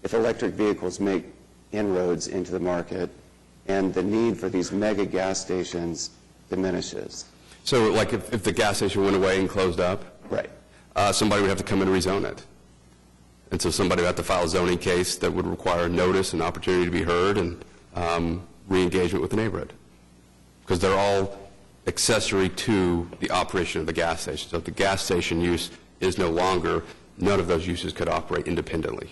if electric vehicles make inroads into the market and the need for these mega gas stations diminishes? So like if the gas station went away and closed up, right? Somebody would have to come and rezone it. And so somebody would have to file a zoning case that would require notice and opportunity to be heard and re-engagement with the neighborhood. Because they're all accessory to the operation of the gas station. So if the gas station use is no longer, none of those uses could operate independently.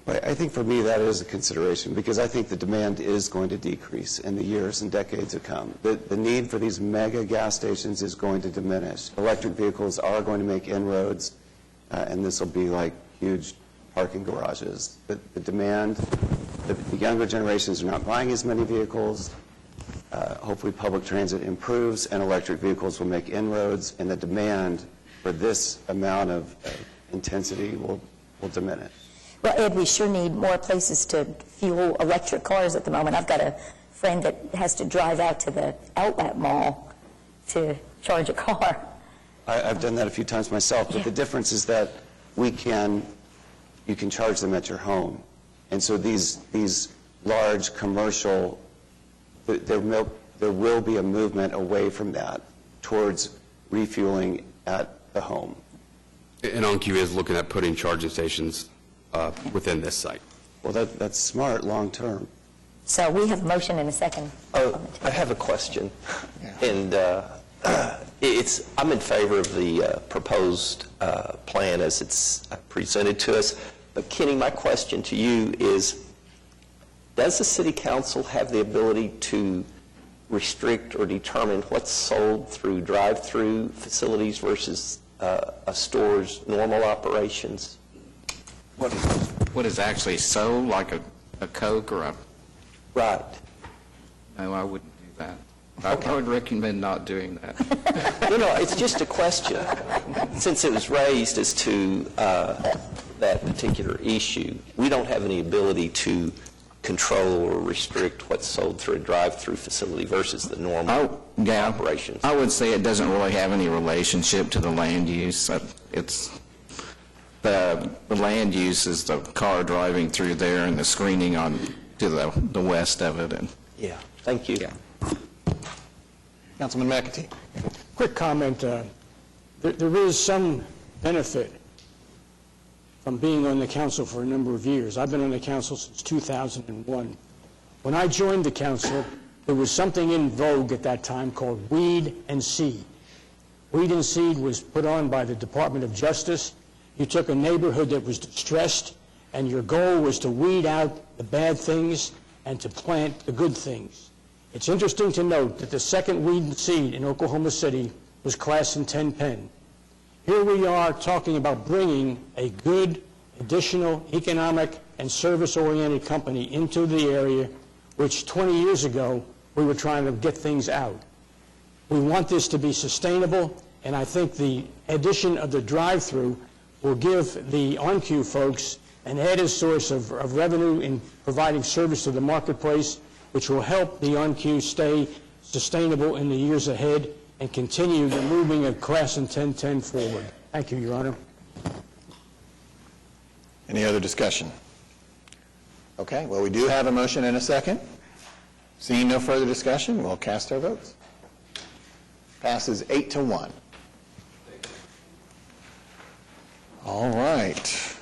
I think for me that is a consideration because I think the demand is going to decrease in the years and decades to come. The need for these mega gas stations is going to diminish. Electric vehicles are going to make inroads, and this will be like huge parking garages. The demand, the younger generations are not buying as many vehicles. Hopefully public transit improves and electric vehicles will make inroads, and the demand for this amount of intensity will diminish. Well, Ed, we sure need more places to fuel electric cars at the moment. I've got a friend that has to drive out to the outlet mall to charge a car. I've done that a few times myself, but the difference is that you can charge them at your home. And so these large commercial, there will be a movement away from that towards refueling at the home. And OnQ is looking at putting charging stations within this site. Well, that's smart long-term. So we have a motion and a second. Oh, I have a question. And I'm in favor of the proposed plan as it's presented to us. But Kenny, my question to you is, does the City Council have the ability to restrict or determine what's sold through drive-through facilities versus a store's normal operations? What is actually sold, like a Coke or a... Right. No, I wouldn't do that. I would recommend not doing that. No, it's just a question. Since it was raised as to that particular issue, we don't have any ability to control or restrict what's sold through a drive-through facility versus the normal operations. I would say it doesn't really have any relationship to the land use. It's the land use is the car driving through there and the screening on to the west of it. And yeah, thank you. Yeah. Councilman McAtee. Quick comment. There is some benefit from being on the council for a number of years. I've been on the council since 2001. When I joined the council, there was something in vogue at that time called Weed and Seed. Weed and Seed was put on by the Department of Justice. You took a neighborhood that was distressed, and your goal was to weed out the bad things and to plant the good things. It's interesting to note that the second Weed and Seed in Oklahoma City was Classen Penn. Here we are talking about bringing a good, additional economic and service-oriented company into the area, which 20 years ago we were trying to get things out. We want this to be sustainable, and I think the addition of the drive-through will give the OnQ folks an added source of revenue in providing service to the marketplace, which will help the OnQ stay sustainable in the years ahead and continue the moving of Classen 1010 forward. Thank you, Your Honor. Any other discussion? Okay, well, we do have a motion and a second. Seeing no further discussion, we'll cast our votes. Passes 8-1. All right.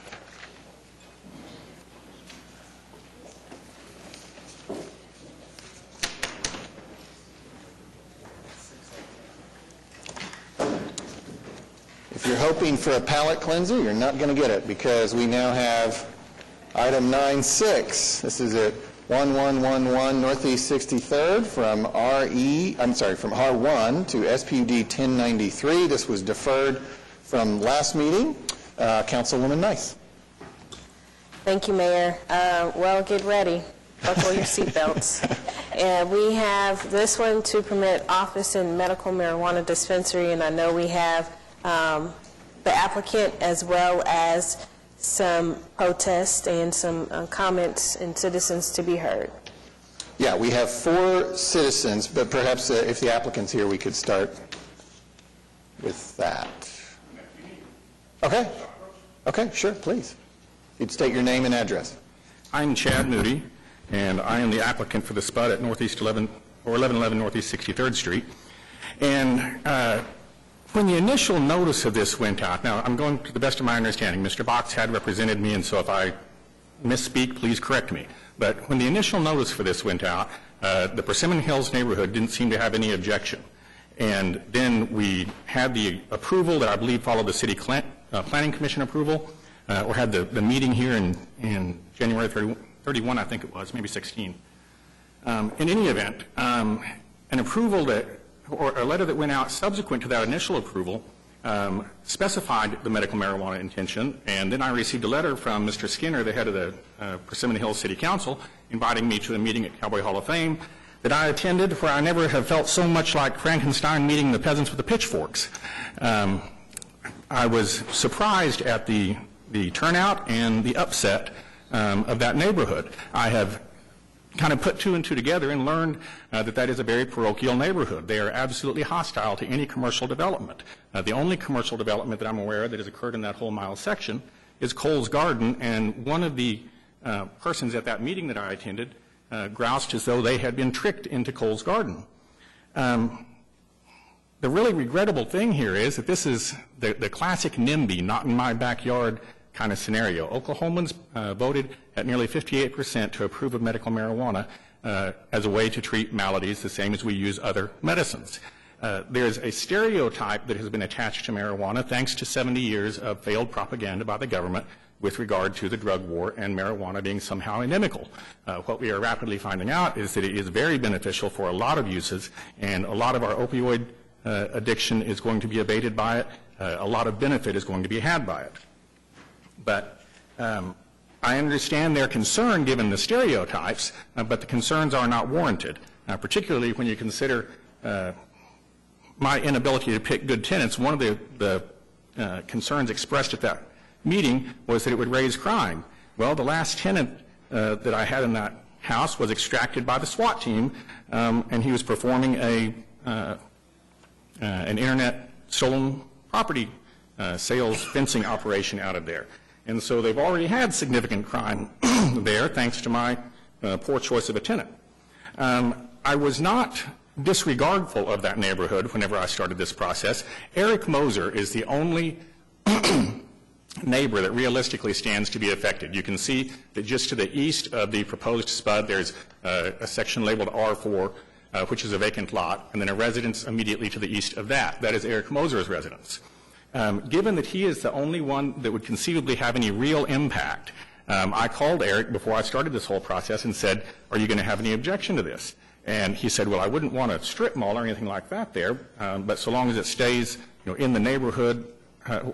If you're hoping for a palate cleanser, you're not going to get it, because we now have item 9-6. This is at 1111 Northeast 63rd from from R1 to SPUD 1093. This was deferred from last meeting. Councilwoman Nice. Thank you, Mayor. Well, get ready. Buckle your seatbelts. We have this one to permit office and medical marijuana dispensary, and I know we have the applicant as well as some protests and some comments and citizens to be heard. Yeah, we have 4 citizens, but perhaps if the applicant's here, we could start with that. Okay. Okay, sure, please. You'd state your name and address. I'm Chad Moody, and I am the applicant for the spot at 1111 Northeast 63rd Street. And when the initial notice of this went out, now I'm going to the best of my understanding, Mr. Box had represented me, and so if I misspeak, please correct me. But when the initial notice for this went out, the Persimmon Hills neighborhood didn't seem to have any objection. And then we had the approval that I believe followed the City Planning Commission approval, or had the meeting here in January 31, I think it was, maybe 16. In any event, an approval or a letter that went out subsequent to that initial approval specified the medical marijuana intention, and then I received a letter from Mr. Skinner, the head of the Persimmon Hills City Council, inviting me to a meeting at Cowboy Hall of Fame that I attended, where I never have felt so much like Frankenstein meeting the peasants with the pitchforks. I was surprised at the turnout and the upset of that neighborhood. I have kind of put two and two together and learned that is a very parochial neighborhood. They are absolutely hostile to any commercial development. The only commercial development that I'm aware of that has occurred in that whole mile section is Cole's Garden, and one of the persons at that meeting that I attended groused as though they had been tricked into Cole's Garden. The really regrettable thing here is that this is the classic NIMBY, not in my backyard kind of scenario. Oklahomans voted at nearly 58% to approve of medical marijuana as a way to treat maladies the same as we use other medicines. There's a stereotype that has been attached to marijuana thanks to 70 years of failed propaganda by the government with regard to the drug war and marijuana being somehow inimical. What we are rapidly finding out is that it is very beneficial for a lot of uses, and a lot of our opioid addiction is going to be abated by it. A lot of benefit is going to be had by it. But I understand their concern given the stereotypes, but the concerns are not warranted, particularly when you consider my inability to pick good tenants. One of the concerns expressed at that meeting was that it would raise crime. Well, the last tenant that I had in that house was extracted by the SWAT team, and he was performing an internet stolen property sales fencing operation out of there. And so they've already had significant crime there thanks to my poor choice of a tenant. I was not disregardful of that neighborhood whenever I started this process. Eric Moser is the only neighbor that realistically stands to be affected. You can see that just to the east of the proposed spud, there's a section labeled R4, which is a vacant lot, and then a residence immediately to the east of that. That is Eric Moser's residence. Given that he is the only one that would conceivably have any real impact, I called Eric before I started this whole process and said, are you going to have any objection to this? And he said, well, I wouldn't want a strip mall or anything like that there, but so long as it stays in the neighborhood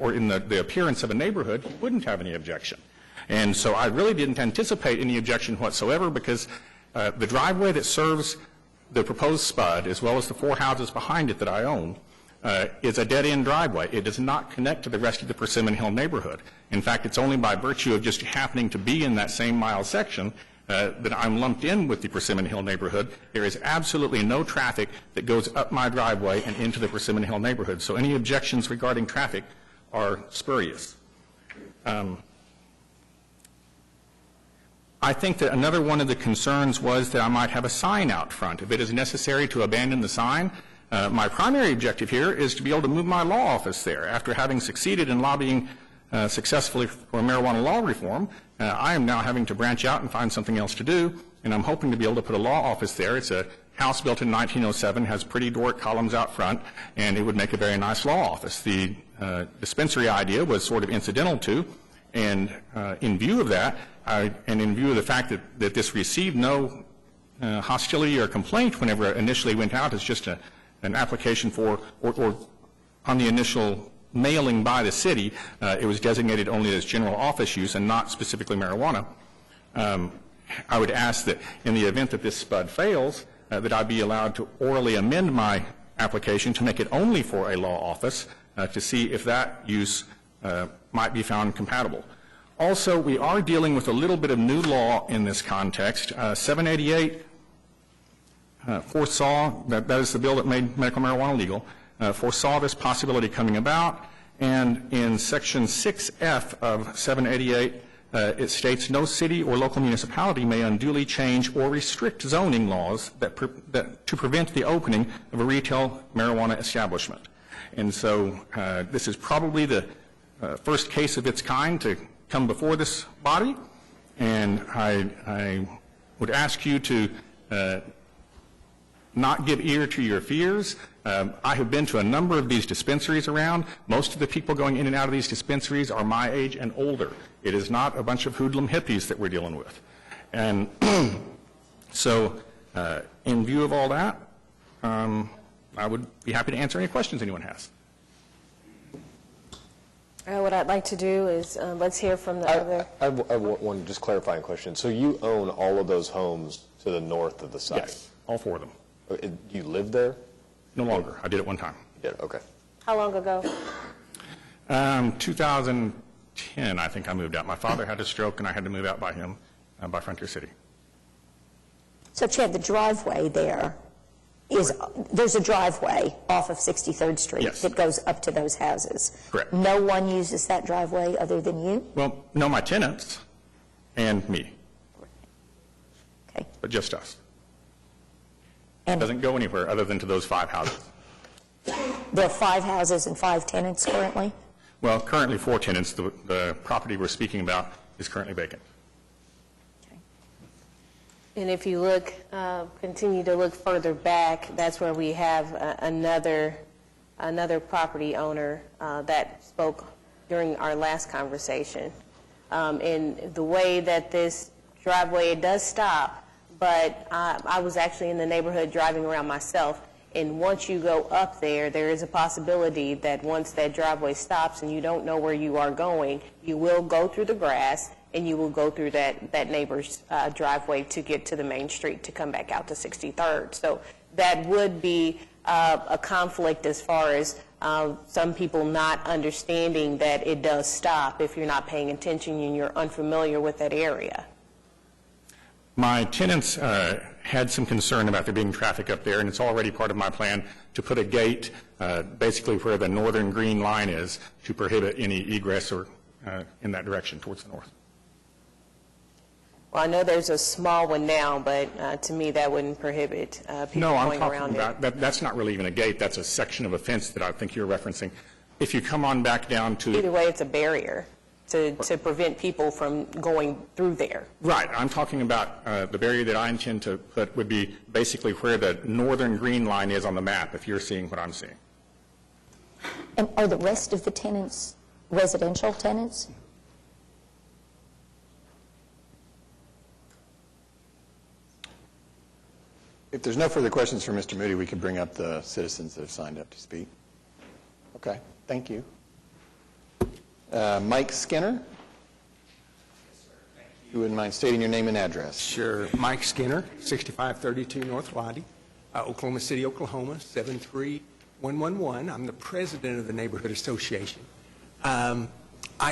or in the appearance of a neighborhood, he wouldn't have any objection. And so I really didn't anticipate any objection whatsoever, because the driveway that serves the proposed spud, as well as the 4 houses behind it that I own, is a dead-end driveway. It does not connect to the rest of the Persimmon Hill neighborhood. In fact, it's only by virtue of just happening to be in that same mile section that I'm lumped in with the Persimmon Hill neighborhood. There is absolutely no traffic that goes up my driveway and into the Persimmon Hill neighborhood. So any objections regarding traffic are spurious. I think that another one of the concerns was that I might have a sign out front. If it is necessary to abandon the sign, my primary objective here is to be able to move my law office there. After having succeeded in lobbying successfully for marijuana law reform, I am now having to branch out and find something else to do, and I'm hoping to be able to put a law office there. It's a house built in 1907, has pretty Doric columns out front, and it would make a very nice law office. The dispensary idea was sort of incidental to, and in view of that, and in view of the fact that this received no hostility or complaint whenever it initially went out as just an application for, or on the initial mailing by the city, it was designated only as general office use and not specifically marijuana. I would ask that in the event that this spud fails, that I be allowed to orally amend my application to make it only for a law office to see if that use might be found compatible. Also, we are dealing with a little bit of new law in this context. 788 foresaw, that is the bill that made medical marijuana legal, foresaw this possibility coming about, and in Section 6F of 788, it states no city or local municipality may unduly change or restrict zoning laws to prevent the opening of a retail marijuana establishment. And so this is probably the first case of its kind to come before this body, and I would ask you to not give ear to your fears. I have been to a number of these dispensaries around. Most of the people going in and out of these dispensaries are my age and older. It is not a bunch of hoodlum hippies that we're dealing with. And so in view of all that, I would be happy to answer any questions anyone has. What I'd like to do is, let's hear from the other. I have one just clarifying question. So you own all of those homes to the north of the site? Yes, all 4 of them. Do you live there? No longer. I did it one time. Yeah, okay. How long ago? 2010, I think I moved out. My father had a stroke, and I had to move out by him, by Frontier City. So Chad, the driveway there there's a driveway off of 63rd Street Yes. that goes up to those houses. Correct. No one uses that driveway other than you? Well, no, my tenants and me. Okay. But just us. It doesn't go anywhere other than to those 5 houses. There are 5 houses and 5 tenants currently? Well, currently 4 tenants. The property we're speaking about is currently vacant. And if you look, continue to look further back, that's where we have another property owner that spoke during our last conversation. And the way that this driveway, it does stop, but I was actually in the neighborhood driving around myself, and once you go up there, there is a possibility that once that driveway stops and you don't know where you are going, you will go through the grass and you will go through that neighbor's driveway to get to the main street to come back out to 63rd. So that would be a conflict as far as some people not understanding that it does stop if you're not paying attention and you're unfamiliar with that area. My tenants had some concern about there being traffic up there, and it's already part of my plan to put a gate basically where the northern green line is to prohibit any egress or in that direction towards the north. Well, I know there's a small one now, but to me that wouldn't prohibit people No, I'm going talking around about, it. that's not really even a gate, that's a section of a fence that I think you're referencing. If you come on back down to... Either way, it's a barrier to prevent people from going through there. Right, I'm talking about the barrier that I intend to put would be basically where the northern green line is on the map, if you're seeing what I'm seeing. And are the rest of the tenants residential tenants? If there's no further questions for Mr. Moody, we could bring up the citizens that have signed up to speak. Okay, thank you. Mike Skinner? You wouldn't mind stating your name and address? Sure. Mike Skinner, 6532 North Lottie, Oklahoma City, Oklahoma, 73111. I'm the president of the Neighborhood Association. I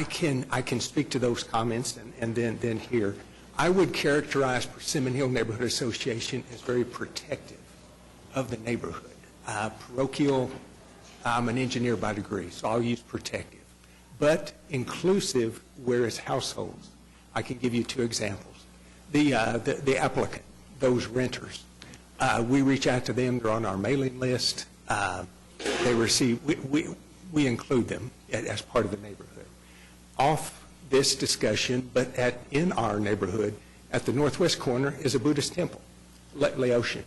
can speak to those comments and then here. I would characterize Persimmon Hill Neighborhood Association as very protective of the neighborhood. Parochial, I'm an engineer by degree, so I'll use protective. But inclusive, whereas households. I can give you 2 examples. The applicant, those renters, we reach out to them, they're on our mailing list. They receive, we include them as part of the neighborhood. Off this discussion, but in our neighborhood, at the northwest corner is a Buddhist temple, Laotian.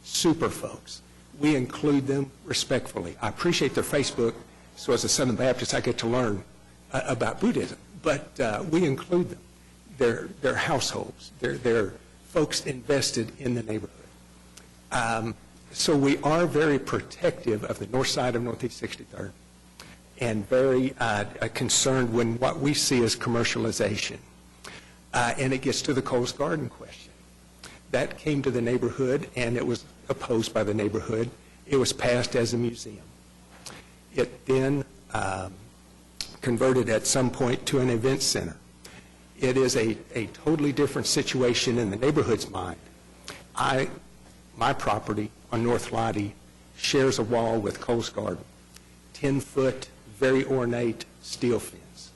Super folks. We include them respectfully. I appreciate their Facebook, so as a Southern Baptist, I get to learn about Buddhism, but we include them. They're households. They're folks invested in the neighborhood. So we are very protective of the north side of Northeast 63rd. And very concerned when what we see as commercialization. And it gets to the Coles Garden question. That came to the neighborhood, and it was opposed by the neighborhood. It was passed as a museum. It then converted at some point to an event center. It is a totally different situation in the neighborhood's mind. My property on North Lottie shares a wall with Coles Garden, 10-foot, very ornate steel fence,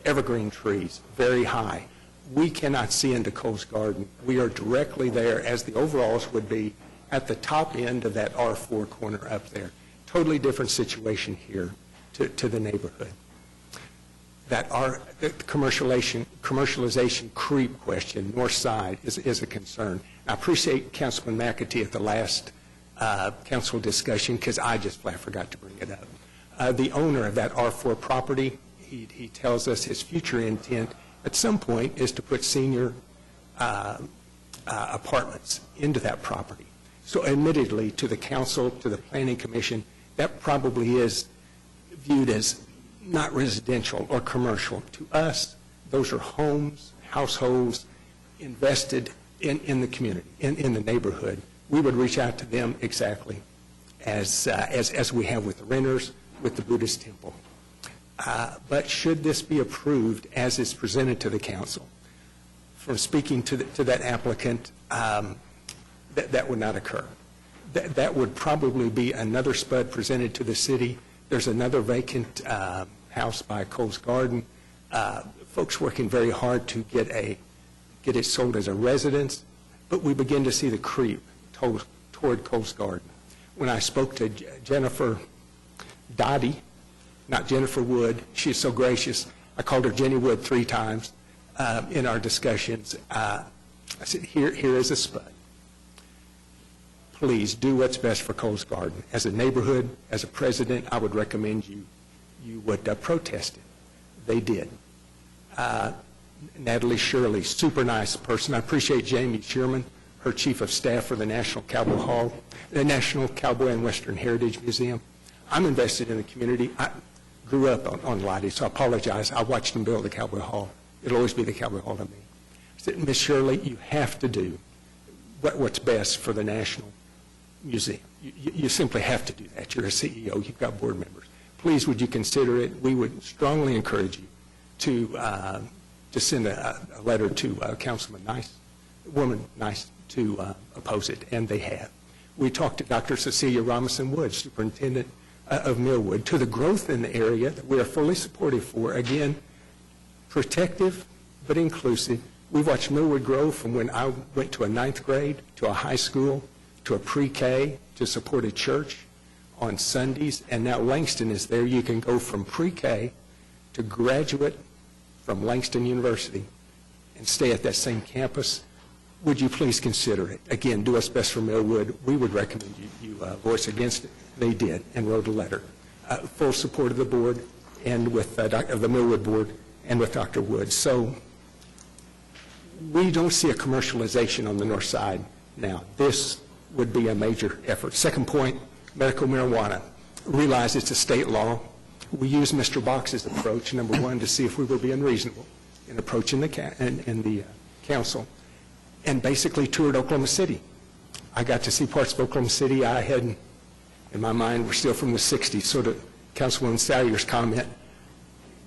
evergreen trees, very high. We cannot see into Coles Garden. We are directly there, as the overalls would be, at the top end of that R4 corner up there. Totally different situation here to the neighborhood. The commercialization creep question, north side, is a concern. I appreciate Councilman McAtee at the last council discussion, because I just flat forgot to bring it up. The owner of that R4 property, he tells us his future intent at some point is to put senior apartments into that property. So admittedly, to the council, to the planning commission, that probably is viewed as not residential or commercial. To us, those are homes, households invested in the community, in the neighborhood. We would reach out to them exactly as we have with the renters, with the Buddhist temple. But should this be approved as is presented to the council, from speaking to that applicant, that would not occur. That would probably be another SPUD presented to the city. There's another vacant house by Coles Garden. Folks working very hard to get it sold as a residence, but we begin to see the creep toward Coles Garden. When I spoke to Jennifer Dottie, not Jennifer Wood, she is so gracious. I called her Jenny Wood 3 times in our discussions. I said, here is a SPUD. Please do what's best for Coles Garden. As a neighborhood, as a president, I would recommend you would protest it. They did. Natalie Shirley, super nice person. I appreciate Jamie Sherman, her chief of staff for the National Cowboy and Western Heritage Museum. I'm invested in the community. I grew up on Lottie, so I apologize. I watched them build the Cowboy Hall. It'll always be the Cowboy Hall to me. I said, Ms. Shirley, you have to do what's best for the National Museum. You simply have to do that. You're a CEO. You've got board members. Please, would you consider it? We would strongly encourage you to send a letter to Councilman Nice to oppose it, and they have. We talked to Dr. Cecilia Robinson Wood, superintendent of Millwood, to the growth in the area that we are fully supportive for. Again, protective but inclusive. We've watched Millwood grow from when I went to a 9th grade, to a high school, to a pre-K, to support a church on Sundays, and now Langston is there. You can go from pre-K to graduate from Langston University and stay at that same campus. Would you please consider it? Again, do what's best for Millwood. We would recommend you voice against it. They did, and wrote a letter. Full support of the board and with of the Millwood board and with Dr. Wood. So we don't see a commercialization on the north side now. This would be a major effort. Second point, medical marijuana. Realize it's a state law. We use Mr. Box's approach, number one, to see if we were being reasonable in approaching the council, and basically toured Oklahoma City. I got to see parts of Oklahoma City I had, in my mind, were still from the 60s. So to Councilwoman Salyer's comment,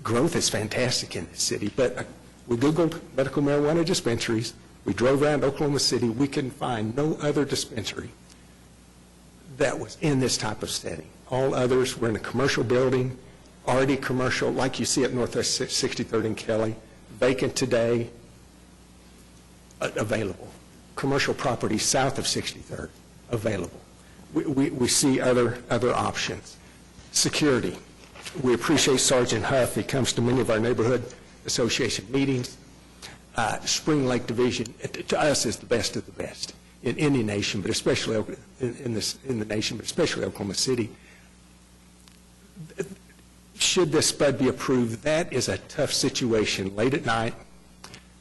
growth is fantastic in this city, but we Googled medical marijuana dispensaries. We drove around Oklahoma City. We couldn't find no other dispensary that was in this type of setting. All others were in a commercial building, already commercial, like you see at Northwest 63rd and Kelly, vacant today, available. Commercial property south of 63rd, available. We see other options. Security. We appreciate Sergeant Huff. He comes to many of our neighborhood association meetings. Spring Lake Division, to us, is the best of the best in any nation, but especially in the nation, but especially Oklahoma City. Should this SPUD be approved, that is a tough situation. Late at night,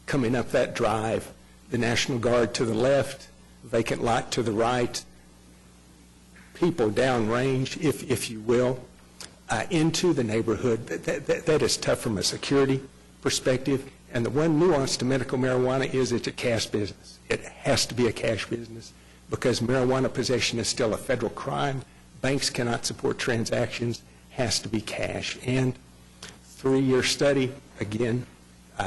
coming up that drive, the National Guard to the left, vacant lot to the right, people downrange, if you will, into the neighborhood. That is tough from a security perspective. And the one nuance to medical marijuana is it's a cash business. It has to be a cash business because marijuana possession is still a federal crime. Banks cannot support transactions. Has to be cash. And 3-year study, again,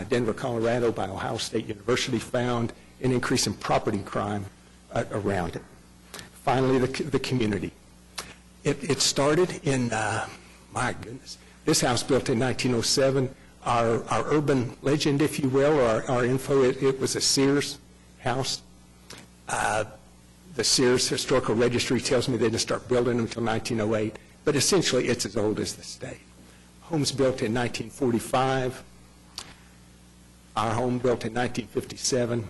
Denver, Colorado by Ohio State University found an increase in property crime around it. Finally, the community. It started in, my goodness, this house built in 1907. Our urban legend, if you will, or our info, it was a Sears house. The Sears Historical Registry tells me they didn't start building them until 1908, but essentially it's as old as the state. Homes built in 1945. Our home built in 1957.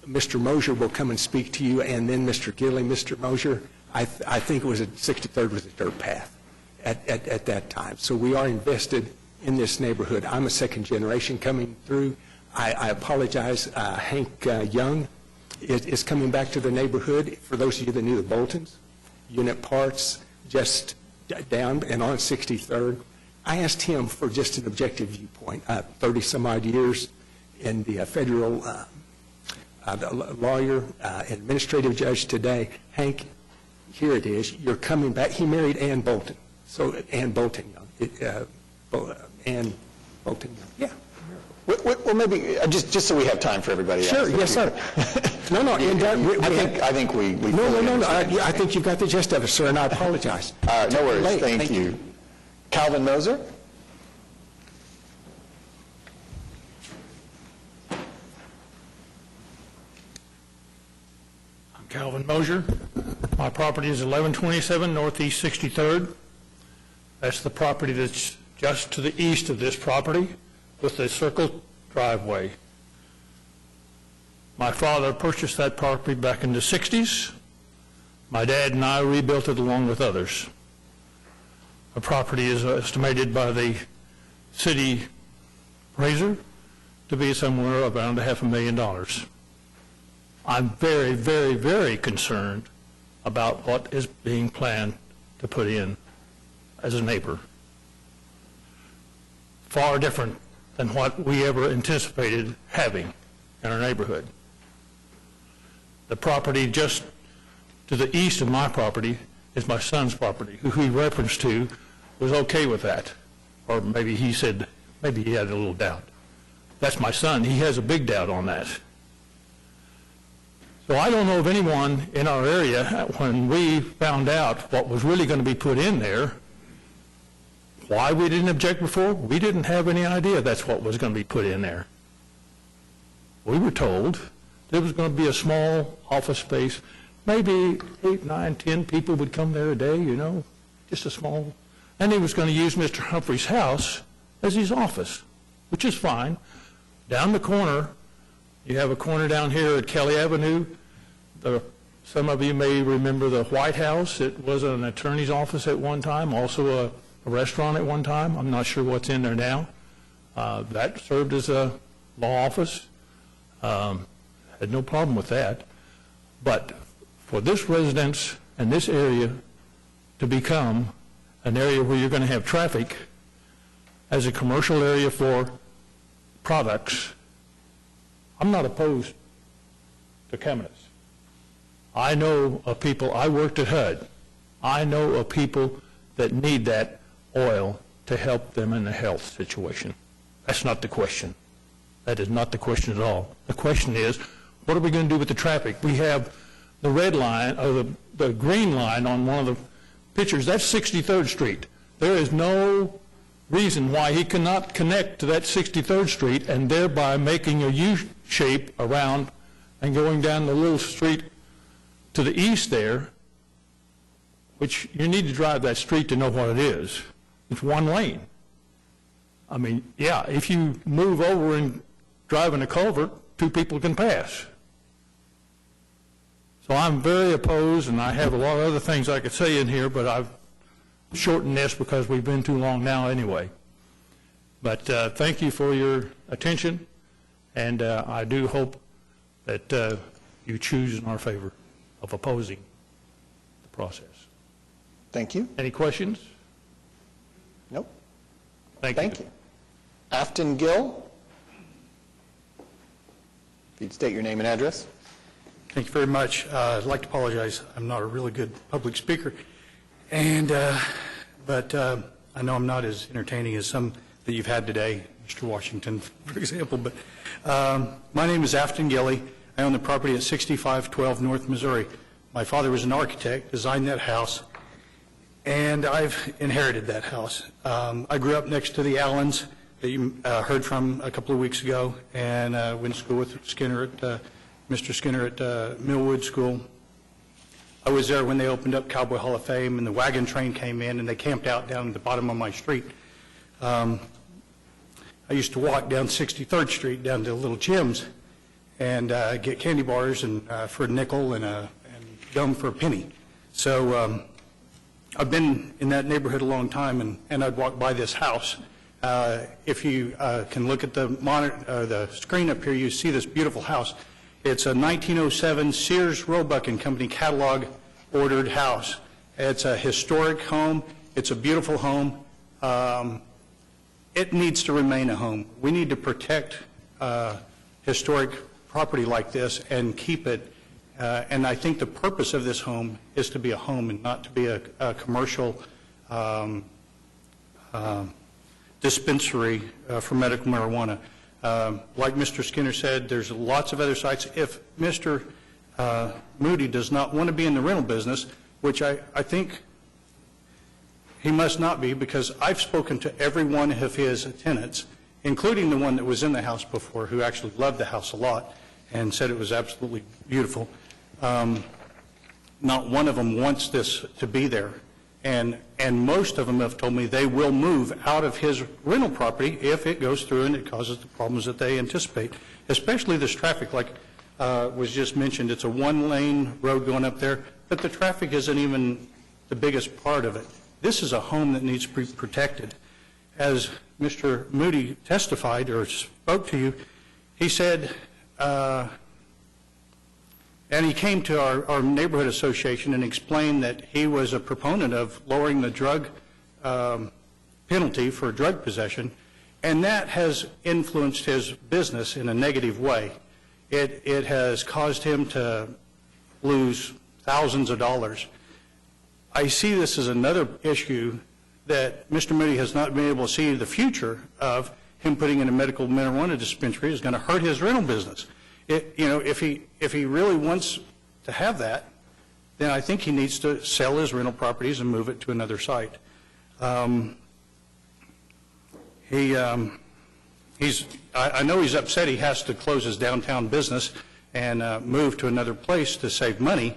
Mr. Mosier will come and speak to you, and then Mr. Gilly. Mr. Mosier, I think it was 63rd was a dirt path at that time. So we are invested in this neighborhood. I'm a second generation coming through. I apologize. Hank Young is coming back to the neighborhood. For those of you that knew the Boltons, Unit Parts, just down and on 63rd. I asked him for just an objective viewpoint. 30-some-odd years in the federal lawyer, administrative judge today. Hank, here it is. You're coming back. He married Ann Bolton, So, and Bolton Young, and Bolton Young, yeah. Well, maybe, just so we have time for everybody else. Sure, yes, sir. No, and I think we No, I think you've got the gist of it, sir, and I apologize. No worries, Late. thank you. Calvin Moser? I'm Calvin Mosier. My property is 1127 Northeast 63rd. That's the property that's just to the east of this property with the circle driveway. My father purchased that property back in the 60s. My dad and I rebuilt it along with others. The property is estimated by the city appraiser to be somewhere around $500,000. I'm very, very, very concerned about what is being planned to put in as a neighbor. Far different than what we ever anticipated having in our neighborhood. The property just to the east of my property is my son's property, who he referenced to was okay with that. Or maybe he said, maybe he had a little doubt. That's my son. He has a big doubt on that. So I don't know of anyone in our area, when we found out what was really going to be put in there, why we didn't object before. We didn't have any idea that's what was going to be put in there. We were told there was going to be a small office space. Maybe 8, 9, 10 people would come there a day, just a small. And he was going to use Mr. Humphrey's house as his office, which is fine. Down the corner, you have a corner down here at Kelly Avenue. Some of you may remember the White House. It was an attorney's office at one time, also a restaurant at one time. I'm not sure what's in there now. That served as a law office. Had no problem with that. But for this residence and this area to become an area where you're going to have traffic as a commercial area for products, I'm not opposed to Caminus. I know of people, I worked at HUD, I know of people that need that oil to help them in the health situation. That's not the question. That is not the question at all. The question is, what are we going to do with the traffic? We have the red line, or the green line on one of the pictures. That's 63rd Street. There is no reason why he cannot connect to that 63rd Street and thereby making a U-shape around and going down the little street to the east there, which you need to drive that street to know what it is. It's one lane. I mean, yeah, if you move over and drive in a culvert, 2 people can pass. So I'm very opposed, and I have a lot of other things I could say in here, but I've shortened this because we've been too long now anyway. But thank you for your attention, and I do hope that you choose in our favor of opposing the process. Thank you. Any questions? Nope. Thank you. Afton Gill? If you'd state your name and address. Thank you very much. I'd like to apologize. I'm not a really good public speaker, and but I know I'm not as entertaining as some that you've had today, Mr. Washington, for example. But my name is Afton Gilly. I own the property at 6512 North Missouri. My father was an architect, designed that house, and I've inherited that house. I grew up next to the Allens that you heard from a couple of weeks ago, and went to school with Skinner at Mr. Skinner at Millwood School. I was there when they opened up Cowboy Hall of Fame, and the wagon train came in, and they camped out down at the bottom of my street. I used to walk down 63rd Street down to Little Jim's and get candy bars and for a nickel and gum for a penny. So I've been in that neighborhood a long time, and I'd walk by this house. If you can look at the screen up here, you see this beautiful house. It's a 1907 Sears Roebuck and Company catalog ordered house. It's a historic home. It's a beautiful home. It needs to remain a home. We need to protect historic property like this and keep it. And I think the purpose of this home is to be a home and not to be a commercial dispensary for medical marijuana. Like Mr. Skinner said, there's lots of other sites. If Mr. Moody does not want to be in the rental business, which I think he must not be, because I've spoken to every one of his tenants, including the one that was in the house before, who actually loved the house a lot and said it was absolutely beautiful. Not one of them wants this to be there. And most of them have told me they will move out of his rental property if it goes through and it causes the problems that they anticipate, especially this traffic. Like was just mentioned, it's a one-lane road going up there, but the traffic isn't even the biggest part of it. This is a home that needs to be protected. As Mr. Moody testified or spoke to you, he said, and he came to our neighborhood association and explained that he was a proponent of lowering the drug penalty for drug possession, and that has influenced his business in a negative way. It has caused him to lose thousands of dollars. I see this as another issue that Mr. Moody has not been able to see the future of. Him putting in a medical marijuana dispensary is going to hurt his rental business. If he really wants to have that, then I think he needs to sell his rental properties and move it to another site. I know he's upset he has to close his downtown business and move to another place to save money,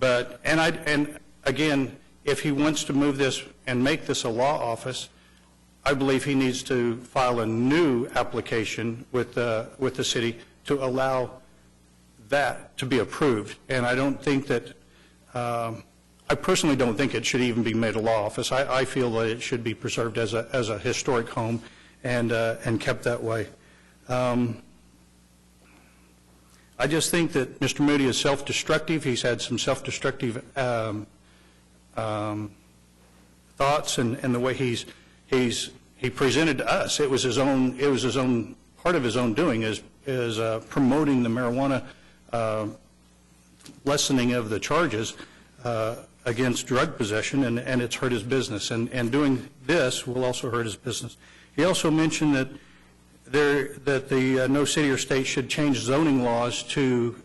but again, if he wants to move this and make this a law office, I believe he needs to file a new application with the city to allow that to be approved. And I don't think that, I personally don't think it should even be made a law office. I feel that it should be preserved as a historic home and kept that way. I just think that Mr. Moody is self-destructive. He's had some self-destructive thoughts, and the way he presented to us, it was his own part of his own doing is promoting the marijuana lessening of the charges against drug possession, and it's hurt his business. And doing this will also hurt his business. He also mentioned that no city or state should change zoning laws to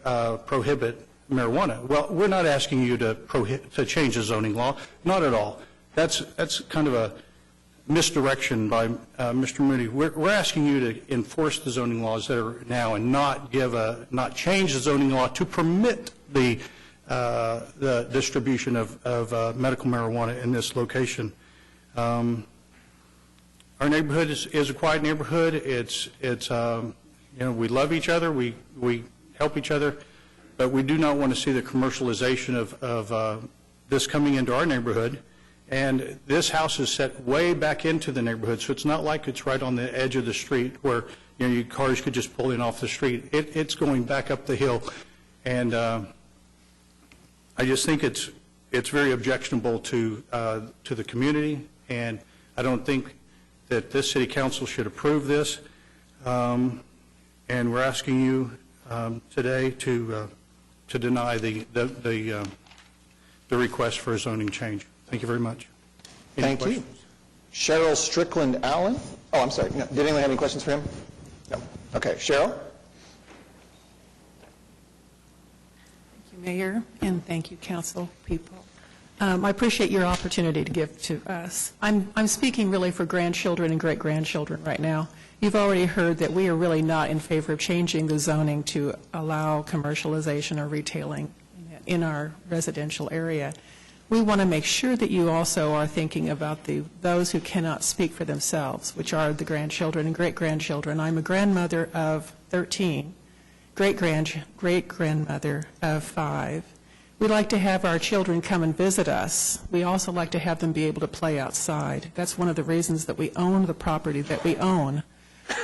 prohibit marijuana. Well, we're not asking you to change the zoning law, not at all. That's kind of a misdirection by Mr. Moody. We're asking you to enforce the zoning laws that are now and not change the zoning law to permit the distribution of medical marijuana in this location. Our neighborhood is a quiet neighborhood. It's we love each other. We help each other, but we do not want to see the commercialization of this coming into our neighborhood. And this house is set way back into the neighborhood, so it's not like it's right on the edge of the street where your cars could just pull in off the street. It's going back up the hill, and I just think it's very objectionable to the community, and I don't think that this city council should approve this. And we're asking you today to deny the request for a zoning change. Thank you very much. Thank you. Cheryl Strickland Allen. Oh, I'm sorry. No, did anyone have any questions for him? No. Okay. Cheryl? Thank you, Mayor, and thank you, council people. I appreciate your opportunity to give to us. I'm speaking really for grandchildren and great-grandchildren right now. You've already heard that we are really not in favor of changing the zoning to allow commercialization or retailing in our residential area. We want to make sure that you also are thinking about those who cannot speak for themselves, which are the grandchildren and great-grandchildren. I'm a grandmother of 13, great-grandmother of 5. We like to have our children come and visit us. We also like to have them be able to play outside. That's one of the reasons that we own the property that we own.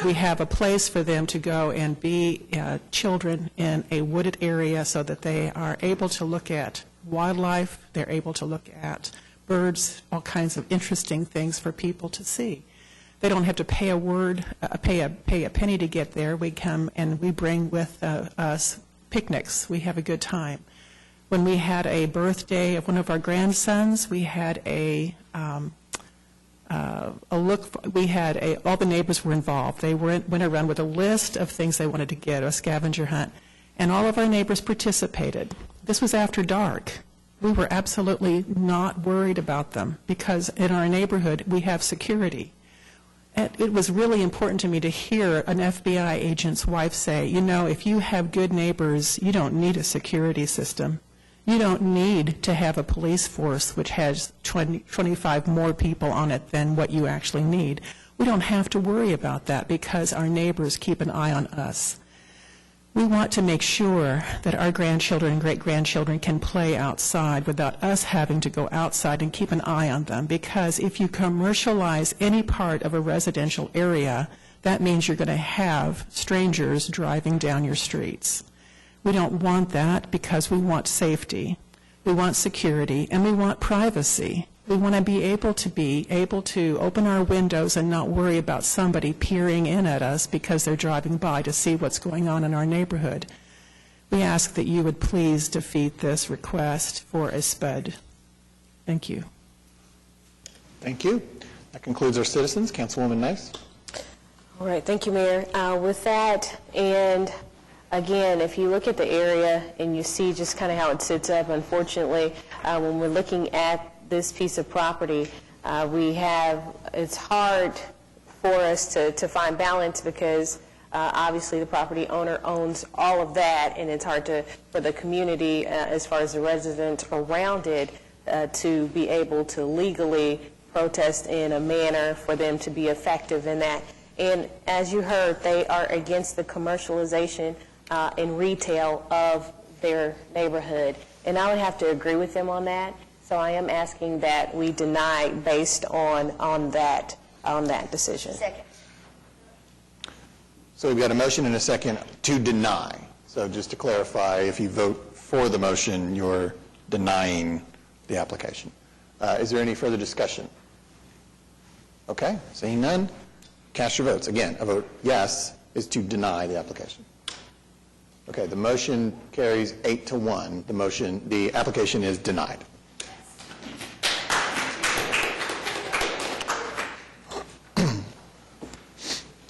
We have a place for them to go and be children in a wooded area so that they are able to look at wildlife, they're able to look at birds, all kinds of interesting things for people to see. They don't have to pay a penny to get there. We come and we bring with us picnics. We have a good time. When we had a birthday of one of our grandsons, we had a all the neighbors were involved. They went around with a list of things they wanted to get, a scavenger hunt, and all of our neighbors participated. This was after dark. We were absolutely not worried about them because in our neighborhood we have security. It was really important to me to hear an FBI agent's wife say, you know, if you have good neighbors, you don't need a security system. You don't need to have a police force which has 25 more people on it than what you actually need. We don't have to worry about that because our neighbors keep an eye on us. We want to make sure that our grandchildren and great-grandchildren can play outside without us having to go outside and keep an eye on them, because if you commercialize any part of a residential area, that means you're going to have strangers driving down your streets. We don't want that because we want safety, we want security, and we want privacy. We want to be able to open our windows and not worry about somebody peering in at us because they're driving by to see what's going on in our neighborhood. We ask that you would please defeat this request for a SPUD. Thank you. Thank you. That concludes our citizens. Councilwoman Nice. All right, thank you, Mayor. With that, and again, if you look at the area and you see just kind of how it sits up, unfortunately, when we're looking at this piece of property, it's hard for us to find balance because obviously the property owner owns all of that, and it's hard for the community, as far as the residents around it, to be able to legally protest in a manner for them to be effective in that. And as you heard, they are against the commercialization in retail of their neighborhood. And I would have to agree with them on that. So I am asking that we deny based on that decision. Second. So we've got a motion and a second to deny. So just to clarify, if you vote for the motion, you're denying the application. Is there any further discussion? Okay, seeing none, cast your votes. Again, a vote yes is to deny the application. Okay, the motion carries 8-1. The application is denied.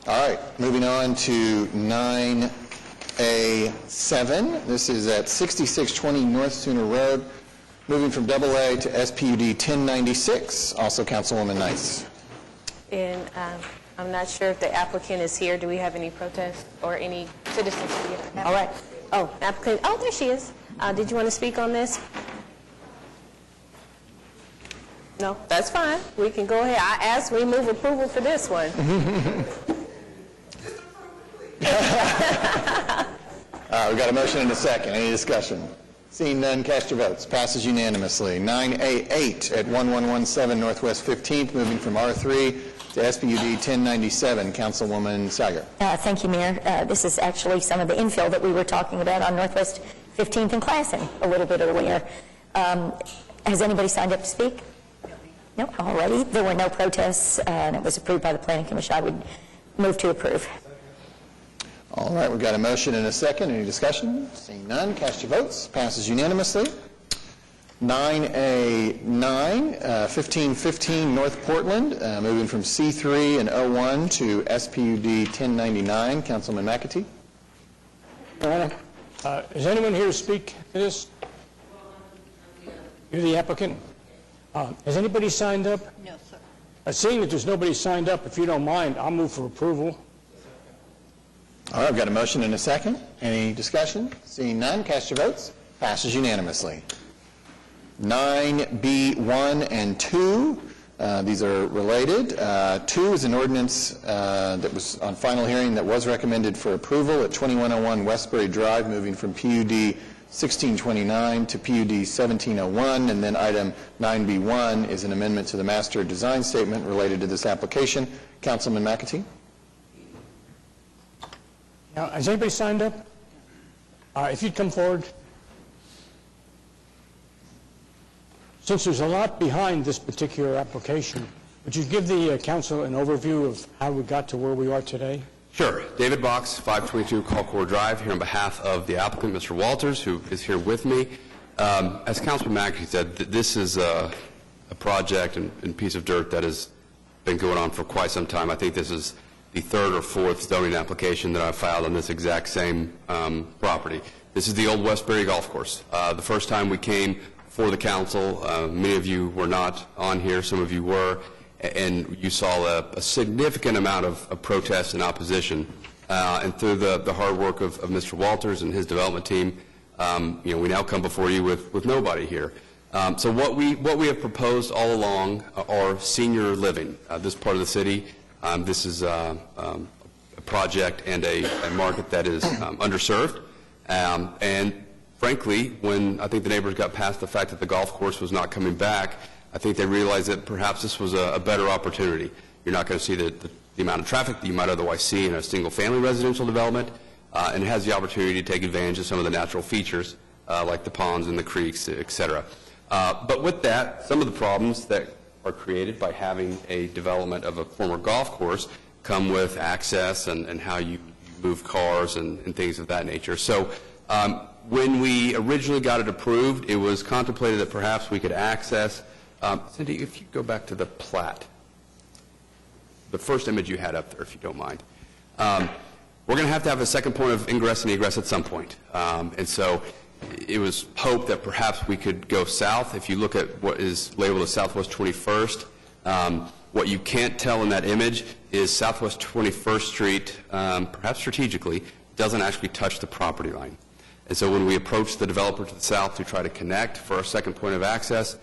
All right, moving on to 9A7. This is at 6620 North Sooner Road, moving from AA to SPUD 1096. Also Councilwoman Nice. And I'm not sure if the applicant is here. Do we have any protests or any citizens here? All right. Oh, applicant. Oh, there she is. Did you want to speak on this? No, that's fine. We can go ahead. I asked we move approval for this one. We've got a motion and a second. Any discussion? Seeing none, cast your votes. Passes unanimously. 9A8 at 1117 Northwest 15th, moving from R3 to SPUD 1097. Councilwoman Sager. Thank you, Mayor. This is actually some of the infill that we were talking about on Northwest 15th and Classen a little bit earlier. Has anybody signed up to speak? No, already. There were no protests, and it was approved by the Planning Commission. I would move to approve. All right, we've got a motion and a second. Any discussion? Seeing none, cast your votes. Passes unanimously. 9A9, 1515 North Portland, moving from C3 and 01 to SPUD 1099. Councilman McAtee. Your Honor, is anyone here to speak to this? You're the applicant? Has anybody signed up? No, sir. Seeing that there's nobody signed up, if you don't mind, I'll move for approval. All right, I've got a motion and a second. Any discussion? Seeing none, cast your votes. Passes unanimously. 9B1 and 2, these are related. 2 is an ordinance that was on final hearing that was recommended for approval at 2101 Westbury Drive, moving from PUD 1629 to PUD 1701. And then item 9B1 is an amendment to the master design statement related to this application. Councilman McAtee. Now, has anybody signed up? If you'd come forward. Since there's a lot behind this particular application, would you give the council an overview of how we got to where we are today? Sure. David Box, 522 Colcord Drive, here on behalf of the applicant, Mr. Walters, who is here with me. As Councilman McAtee said, this is a project and piece of dirt that is been going on for quite some time. I think this is the third or fourth zoning application that I've filed on this exact same property. This is the old Westbury Golf Course. The first time we came before the council, many of you were not on here, some of you were, and you saw a significant amount of protests and opposition. And through the hard work of Mr. Walters and his development team, we now come before you with nobody here. So what we have proposed all along are senior living. This part of the city, this is a project and a market that is underserved. And frankly, when I think the neighbors got past the fact that the golf course was not coming back, I think they realized that perhaps this was a better opportunity. You're not going to see the amount of traffic that you might otherwise see in a single-family residential development, and it has the opportunity to take advantage of some of the natural features like the ponds and the creeks, et cetera. But with that, some of the problems that are created by having a development of a former golf course come with access and how you move cars and things of that nature. So when we originally got it approved, it was contemplated that perhaps we could access, Cindy, if you go back to the plat, the first image you had up there, if you don't mind. We're going to have a second point of ingress and egress at some point. And so it was hoped that perhaps we could go south. If you look at what is labeled as Southwest 21st, what you can't tell in that image is Southwest 21st Street, perhaps strategically, doesn't actually touch the property line. And so when we approached the developer to the south to try to connect for our second point of access,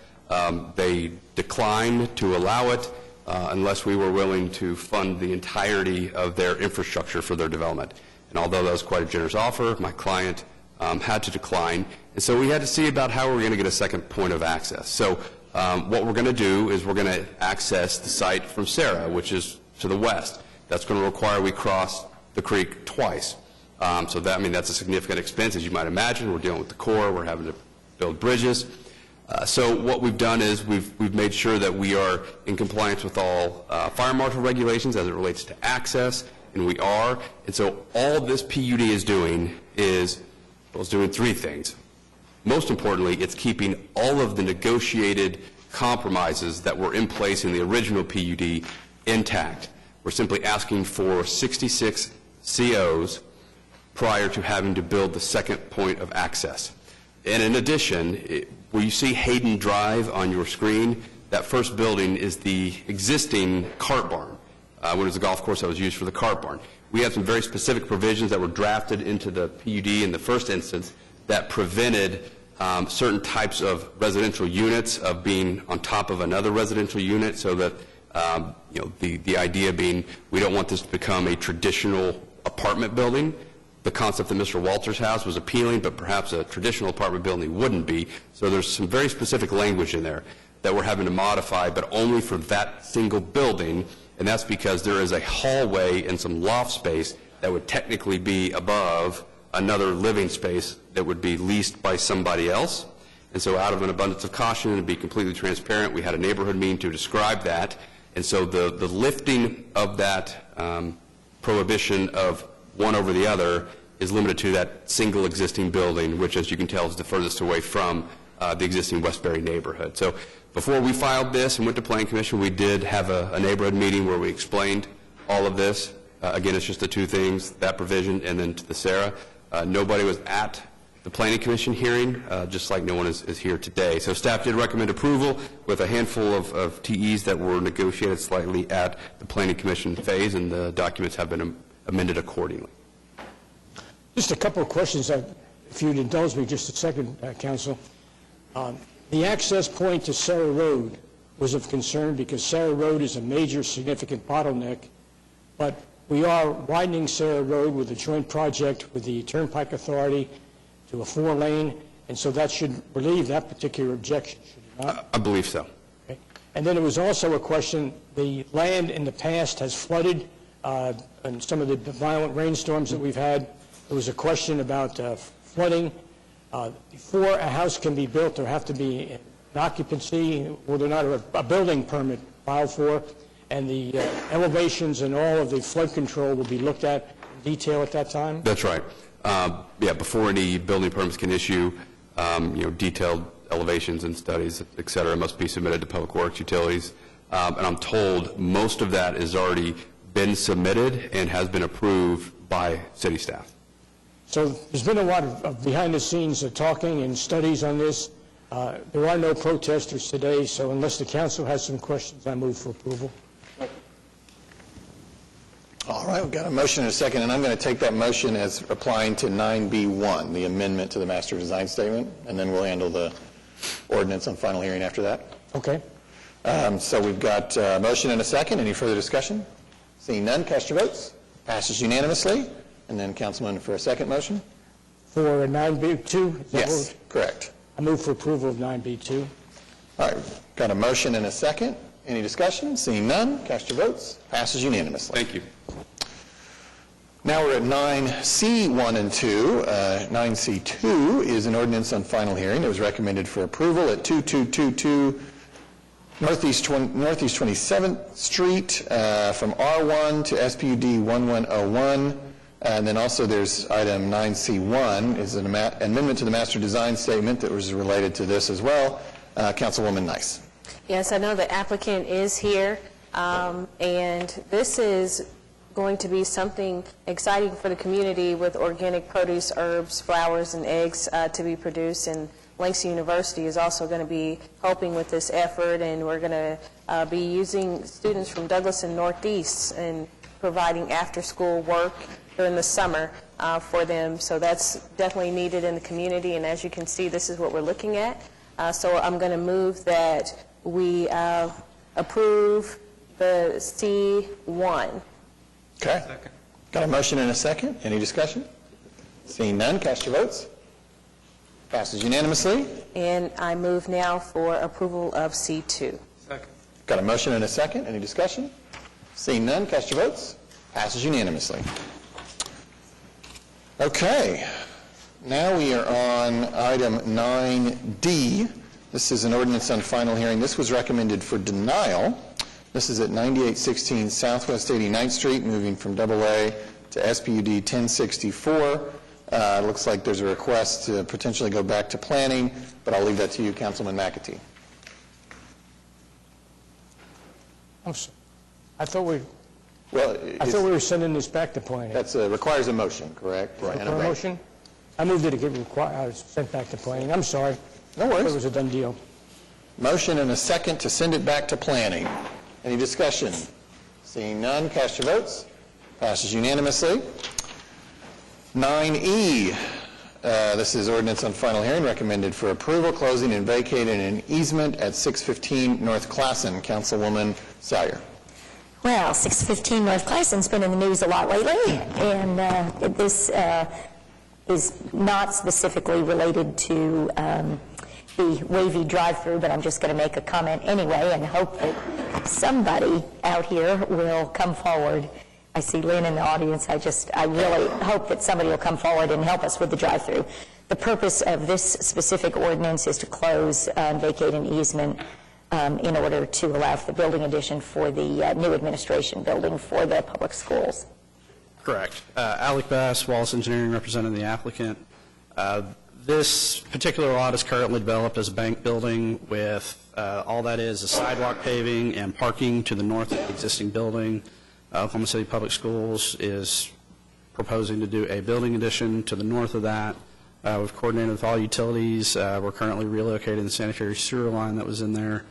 they declined to allow it unless we were willing to fund the entirety of their infrastructure for their development. And although that was quite a generous offer, my client had to decline. And so we had to see about how we're going to get a second point of access. So what we're going to do is we're going to access the site from Sarah, which is to the west. That's going to require we cross the creek twice. So that's a significant expense, as you might imagine. We're dealing with the Corps. We're having to build bridges. So what we've done is we've made sure that we are in compliance with all fire marshal regulations as it relates to access, and we are. And so all this PUD is doing is doing three things. Most importantly, it's keeping all of the negotiated compromises that were in place in the original PUD intact. We're simply asking for 66 COs prior to having to build the second point of access. And in addition, where you see Hayden Drive on your screen, that first building is the existing cart barn. When it was a golf course that was used for the cart barn. We had some very specific provisions that were drafted into the PUD in the first instance that prevented certain types of residential units of being on top of another residential unit, so that the idea being we don't want this to become a traditional apartment building. The concept that Mr. Walters has was appealing, but perhaps a traditional apartment building wouldn't be. So there's some very specific language in there that we're having to modify, but only for that single building, and that's because there is a hallway and some loft space that would technically be above another living space that would be leased by somebody else. And so out of an abundance of caution and to be completely transparent, we had a neighborhood meeting to describe that. And so the lifting of that prohibition of one over the other is limited to that single existing building, which, as you can tell, is the furthest away from the existing Westbury neighborhood. So before we filed this and went to Planning Commission, we did have a neighborhood meeting where we explained all of this. Again, it's just the two things, that provision and then to the Sarah. Nobody was at the Planning Commission hearing, just like no one is here today. So staff did recommend approval with a handful of TEs that were negotiated slightly at the Planning Commission phase, and the documents have been amended accordingly. Just a couple of questions, if you'd indulge me just a second, Council. The access point to Sarah Road was of concern because Sarah Road is a major significant bottleneck, but we are widening Sarah Road with a joint project with the Turnpike Authority to a 4-lane, and so that should relieve that particular objection, should it not? I believe so. Okay. And then there was also a question, the land in the past has flooded in some of the violent rainstorms that we've had. There was a question about flooding. Before a house can be built, there have to be an occupancy, whether or not a building permit filed for, and the elevations and all of the flood control will be looked at in detail at that time? That's right. Before any building permits can issue, detailed elevations and studies, et cetera, must be submitted to Public Works, Utilities, and I'm told most of that has already been submitted and has been approved by city staff. So there's been a lot of behind-the-scenes talking and studies on this. There are no protesters today, so unless the council has some questions, I move for approval. All right, we've got a motion and a second, and I'm going to take that motion as applying to 9B1, the amendment to the master design statement, and then we'll handle the ordinance on final hearing after that. Okay. So we've got a motion and a second. Any further discussion? Seeing none, cast your votes. Passes unanimously. And then, Councilman, for a second motion? For 9B2? Yes, correct. I move for approval of 9B2. All right, got a motion and a second. Any discussion? Seeing none, cast your votes. Passes unanimously. Thank you. Now we're at 9C1 and 2. 9C2 is an ordinance on final hearing. It was recommended for approval at 2222 Northeast 27th Street from R1 to SPUD 1101. And then also there's item 9C1 is an amendment to the master design statement that was related to this as well. Councilwoman Nice. Yes, I know the applicant is here, and this is going to be something exciting for the community with organic produce, herbs, flowers, and eggs to be produced. And Langston University is also going to be helping with this effort, and we're going to be using students from Douglas and Northeast and providing after-school work during the summer for them. So that's definitely needed in the community, and as you can see, this is what we're looking at. So I'm going to move that we approve the C1. Okay. Got a motion and a second. Any discussion? Seeing none, cast your votes. Passes unanimously. And I move now for approval of C2. Second. Got a motion and a second. Any discussion? Seeing none, cast your votes. Passes unanimously. Okay. Now we are on item 9D. This is an ordinance on final hearing. This was recommended for denial. This is at 9816 Southwest 89th Street, moving from AA to SPUD 1064. It looks like there's a request to potentially go back to planning, but I'll leave that to you, Councilman McAtee. I'm sorry. I thought we Well, were sending this back to planning. That requires a motion, correct? Right. A motion? I moved it to get sent back to planning. I'm sorry. No worries. It was a done deal. Motion and a second to send it back to planning. Any discussion? Seeing none, cast your votes. Passes unanimously. 9E, this is ordinance on final hearing, recommended for approval, closing and vacating an easement at 615 North Classen. Councilwoman Salyer. Well, 615 North Classen's been in the news a lot lately, and this is not specifically related to the Wavy drive-through, but I'm just going to make a comment anyway and hope that somebody out here will come forward. I see Lynn in the audience. I really hope that somebody will come forward and help us with the drive-through. The purpose of this specific ordinance is to close and vacate an easement in order to allow for the building addition for the new administration building for the public schools. Correct. Alec Bass, Wallace Engineering, representing the applicant. This particular lot is currently developed as a bank building with all that is a sidewalk paving and parking to the north of the existing building. Oklahoma City Public Schools is proposing to do a building addition to the north of that. We've coordinated with all utilities. We're currently relocating the sanitary sewer line that was in there.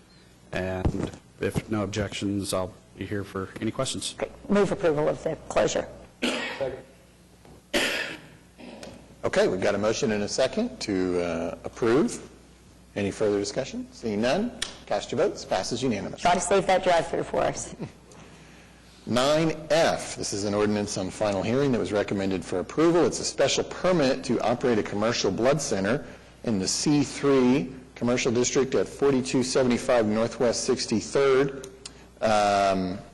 And if no objections, I'll be here for any questions. Okay. Move approval of the closure. Okay, we've got a motion and a second to approve. Any further discussion? Seeing none, cast your votes. Passes unanimously. Try to save that drive-through for us. 9F, this is an ordinance on final hearing that was recommended for approval. It's a special permit to operate a commercial blood center in the C3 Commercial District at 4275 Northwest 63rd.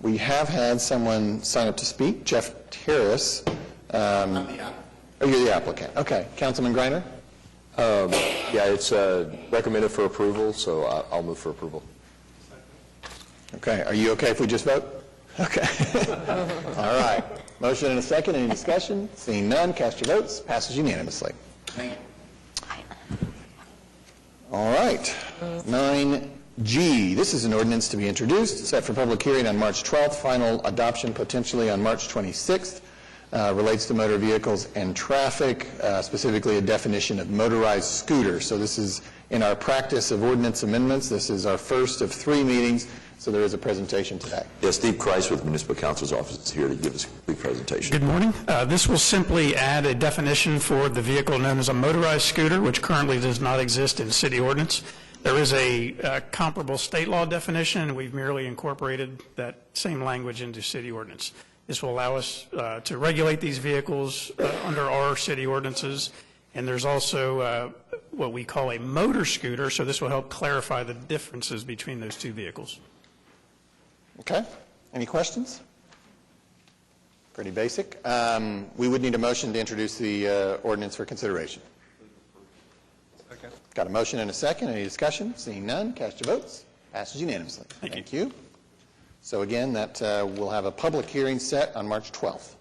We have had someone sign up to speak, Jeff Terrace. I'm the applicant. Oh, you're the applicant. Okay. Councilman Greiner? Yeah, it's recommended for approval, so I'll move for approval. Okay. Are you okay if we just vote? Okay. All right. Motion and a second. Any discussion? Seeing none, cast your votes. Passes unanimously. All right. 9 G, this is an ordinance to be introduced, set for public hearing on March 12th, final adoption potentially on March 26th, relates to motor vehicles and traffic, specifically a definition of motorized scooter. So this is in our practice of ordinance amendments. This is our first of 3 meetings, so there is a presentation today. Yes, Steve Christ with Municipal Counsel's Office is here to give us a complete presentation. Good morning. This will simply add a definition for the vehicle known as a motorized scooter, which currently does not exist in city ordinance. There is a comparable state law definition, and we've merely incorporated that same language into city ordinance. This will allow us to regulate these vehicles under our city ordinances, and there's also what we call a motor scooter, so this will help clarify the differences between those 2 vehicles. Okay. Any questions? Pretty basic. We would need a motion to introduce the ordinance for consideration. Got a motion and a second. Any discussion? Seeing none, cast your votes. Passes unanimously. Thank you. So again, that will have a public hearing set on March 12th.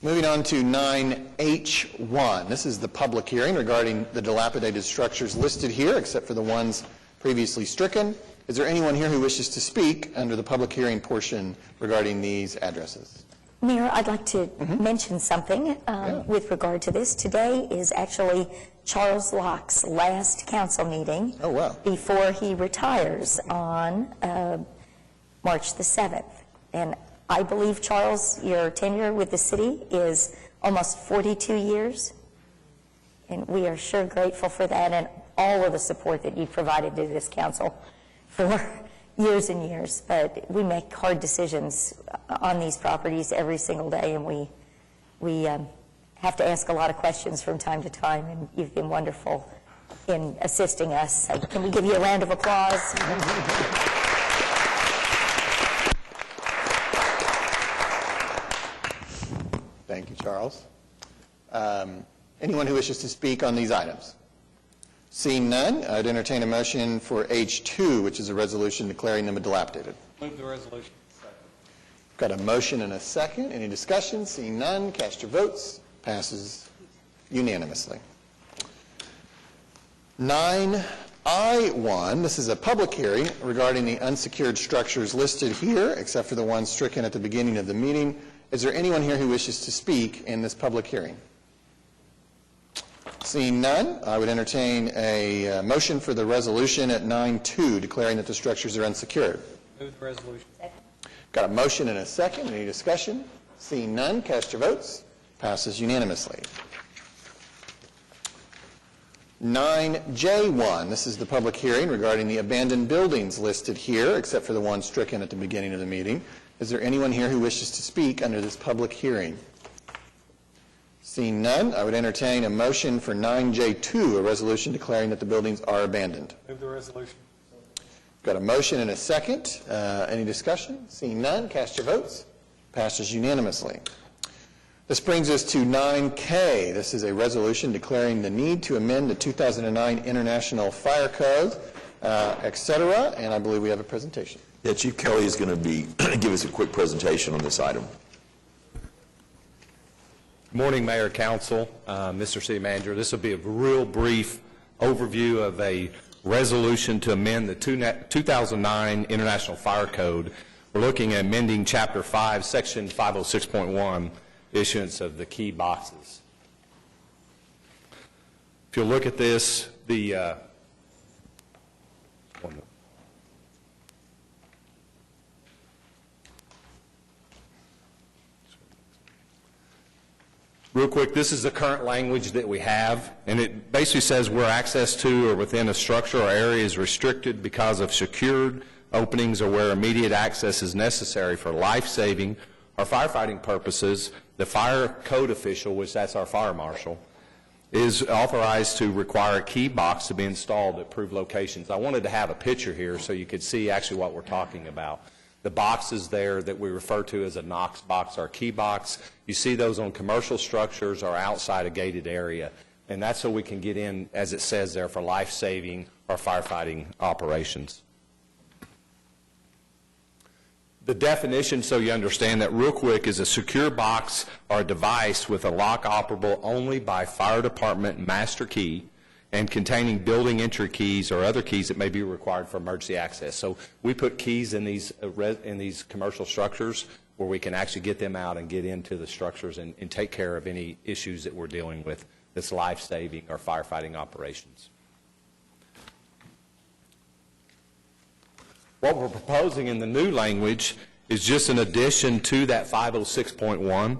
Moving on to 9H1. This is the public hearing regarding the dilapidated structures listed here, except for the ones previously stricken. Is there anyone here who wishes to speak under the public hearing portion regarding these addresses? Mayor, I'd like to mention something with regard to this. Today is actually Charles Locke's last council meeting before he retires on March the 7th. And I believe, Charles, your tenure with the city is almost 42 years. And we are sure grateful for that and all of the support that you've provided to this council for years and years. But we make hard decisions on these properties every single day, and we have to ask a lot of questions from time to time, and you've been wonderful in assisting us. Can we give you a round of applause? Thank you, Charles. Anyone who wishes to speak on these items? Seeing none, I'd entertain a motion for H2, which is a resolution declaring them dilapidated. Move the resolution. Second. Got a motion and a second. Any discussion? Seeing none, cast your votes. Passes unanimously. 9I1, this is a public hearing regarding the unsecured structures listed here, except for the ones stricken at the beginning of the meeting. Is there anyone here who wishes to speak in this public hearing? Seeing none, I would entertain a motion for the resolution at 9.2, declaring that the structures are unsecured. Move the resolution. Got a motion and a second. Any discussion? Seeing none, cast your votes. Passes unanimously. 9J1, this is the public hearing regarding the abandoned buildings listed here, except for the ones stricken at the beginning of the meeting. Is there anyone here who wishes to speak under this public hearing? Seeing none, I would entertain a motion for 9J2, a resolution declaring that the buildings are abandoned. Move the resolution. Got a motion and a second. Any discussion? Seeing none, cast your votes. Passes unanimously. This brings us to 9K. This is a resolution declaring the need to amend the 2009 International Fire Code, et cetera, and I believe we have a presentation. Yeah, Chief Kelly is going to be give us a quick presentation on this item. Good morning, Mayor, Council, Mr. City Manager. This will be a real brief overview of a resolution to amend the 2009 International Fire Code. We're looking at amending Chapter 5, Section 506.1, issuance of the key boxes. If you'll look at this, real quick, this is the current language that we have, and it basically says where access to or within a structure or area is restricted because of secured openings or where immediate access is necessary for life-saving or firefighting purposes, the fire code official, which that's our fire marshal, is authorized to require a key box to be installed at approved locations. I wanted to have a picture here so you could see actually what we're talking about. The boxes there that we refer to as a Knox box or key box, you see those on commercial structures or outside a gated area. And that's so we can get in, as it says there, for life-saving or firefighting operations. The definition, so you understand that real quick, is a secure box or a device with a lock operable only by fire department master key and containing building entry keys or other keys that may be required for emergency access. So we put keys in these commercial structures where we can actually get them out and get into the structures and take care of any issues that we're dealing with that's life-saving or firefighting operations. What we're proposing in the new language is just an addition to that 506.1,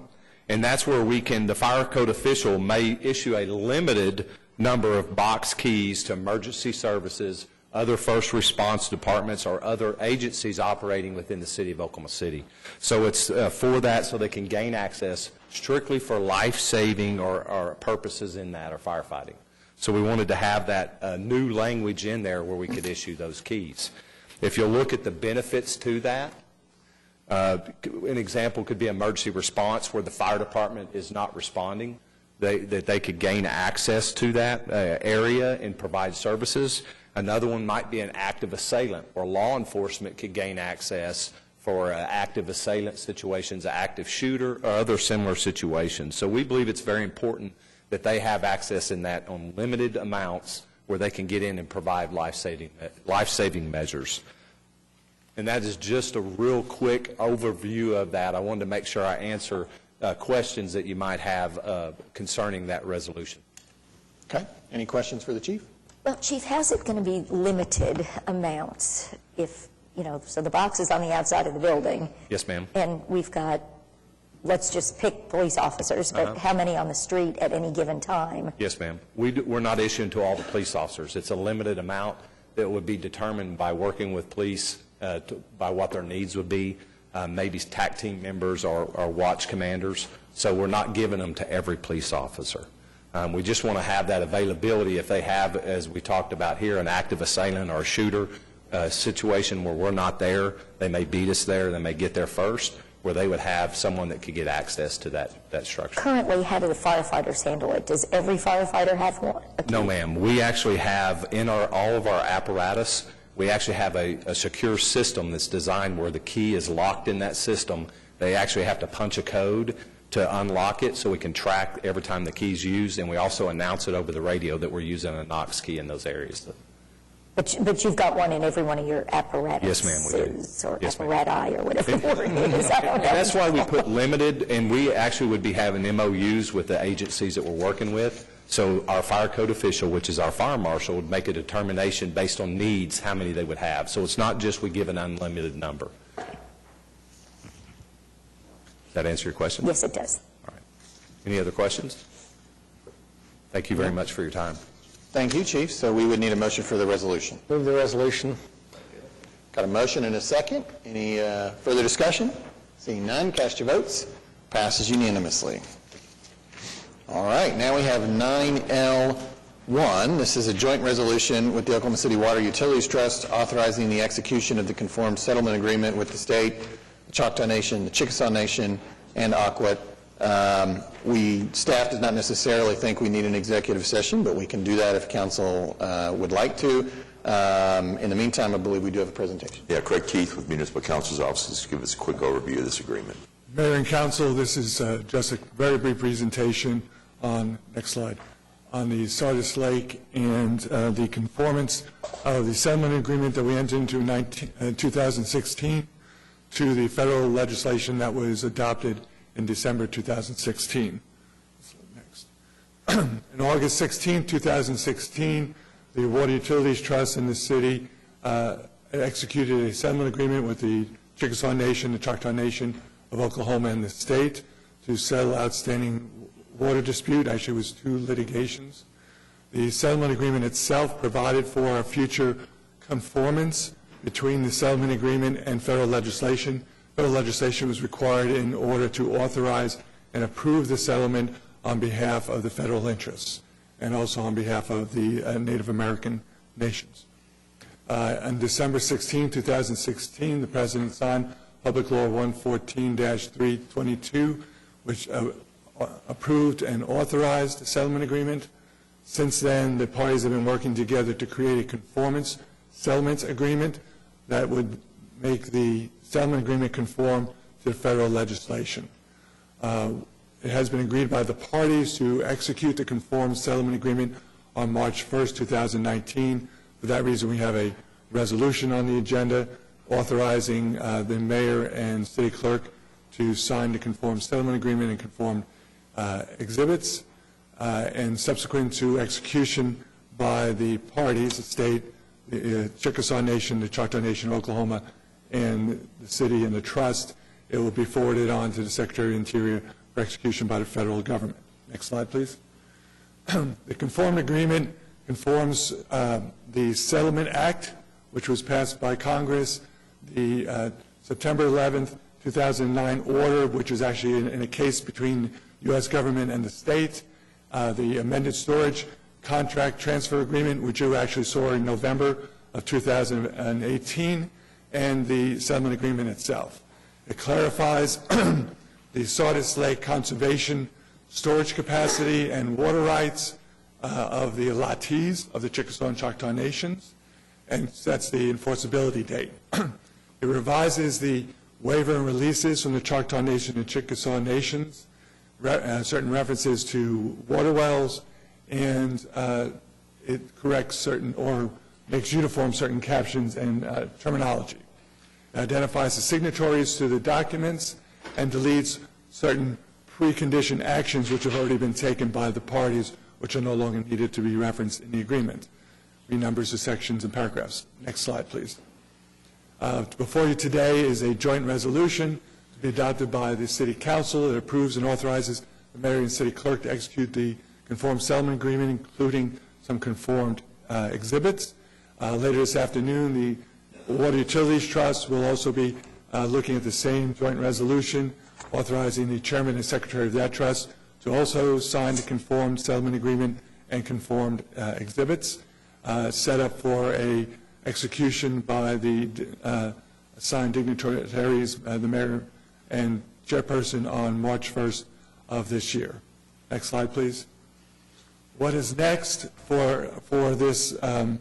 and that's where the fire code official may issue a limited number of box keys to emergency services, other first response departments, or other agencies operating within the city of Oklahoma City. So it's for that, so they can gain access strictly for life-saving or purposes in that, or firefighting. So we wanted to have that new language in there where we could issue those keys. If you'll look at the benefits to that, an example could be emergency response where the fire department is not responding, that they could gain access to that area and provide services. Another one might be an active assailant, where law enforcement could gain access for active assailant situations, an active shooter, or other similar situations. So we believe it's very important that they have access in that on limited amounts where they can get in and provide life-saving measures. And that is just a real quick overview of that. I wanted to make sure I answer questions that you might have concerning that resolution. Okay. Any questions for the chief? Well, Chief, how's it going to be limited amounts if, so the box is on the outside of the building? Yes, ma'am. And we've got, let's just pick police officers, but how many on the street at any given time? Yes, ma'am. We're not issuing to all the police officers. It's a limited amount that would be determined by working with police by what their needs would be, maybe TAC team members or watch commanders. So we're not giving them to every police officer. We just want to have that availability if they have, as we talked about here, an active assailant or a shooter situation where we're not there. They may beat us there. They may get there first, where they would have someone that could get access to that structure. Currently, how do the firefighters handle it? Does every firefighter have one? No, ma'am. We actually have in all of our apparatus, we actually have a secure system that's designed where the key is locked in that system. They actually have to punch a code to unlock it so we can track every time the key's used, and we also announce it over the radio that we're using a Knox key in those areas. But you've got one in every one of your apparatuses. Yes, ma'am, we do. Or yes, apparati, or whatever the word is. I don't know. And that's why we put limited, and we actually would be having MOUs with the agencies that we're working with. So our fire code official, which is our fire marshal, would make a determination based on needs how many they would have. So it's not just we give an unlimited number. Does that answer your question? Yes, it does. All right. Any other questions? Thank you very much for your time. Thank you, Chief. So we would need a motion for the resolution. Move the resolution. Got a motion and a second. Any further discussion? Seeing none, cast your votes. Passes unanimously. All right, now we have 9L1. This is a joint resolution with the Oklahoma City Water Utilities Trust authorizing the execution of the conformed settlement agreement with the state, the Choctaw Nation, the Chickasaw Nation, and Aquit. Staff does not necessarily think we need an executive session, but we can do that if council would like to. In the meantime, I believe we do have a presentation. Yeah, Craig Keith with Municipal Counsel's Office to give us a quick overview of this agreement. Mayor and Council, this is just a very brief presentation on, next slide, on the Sardis Lake and the conformance of the settlement agreement that we entered into in 2016 to the federal legislation that was adopted in December 2016. Next. On August 16, 2016, the Water Utilities Trust in the city executed a settlement agreement with the Chickasaw Nation, the Choctaw Nation of Oklahoma, and the state to settle outstanding water dispute. Actually, it was 2 litigations. The settlement agreement itself provided for a future conformance between the settlement agreement and federal legislation. Federal legislation was required in order to authorize and approve the settlement on behalf of the federal interests and also on behalf of the Native American nations. On December 16, 2016, the President signed Public Law 114-322, which approved and authorized the settlement agreement. Since then, the parties have been working together to create a conformance settlement agreement that would make the settlement agreement conform to the federal legislation. It has been agreed by the parties to execute the conformed settlement agreement on March 1st, 2019. For that reason, we have a resolution on the agenda authorizing the mayor and city clerk to sign the conformed settlement agreement and conformed exhibits, and subsequent to execution by the parties, the state, the Chickasaw Nation, the Choctaw Nation, Oklahoma, and the city and the trust, it will be forwarded on to the Secretary of the Interior for execution by the federal government. Next slide, please. The conformed agreement conforms the Settlement Act, which was passed by Congress, the September 11th, 2009 order, which was actually in a case between U.S. government and the state, the amended storage contract transfer agreement, which you actually saw in November of 2018, and the settlement agreement itself. It clarifies the Sardis Lake conservation storage capacity and water rights of the allottees of the Chickasaw and Choctaw Nations, and sets the enforceability date. It revises the waiver and releases from the Choctaw Nation and Chickasaw Nations, certain references to water wells, and it corrects certain or makes uniform certain captions and terminology. It identifies the signatories to the documents and deletes certain preconditioned actions which have already been taken by the parties, which are no longer needed to be referenced in the agreement. Renumbers the sections and paragraphs. Next slide, please. Before you today is a joint resolution to be adopted by the City Council that approves and authorizes the mayor and city clerk to execute the conformed settlement agreement, including some conformed exhibits. Later this afternoon, the Water Utilities Trust will also be looking at the same joint resolution, authorizing the chairman and secretary of that trust to also sign the conformed settlement agreement and conformed exhibits, set up for a execution by the assigned dignitaries, the mayor and chairperson, on March 1st of this year. Next slide, please. What is next for this, I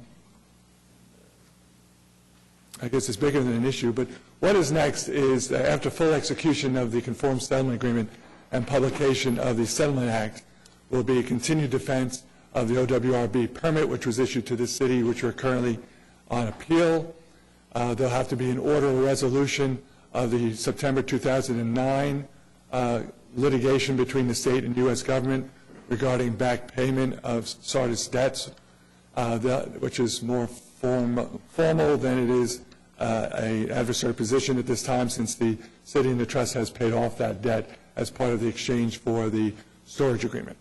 guess it's bigger than an issue, but what is next is, after full execution of the conformed settlement agreement and publication of the Settlement Act, will be continued defense of the OWRB permit, which was issued to the city, which are currently on appeal. There'll have to be an order or resolution of the September 2009 litigation between the state and U.S. government regarding back payment of Sardis debts, which is more formal than it is an adversary position at this time, since the city and the trust has paid off that debt as part of the exchange for the storage agreement.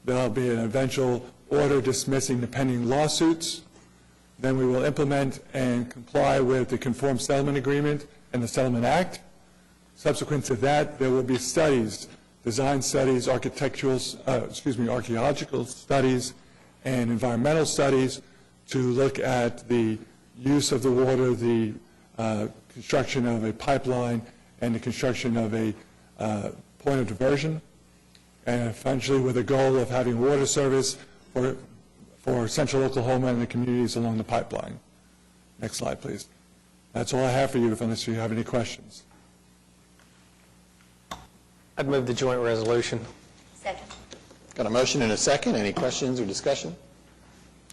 There'll be an eventual order dismissing the pending lawsuits. Then we will implement and comply with the conformed settlement agreement and the Settlement Act. Subsequent to that, there will be studies, design studies, archaeological studies, and environmental studies to look at the use of the water, the construction of a pipeline, and the construction of a point of diversion, and eventually with a goal of having water service for central Oklahoma and the communities along the pipeline. Next slide, please. That's all I have for you, unless you have any questions. I'd move the joint resolution. Second. Got a motion and a second. Any questions or discussion?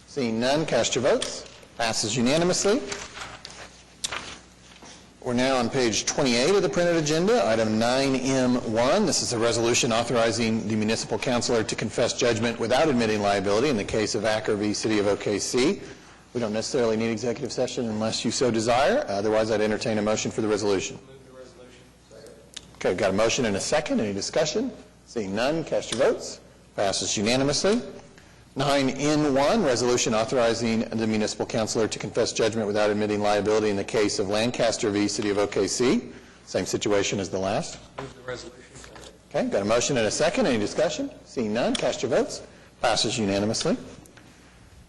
Seeing none, cast your votes. Passes unanimously. We're now on page 28 of the printed agenda, item 9M1. This is a resolution authorizing the municipal councilor to confess judgment without admitting liability in the case of Acker v. City of OKC. We don't necessarily need executive session unless you so desire. Otherwise, I'd entertain a motion for the resolution. Okay, got a motion and a second. Any discussion? Seeing none, cast your votes. Passes unanimously. 9N1, resolution authorizing the municipal councilor to confess judgment without admitting liability in the case of Lancaster v. City of OKC. Same situation as the last. Move the resolution. Okay, got a motion and a second. Any discussion? Seeing none, cast your votes. Passes unanimously.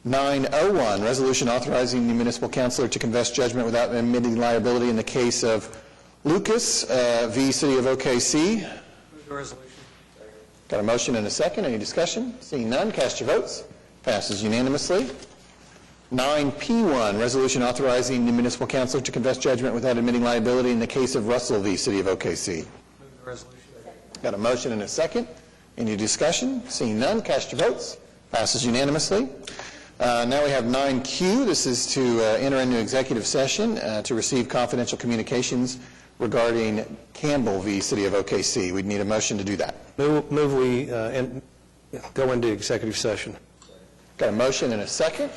901, resolution authorizing the municipal councilor to confess judgment without admitting liability in the case of Lucas v. City of OKC. Move the resolution. Got a motion and a second. Any discussion? Seeing none, cast your votes. Passes unanimously. 9P1, resolution authorizing the municipal councilor to confess judgment without admitting liability in the case of Russell v. City of OKC. Move the resolution. Got a motion and a second. Any discussion? Seeing none, cast your votes. Passes unanimously. Now we have 9Q. This is to enter into executive session to receive confidential communications regarding Campbell v. City of OKC. We'd need a motion to do that. Move we go into executive session. Got a motion and a second.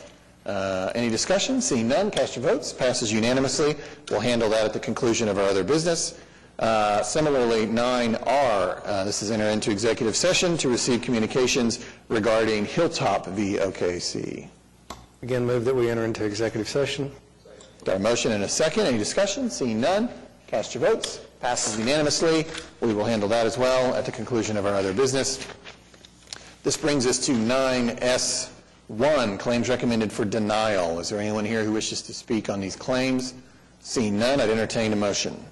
Any discussion? Seeing none, cast your votes. Passes unanimously. We'll handle that at the conclusion of our other business. Similarly, 9R, this is enter into executive session to receive communications regarding Hilltop v. OKC. Again, move that we enter into executive session. Got a motion and a second. Any discussion? Seeing none, cast your votes. Passes unanimously. We will handle that as well at the conclusion of our other business. This brings us to 9S1, claims recommended for denial. Is there anyone here who wishes to speak on these claims? Seeing none, I'd entertain a motion.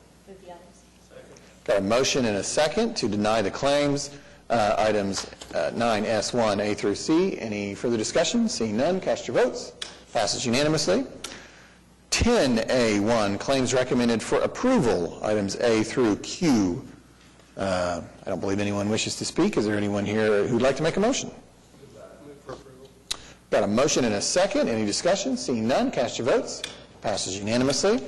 Got a motion and a second to deny the claims, items 9S1, A through C. Any further discussion? Seeing none, cast your votes. Passes unanimously. 10A1, claims recommended for approval, items A through Q. I don't believe anyone wishes to speak. Is there anyone here who'd like to make a motion? Got a motion and a second. Any discussion? Seeing none, cast your votes. Passes unanimously.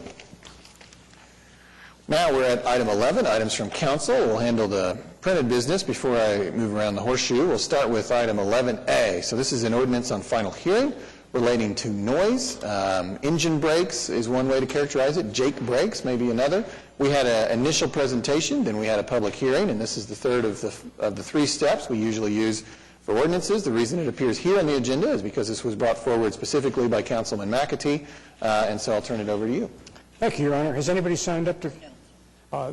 Now we're at item 11, items from council. We'll handle the printed business before I move around the horseshoe. We'll start with item 11A. So this is an ordinance on final hearing relating to noise. Engine brakes is one way to characterize it. Jake brakes may be another. We had an initial presentation, then we had a public hearing, and this is the third of the three steps we usually use for ordinances. The reason it appears here on the agenda is because this was brought forward specifically by Councilman McAtee, and so I'll turn it over to you. Thank you, Your Honor. Has anybody signed up to?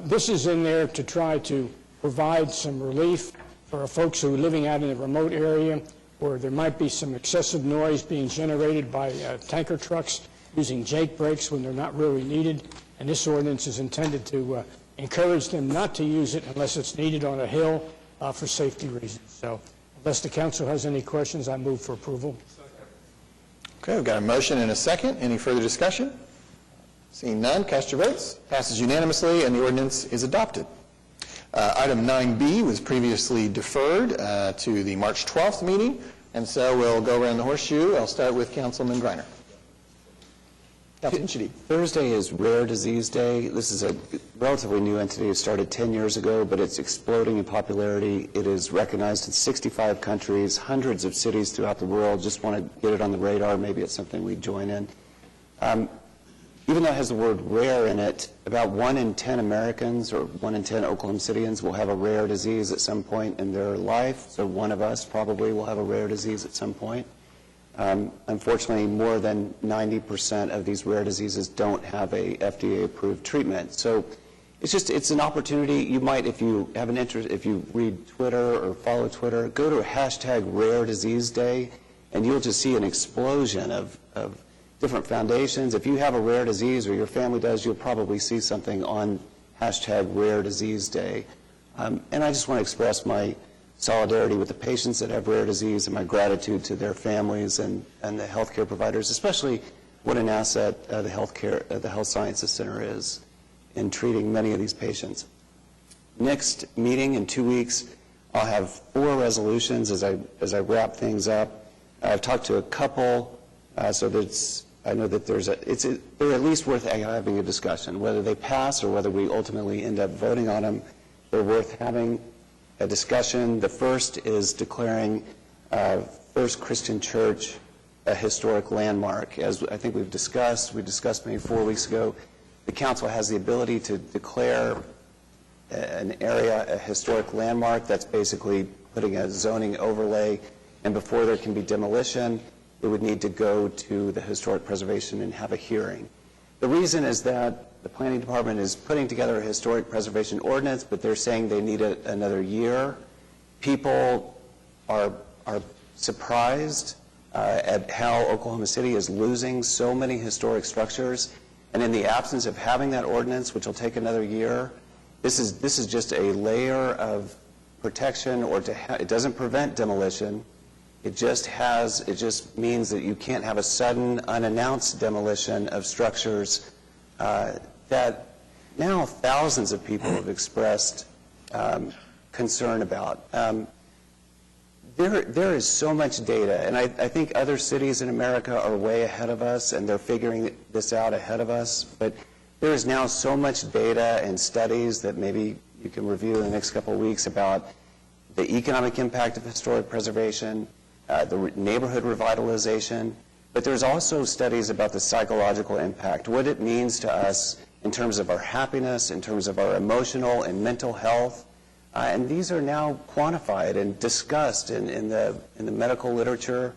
This is in there to try to provide some relief for folks who are living out in a remote area where there might be some excessive noise being generated by tanker trucks using Jake brakes when they're not really needed. And this ordinance is intended to encourage them not to use it unless it's needed on a hill for safety reasons. So unless the council has any questions, I move for approval. Okay, we've got a motion and a second. Any further discussion? Seeing none, cast your votes. Passes unanimously, and the ordinance is adopted. Item 9B was previously deferred to the March 12th meeting, and so we'll go around the horseshoe. I'll start with Councilman Greiner. Councilman Shadid. Thursday is Rare Disease Day. This is a relatively new entity. It started 10 years ago, but it's exploding in popularity. It is recognized in 65 countries, hundreds of cities throughout the world. Just want to get it on the radar. Maybe it's something we join in. Even though it has the word rare in it, about 1 in 10 Americans or 1 in 10 Oklahoma Cityans will have a rare disease at some point in their life. So one of us probably will have a rare disease at some point. Unfortunately, more than 90% of these rare diseases don't have a FDA-approved treatment. So it's an opportunity. You might, if you have an interest, if you read Twitter or follow Twitter, go to hashtag Rare Disease Day, and you'll just see an explosion of different foundations. If you have a rare disease or your family does, you'll probably see something on hashtag Rare Disease Day. And I just want to express my solidarity with the patients that have rare disease and my gratitude to their families and the healthcare providers, especially what an asset the Health Sciences Center is in treating many of these patients. Next meeting in 2 weeks, I'll have 4 resolutions as I wrap things up. I've talked to a couple, so I know that they're at least worth having a discussion. Whether they pass or whether we ultimately end up voting on them, they're worth having a discussion. The first is declaring First Christian Church a historic landmark. As I think we discussed maybe 4 weeks ago, the council has the ability to declare an area a historic landmark. That's basically putting a zoning overlay, and before there can be demolition, it would need to go to the Historic Preservation and have a hearing. The reason is that the Planning Department is putting together a historic preservation ordinance, but they're saying they need another year. People are surprised at how Oklahoma City is losing so many historic structures, and in the absence of having that ordinance, which will take another year, this is just a layer of protection, or it doesn't prevent demolition. It just means that you can't have a sudden, unannounced demolition of structures that now thousands of people have expressed concern about. there is so much data, and I think other cities in America are way ahead of us, and they're figuring this out ahead of us. But there is now so much data and studies that maybe you can review in the next couple of weeks about the economic impact of historic preservation, the neighborhood revitalization. But there's also studies about the psychological impact, what it means to us in terms of our happiness, in terms of our emotional and mental health. And these are now quantified and discussed in the medical literature,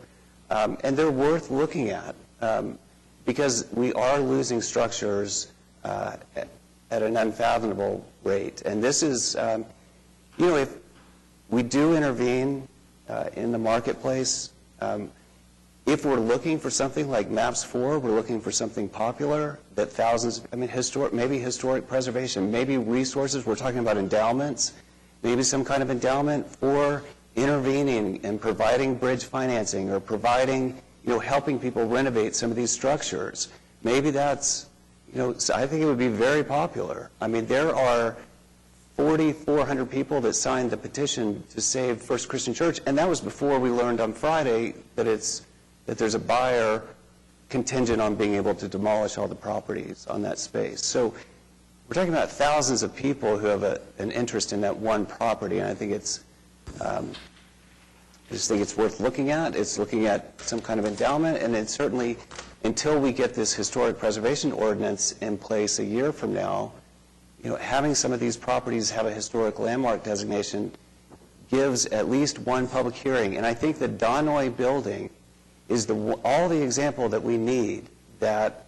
and they're worth looking at because we are losing structures at an unfathomable rate. And this is, if we do intervene in the marketplace, if we're looking for something like MAPS 4, we're looking for something popular that thousands, maybe historic preservation, maybe resources, we're talking about endowments, maybe some kind of endowment for intervening and providing bridge financing or providing, helping people renovate some of these structures. Maybe that's, I think it would be very popular. I mean, there are 4,400 people that signed the petition to save First Christian Church, and that was before we learned on Friday that there's a buyer contingent on being able to demolish all the properties on that space. So we're talking about thousands of people who have an interest in that one property, and I think I just think it's worth looking at. It's looking at some kind of endowment, and it's certainly, until we get this historic preservation ordinance in place a year from now, having some of these properties have a historic landmark designation gives at least one public hearing. And I think the Donoy building is all the example that we need, that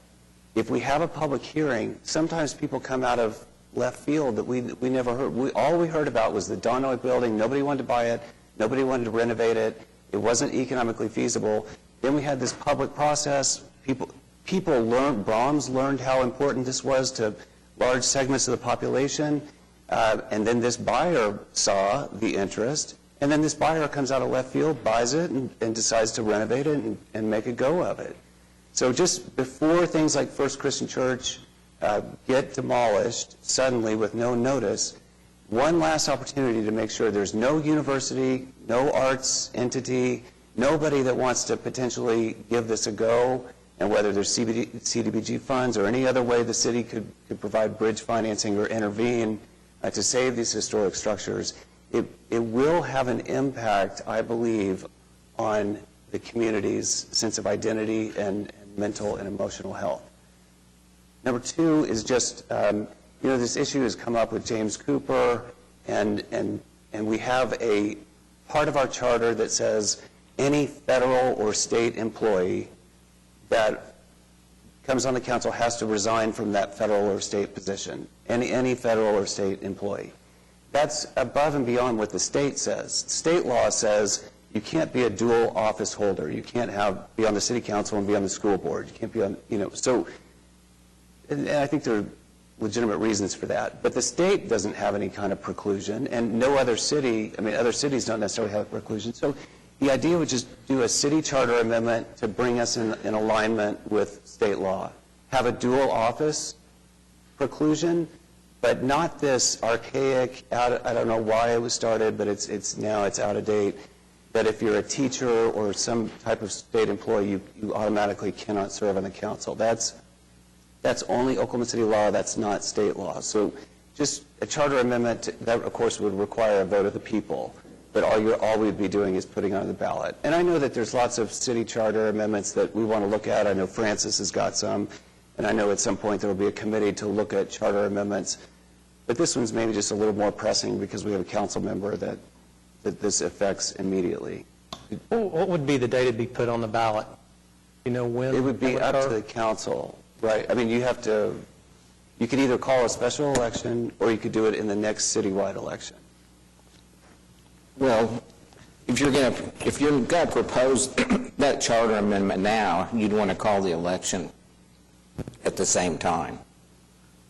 if we have a public hearing, sometimes people come out of left field that we never heard. All we heard about was the Donoy building. Nobody wanted to buy it. Nobody wanted to renovate it. It wasn't economically feasible. Then we had this public process. People learned, Brahms learned how important this was to large segments of the population. And then this buyer saw the interest. And then this buyer comes out of left field, buys it, and decides to renovate it and make a go of it. So just before things like First Christian Church get demolished suddenly with no notice, one last opportunity to make sure there's no university, no arts entity, nobody that wants to potentially give this a go, and whether there's CDBG funds or any other way the city could provide bridge financing or intervene to save these historic structures, it will have an impact, I believe, on the community's sense of identity and mental and emotional health. Number two is just, this issue has come up with James Cooper, and we have a part of our charter that says any federal or state employee that comes on the council has to resign from that federal or state position, any federal or state employee. That's above and beyond what the state says. State law says you can't be a dual office holder. You can't be on the city council and be on the school board. You can't be on, so, and I think there are legitimate reasons for that. But the state doesn't have any kind of preclusion, and no other city, other cities don't necessarily have a preclusion. So the idea would just do a city charter amendment to bring us in alignment with state law. Have a dual office preclusion, but not this archaic, I don't know why it was started, but it's now out of date, that if you're a teacher or some type of state employee, you automatically cannot serve on the council. That's only Oklahoma City law. That's not state law. So just a charter amendment, that of course would require a vote of the people, but all we'd be doing is putting on the ballot. And I know that there's lots of city charter amendments that we want to look at. I know Francis has got some, and I know at some point there will be a committee to look at charter amendments. But this one's maybe just a little more pressing because we have a council member that this affects immediately. What would be the date it'd be put on the ballot? You know when? It would be up to the council, right? You could either call a special election or you could do it in the next citywide election. Well, if you're going to propose that charter amendment now, you'd want to call the election at the same time.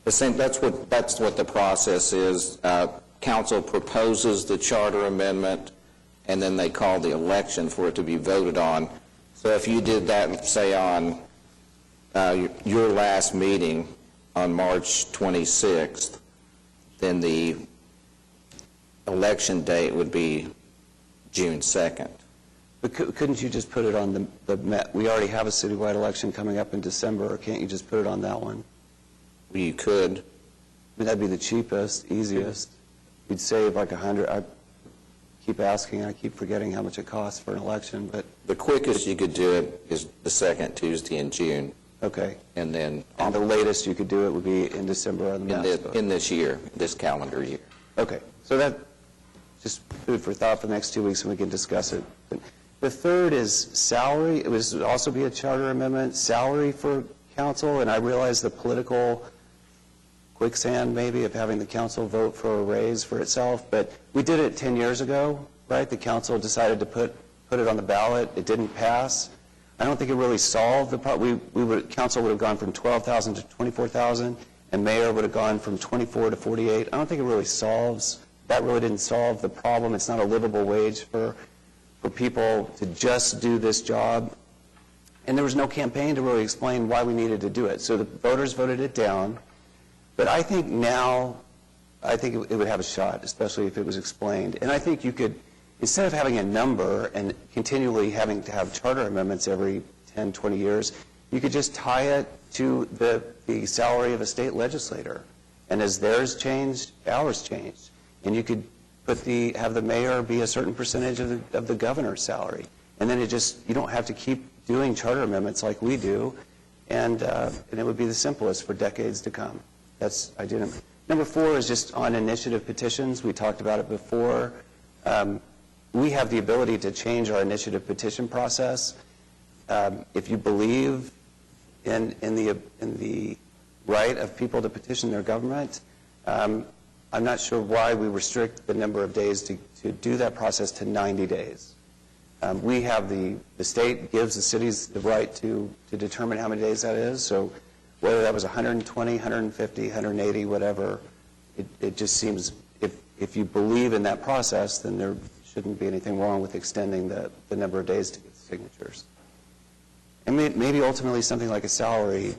That's what the process is. Council proposes the charter amendment, and then they call the election for it to be voted on. So if you did that, say, on your last meeting on March 26th, then the election date would be June 2nd. But couldn't you just put it on we already have a citywide election coming up in December, or can't you just put it on that one? Well, you could. I mean, that'd be the cheapest, easiest. You'd save like $100. I keep asking, I keep forgetting how much it costs for an election, but... The quickest you could do it is the second Tuesday in June. Okay. And then... And the latest you could do it would be in December on the mass vote. In this year, this calendar year. Okay. So that, just food for thought for the next 2 weeks, and we can discuss it. The third is salary. It would also be a charter amendment, salary for council, and I realize the political quicksand maybe of having the council vote for a raise for itself, but we did it 10 years ago, right? The council decided to put it on the ballot. It didn't pass. I don't think it really solved the problem. Council would have gone from 12,000 to 24,000, and mayor would have gone from 24 to 48. I don't think it really solves, that really didn't solve the problem. It's not a livable wage for people to just do this job. And there was no campaign to really explain why we needed to do it. So the voters voted it down. But I think now, I think it would have a shot, especially if it was explained. And I think you could, instead of having a number and continually having to have charter amendments every 10, 20 years, you could just tie it to the salary of a state legislator. And as theirs changed, ours changed. And you could have the mayor be a certain percentage of the governor's salary. And then you don't have to keep doing charter amendments like we do. And it would be the simplest for decades to come. That's idea number 4 is just on initiative petitions. We talked about it before. We have the ability to change our initiative petition process. If you believe in the right of people to petition their government, I'm not sure why we restrict the number of days to do that process to 90 days. We have the state gives the cities the right to determine how many days that is. So whether that was 120, 150, 180, whatever, it just seems if you believe in that process, then there shouldn't be anything wrong with extending the number of days to get signatures. And maybe ultimately something like a salary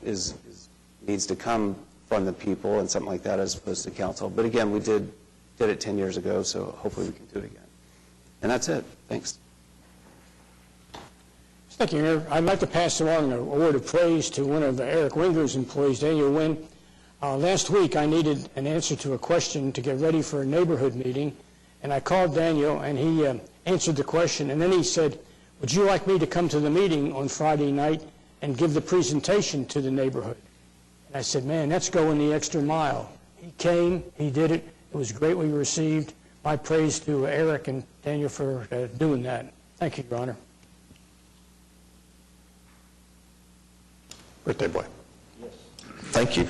needs to come from the people and something like that as opposed to council. But again, we did it 10 years ago, so hopefully we can do it again. And that's it. Thanks. Thank you, Mayor. I'd like to pass along a word of praise to one of Eric Winger's employees, Daniel Wynn. Last week, I needed an answer to a question to get ready for a neighborhood meeting, and I called Daniel, and he answered the question, and then he said, would you like me to come to the meeting on Friday night and give the presentation to the neighborhood? And I said, man, that's going the extra mile. He came, he did it. It was greatly received. My praise to Eric and Daniel for doing that. Thank you, Your Honor. Birthday boy. Yes. Thank you.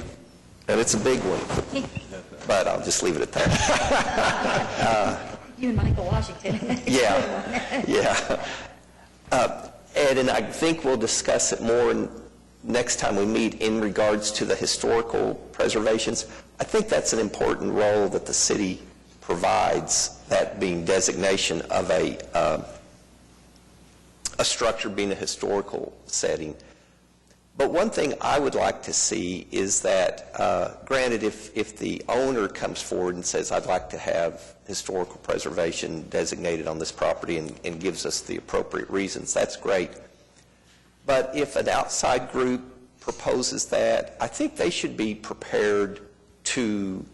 And it's a big one, but I'll just leave it at that. You and Michael Washington. Yeah. Ed, and I think we'll discuss it more next time we meet in regards to the historical preservations. I think that's an important role that the city provides, that being designation of a structure being a historical setting. But one thing I would like to see is that, granted, if the owner comes forward and says, I'd like to have historical preservation designated on this property and gives us the appropriate reasons, that's great. But if an outside group proposes that, I think they should be prepared to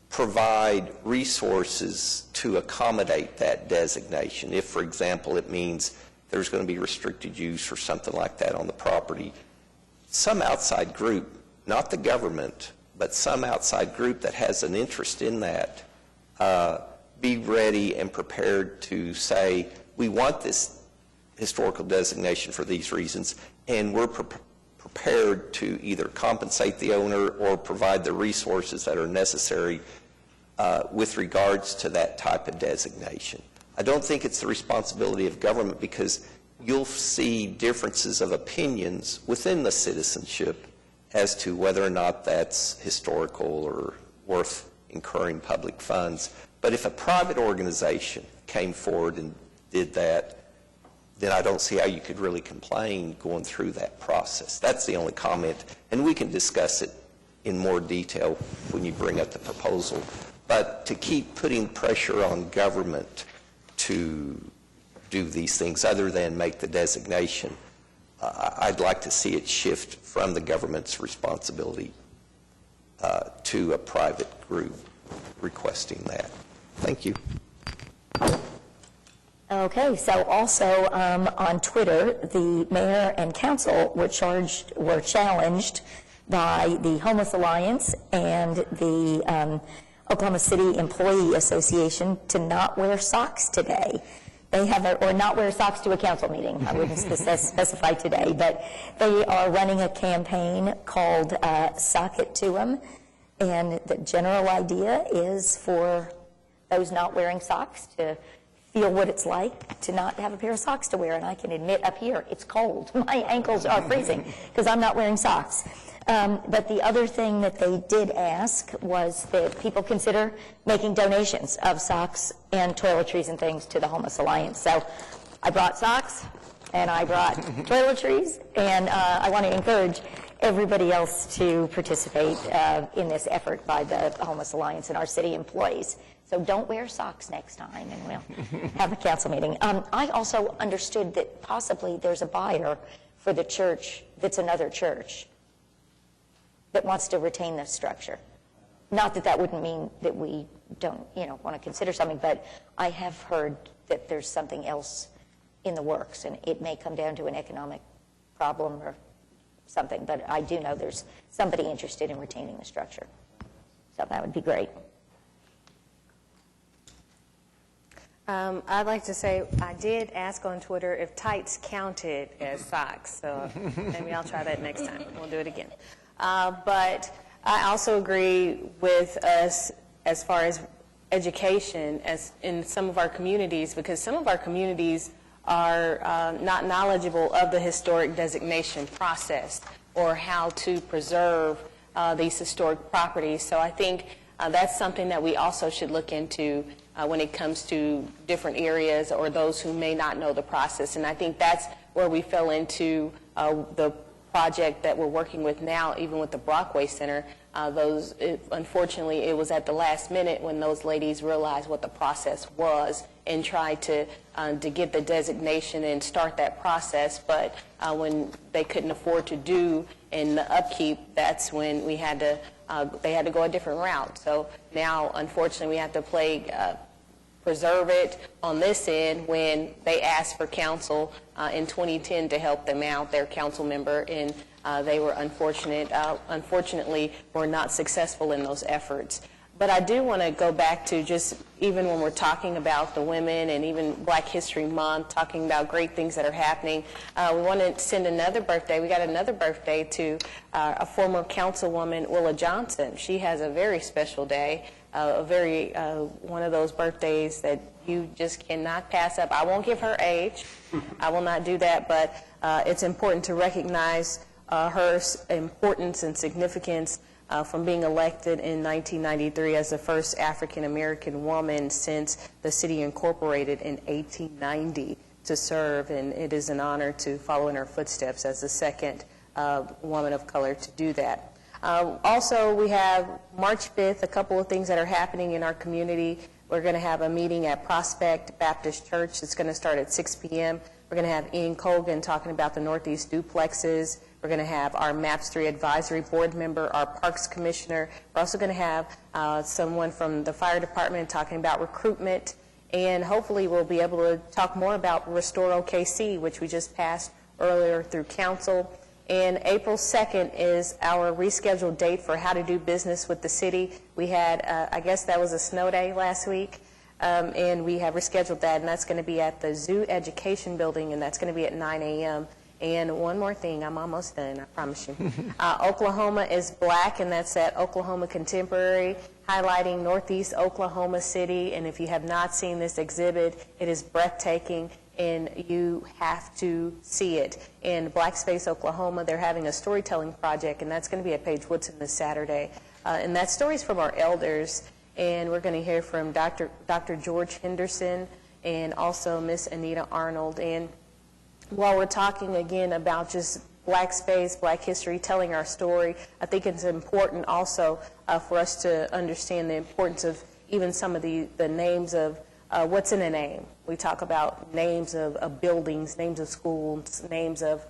provide resources to accommodate that designation. If, for example, it means there's going to be restricted use or something like that on the property, some outside group, not the government, but some outside group that has an interest in that, be ready and prepared to say, we want this historical designation for these reasons, and we're prepared to either compensate the owner or provide the resources that are necessary with regards to that type of designation. I don't think it's the responsibility of government, because you'll see differences of opinions within the citizenship as to whether or not that's historical or worth incurring public funds. But if a private organization came forward and did that, then I don't see how you could really complain going through that process. That's the only comment, and we can discuss it in more detail when you bring up the proposal. But to keep putting pressure on government to do these things other than make the designation. I'd like to see it shift from the government's responsibility to a private group requesting that. Thank you. Okay, so also on Twitter, the mayor and council were challenged by the Homeless Alliance and the Oklahoma City Employee Association to not wear socks today. They have, or not wear socks to a council meeting. I wouldn't specify today, but they are running a campaign called Sock It To 'Em, and the general idea is for those not wearing socks to feel what it's like to not have a pair of socks to wear. And I can admit up here, it's cold. My ankles are freezing because I'm not wearing socks. But the other thing that they did ask was that people consider making donations of socks and toiletries and things to the Homeless Alliance. So I brought socks and I brought toiletries, and I want to encourage everybody else to participate in this effort by the Homeless Alliance and our city employees. So don't wear socks next time, and we'll have a council meeting. I also understood that possibly there's a buyer for the church that's another church that wants to retain this structure. Not that that wouldn't mean that we don't, want to consider something, but I have heard that there's something else in the works, and it may come down to an economic problem or something, but I do know there's somebody interested in retaining the structure. So that would be great. I'd like to say I did ask on Twitter if tights counted as socks, so maybe I'll try that next time. We'll do it again. But I also agree with us as far as education as in some of our communities, because some of our communities are not knowledgeable of the historic designation process or how to preserve these historic properties. So I think that's something that we also should look into when it comes to different areas or those who may not know the process. And I think that's where we fell into the project that we're working with now, even with the Brockway Center. Unfortunately, it was at the last minute when those ladies realized what the process was and tried to get the designation and start that process. But when they couldn't afford to do in the upkeep, that's when we had to, they had to go a different route. So now, unfortunately, we have to preserve it on this end when they asked for council in 2010 to help them out, their council member, and they were unfortunately were not successful in those efforts. But I do want to go back to just even when we're talking about the women and even Black History Month, talking about great things that are happening, we want to send another birthday. We got another birthday to a former councilwoman, Willa Johnson. She has a very special day. One of those birthdays that you just cannot pass up. I won't give her age. I will not do that, but it's important to recognize her importance and significance from being elected in 1993 as the first African-American woman since the city incorporated in 1890 to serve, and it is an honor to follow in her footsteps as the second woman of color to do that. Also, we have March 5th, a couple of things that are happening in our community. We're going to have a meeting at Prospect Baptist Church. It's going to start at 6 p.m. We're going to have Ian Colgan talking about the Northeast duplexes. We're going to have our MAPS 3 Advisory Board member, our Parks Commissioner. We're also going to have someone from the fire department talking about recruitment. And hopefully we'll be able to talk more about Restore OKC, which we just passed earlier through council. And April 2nd is our rescheduled date for how to do business with the city. We had, I guess that was a snow day last week, and we have rescheduled that, and that's going to be at the Zoo Education Building, and that's going to be at 9 a.m. And one more thing, I'm almost done, I promise you. Oklahoma is Black, and that's at Oklahoma Contemporary, highlighting Northeast Oklahoma City. And if you have not seen this exhibit, it is breathtaking, and you have to see it. In Black Space, Oklahoma, they're having a storytelling project, and that's going to be at Paige Woodson this Saturday. And that story's from our elders, and we're going to hear from Dr. George Henderson and also Miss Anita Arnold. And while we're talking again about just Black space, Black history, telling our story, I think it's important also for us to understand the importance of even some of the names of what's in a name. We talk about names of buildings, names of schools, names of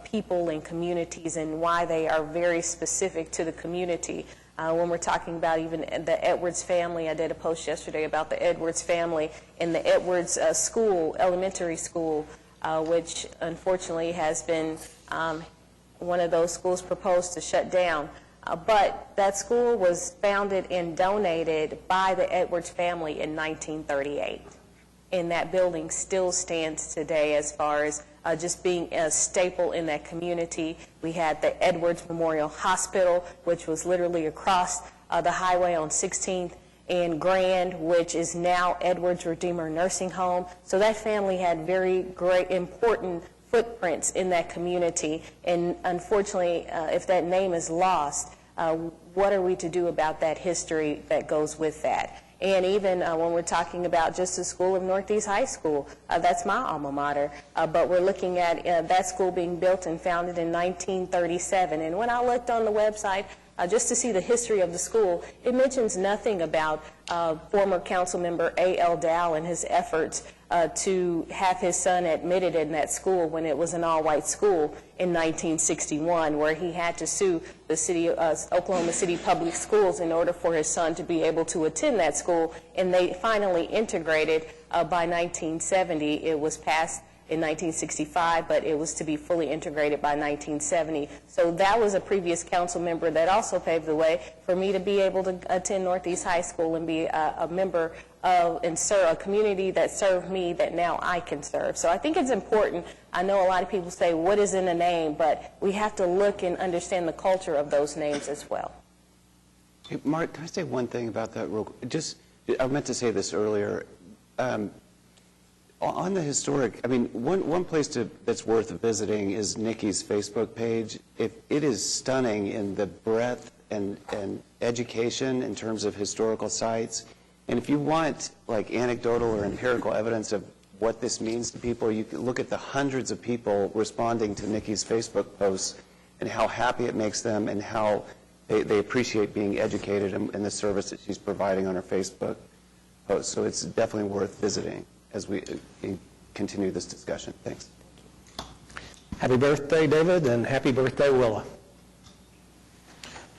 people and communities, and why they are very specific to the community. When we're talking about even the Edwards family, I did a post yesterday about the Edwards family in the Edwards school, elementary school, which unfortunately has been one of those schools proposed to shut down. But that school was founded and donated by the Edwards family in 1938. And that building still stands today as far as just being a staple in that community. We had the Edwards Memorial Hospital, which was literally across the highway on 16th and Grand, which is now Edwards Redeemer Nursing Home. So that family had very great, important footprints in that community. And unfortunately, if that name is lost, what are we to do about that history that goes with that? And even when we're talking about just the school of Northeast High School, that's my alma mater, but we're looking at that school being built and founded in 1937. And when I looked on the website just to see the history of the school, it mentions nothing about former council member A.L. Dow and his efforts to have his son admitted in that school when it was an all-white school in 1961, where he had to sue the city, Oklahoma City Public Schools in order for his son to be able to attend that school. And they finally integrated by 1970. It was passed in 1965, but it was to be fully integrated by 1970. So that was a previous council member that also paved the way for me to be able to attend Northeast High School and be a member of and serve a community that served me that now I can serve. So I think it's important. I know a lot of people say, what is in a name? But we have to look and understand the culture of those names as well. Hey, Mark, can I say one thing about that real quick? Just, I meant to say this earlier. On the historic, I mean, one place that's worth visiting is Nikki's Facebook page. It is stunning in the breadth and education in terms of historical sites. And if you want like anecdotal or empirical evidence of what this means to people, you can look at the hundreds of people responding to Nikki's Facebook posts and how happy it makes them and how they appreciate being educated in the service that she's providing on her Facebook posts. So it's definitely worth visiting as we continue this discussion. Thanks. Happy birthday, David, and happy birthday, Willa.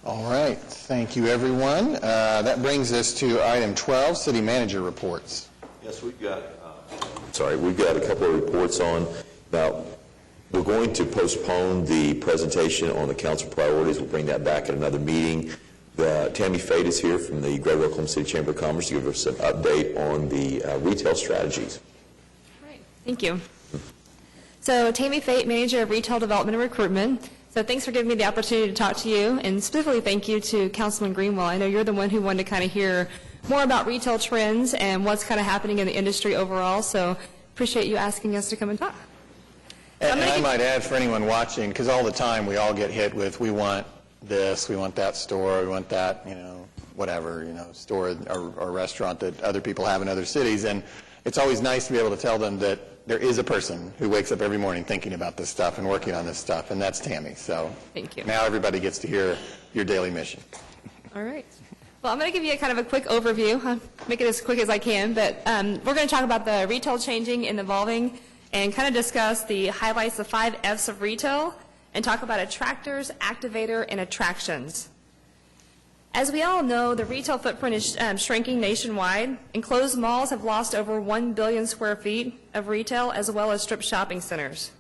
All right. Thank you, everyone. That brings us to item 12, city manager reports. Yes, we've got a couple of reports on. Now, we're going to postpone the presentation on the council priorities. We'll bring that back at another meeting. Tammy Fate is here from the Greater Oklahoma City Chamber of Commerce to give us an update on the retail strategies. Right. Thank you. So Tammy Fate, Manager of Retail Development and Recruitment. So thanks for giving me the opportunity to talk to you, and specifically thank you to Councilman Greenwell. I know you're the one who wanted to kind of hear more about retail trends and what's kind of happening in the industry overall, so appreciate you asking us to come and talk. And I might add for anyone watching, because all the time we all get hit with, we want this, we want that store, we want that, whatever, store or restaurant that other people have in other cities. And it's always nice to be able to tell them that there is a person who wakes up every morning thinking about this stuff and working on this stuff, and that's Tammy. So thank you. Now everybody gets to hear your daily mission. All right. Well, I'm going to give you a kind of a quick overview. I'll make it as quick as I can, but we're going to talk about the retail changing and evolving and kind of discuss the highlights, the 5 F's of retail, and talk about attractors, activator, and attractions. As we all know, the retail footprint is shrinking nationwide. Enclosed malls have lost over 1 billion square feet of retail, as well as strip shopping centers.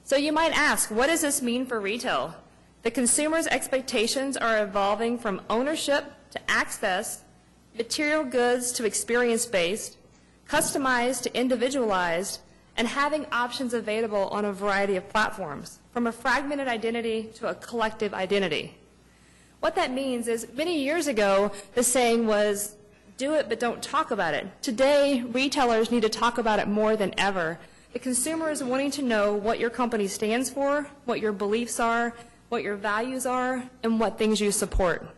So you might ask, what does this mean for retail? The consumer's expectations are evolving from ownership to access, material goods to experience-based, customized to individualized, and having options available on a variety of platforms, from a fragmented identity to a collective identity. What that means is, many years ago, the saying was, do it but don't talk about it. Today, retailers need to talk about it more than ever. The consumer is wanting to know what your company stands for, what your beliefs are, what your values are, and what things you support.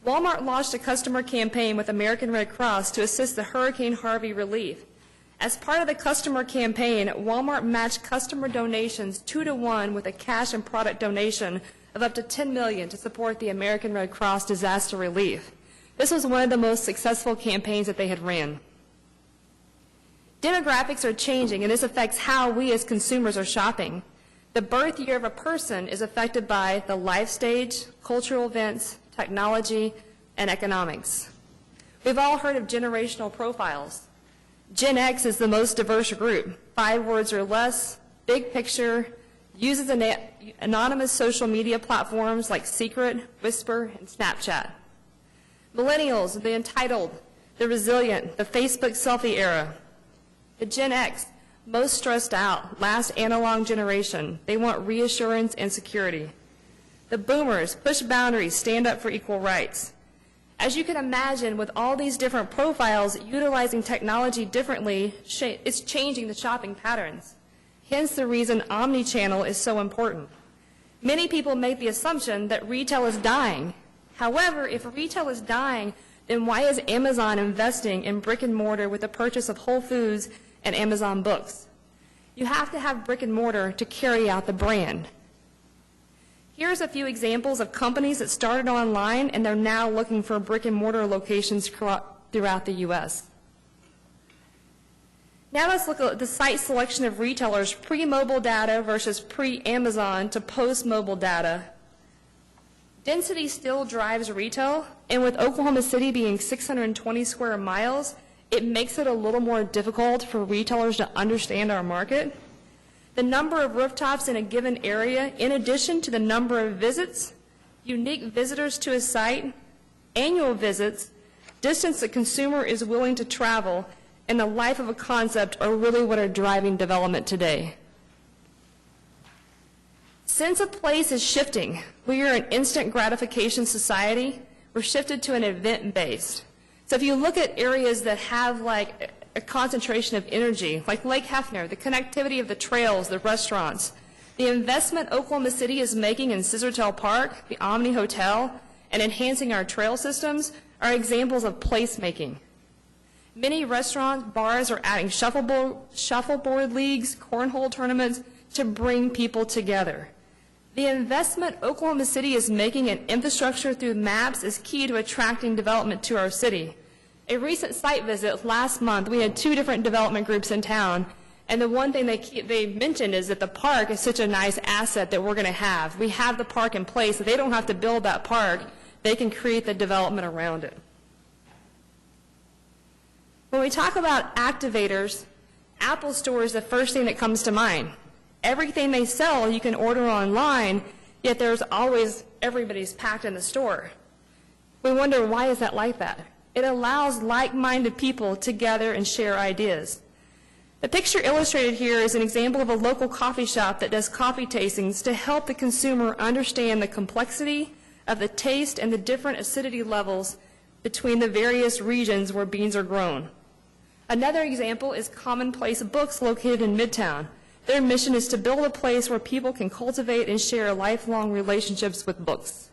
Walmart launched a customer campaign with American Red Cross to assist the Hurricane Harvey relief. As part of the customer campaign, Walmart matched customer donations 2-to-1 with a cash and product donation of up to $10 million to support the American Red Cross disaster relief. This was one of the most successful campaigns that they had ran. Demographics are changing, and this affects how we as consumers are shopping. The birth year of a person is affected by the life stage, cultural events, technology, and economics. We've all heard of generational profiles. Gen X is the most diverse group, 5 words or less, big picture, uses anonymous social media platforms like Secret, Whisper, and Snapchat. Millennials, the entitled, the resilient, the Facebook selfie era. The Gen X, most stressed out, last analog generation. They want reassurance and security. The boomers, push boundaries, stand up for equal rights. As you can imagine, with all these different profiles, utilizing technology differently, it's changing the shopping patterns. Hence the reason omni-channel is so important. Many people make the assumption that retail is dying. However, if retail is dying, then why is Amazon investing in brick and mortar with the purchase of Whole Foods and Amazon Books? You have to have brick and mortar to carry out the brand. Here's a few examples of companies that started online and they're now looking for brick and mortar locations throughout the U.S. Now let's look at the site selection of retailers pre-mobile data versus pre-Amazon to post-mobile data. Density still drives retail, and with Oklahoma City being 620 square miles, it makes it a little more difficult for retailers to understand our market. The number of rooftops in a given area, in addition to the number of visits, unique visitors to a site, annual visits, distance the consumer is willing to travel, and the life of a concept are really what are driving development today. Since a place is shifting, we are an instant gratification society, we're shifted to an event-based. So if you look at areas that have like a concentration of energy, like Lake Hefner, the connectivity of the trails, the restaurants, the investment Oklahoma City is making in Scissortail Park, the Omni Hotel, and enhancing our trail systems are examples of placemaking. Many restaurants, bars are adding shuffleboard leagues, cornhole tournaments to bring people together. The investment Oklahoma City is making in infrastructure through maps is key to attracting development to our city. A recent site visit last month, we had 2 different development groups in town, and the one thing they mentioned is that the park is such a nice asset that we're going to have. We have the park in place, so they don't have to build that park. They can create the development around it. When we talk about activators, Apple Store is the first thing that comes to mind. Everything they sell you can order online, yet there's always everybody's packed in the store. We wonder, why is that like that? It allows like-minded people to gather and share ideas. The picture illustrated here is an example of a local coffee shop that does coffee tastings to help the consumer understand the complexity of the taste and the different acidity levels between the various regions where beans are grown. Another example is Commonplace Books located in Midtown. Their mission is to build a place where people can cultivate and share lifelong relationships with books.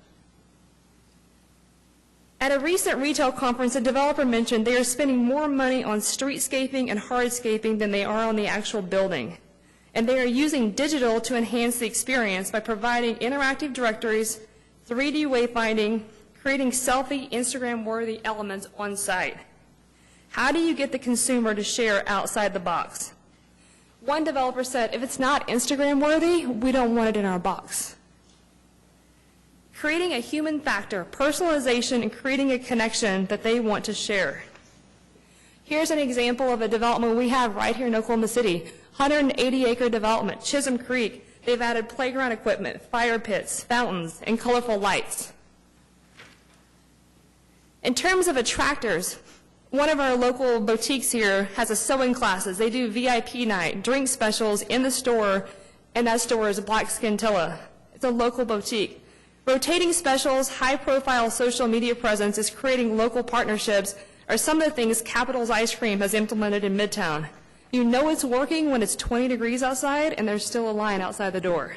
At a recent retail conference, a developer mentioned they are spending more money on streetscaping and hardscaping than they are on the actual building. And they are using digital to enhance the experience by providing interactive directories, 3D wayfinding, creating selfie, Instagram-worthy elements on site. How do you get the consumer to share outside the box? One developer said, if it's not Instagram-worthy, we don't want it in our box. Creating a human factor, personalization, and creating a connection that they want to share. Here's an example of a development we have right here in Oklahoma City, 180-acre development, Chisholm Creek. They've added playground equipment, fire pits, fountains, and colorful lights. In terms of attractors, one of our local boutiques here has a sewing classes. They do VIP night, drink specials in the store, and that store is Black Scintilla. It's a local boutique. Rotating specials, high-profile social media presence is creating local partnerships are some of the things Capital's Ice Cream has implemented in Midtown. You know it's working when it's 20 degrees outside and there's still a line outside the door.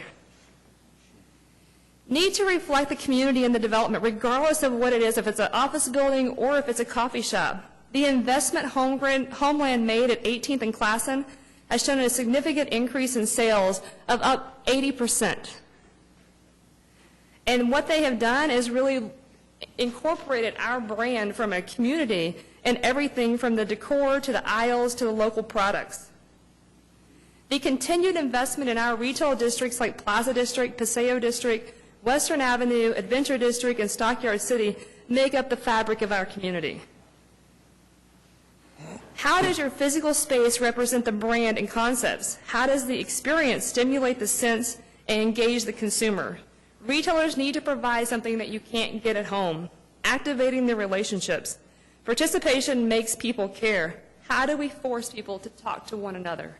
Need to reflect the community in the development, regardless of what it is, if it's an office building or if it's a coffee shop. The investment Homeland made at 18th and Classen has shown a significant increase in sales of up 80%. And what they have done is really incorporated our brand from a community and everything from the decor to the aisles to the local products. The continued investment in our retail districts like Plaza District, Paseo District, Western Avenue, Adventure District, and Stockyard City make up the fabric of our community. How does your physical space represent the brand and concepts? How does the experience stimulate the sense and engage the consumer? Retailers need to provide something that you can't get at home, activating their relationships. Participation makes people care. How do we force people to talk to one another?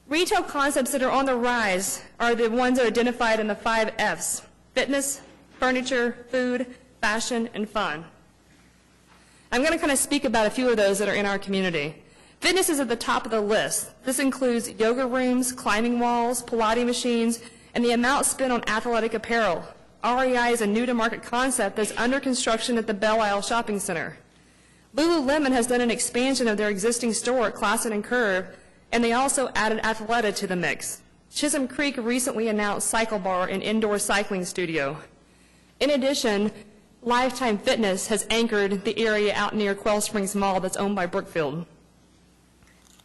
Retail concepts that are on the rise are the ones that are identified in the 5 F's: fitness, furniture, food, fashion, and fun. I'm going to kind of speak about a few of those that are in our community. Fitness is at the top of the list. This includes yoga rooms, climbing walls, Pilates machines, and the amount spent on athletic apparel. REI is a new-to-market concept that's under construction at the Belle Isle Shopping Center. Lululemon has done an expansion of their existing store at Classen and Curve, and they also added Athleta to the mix. Chisholm Creek recently announced Cycle Bar and indoor cycling studio. In addition, Lifetime Fitness has anchored the area out near Quail Springs Mall that's owned by Brookfield.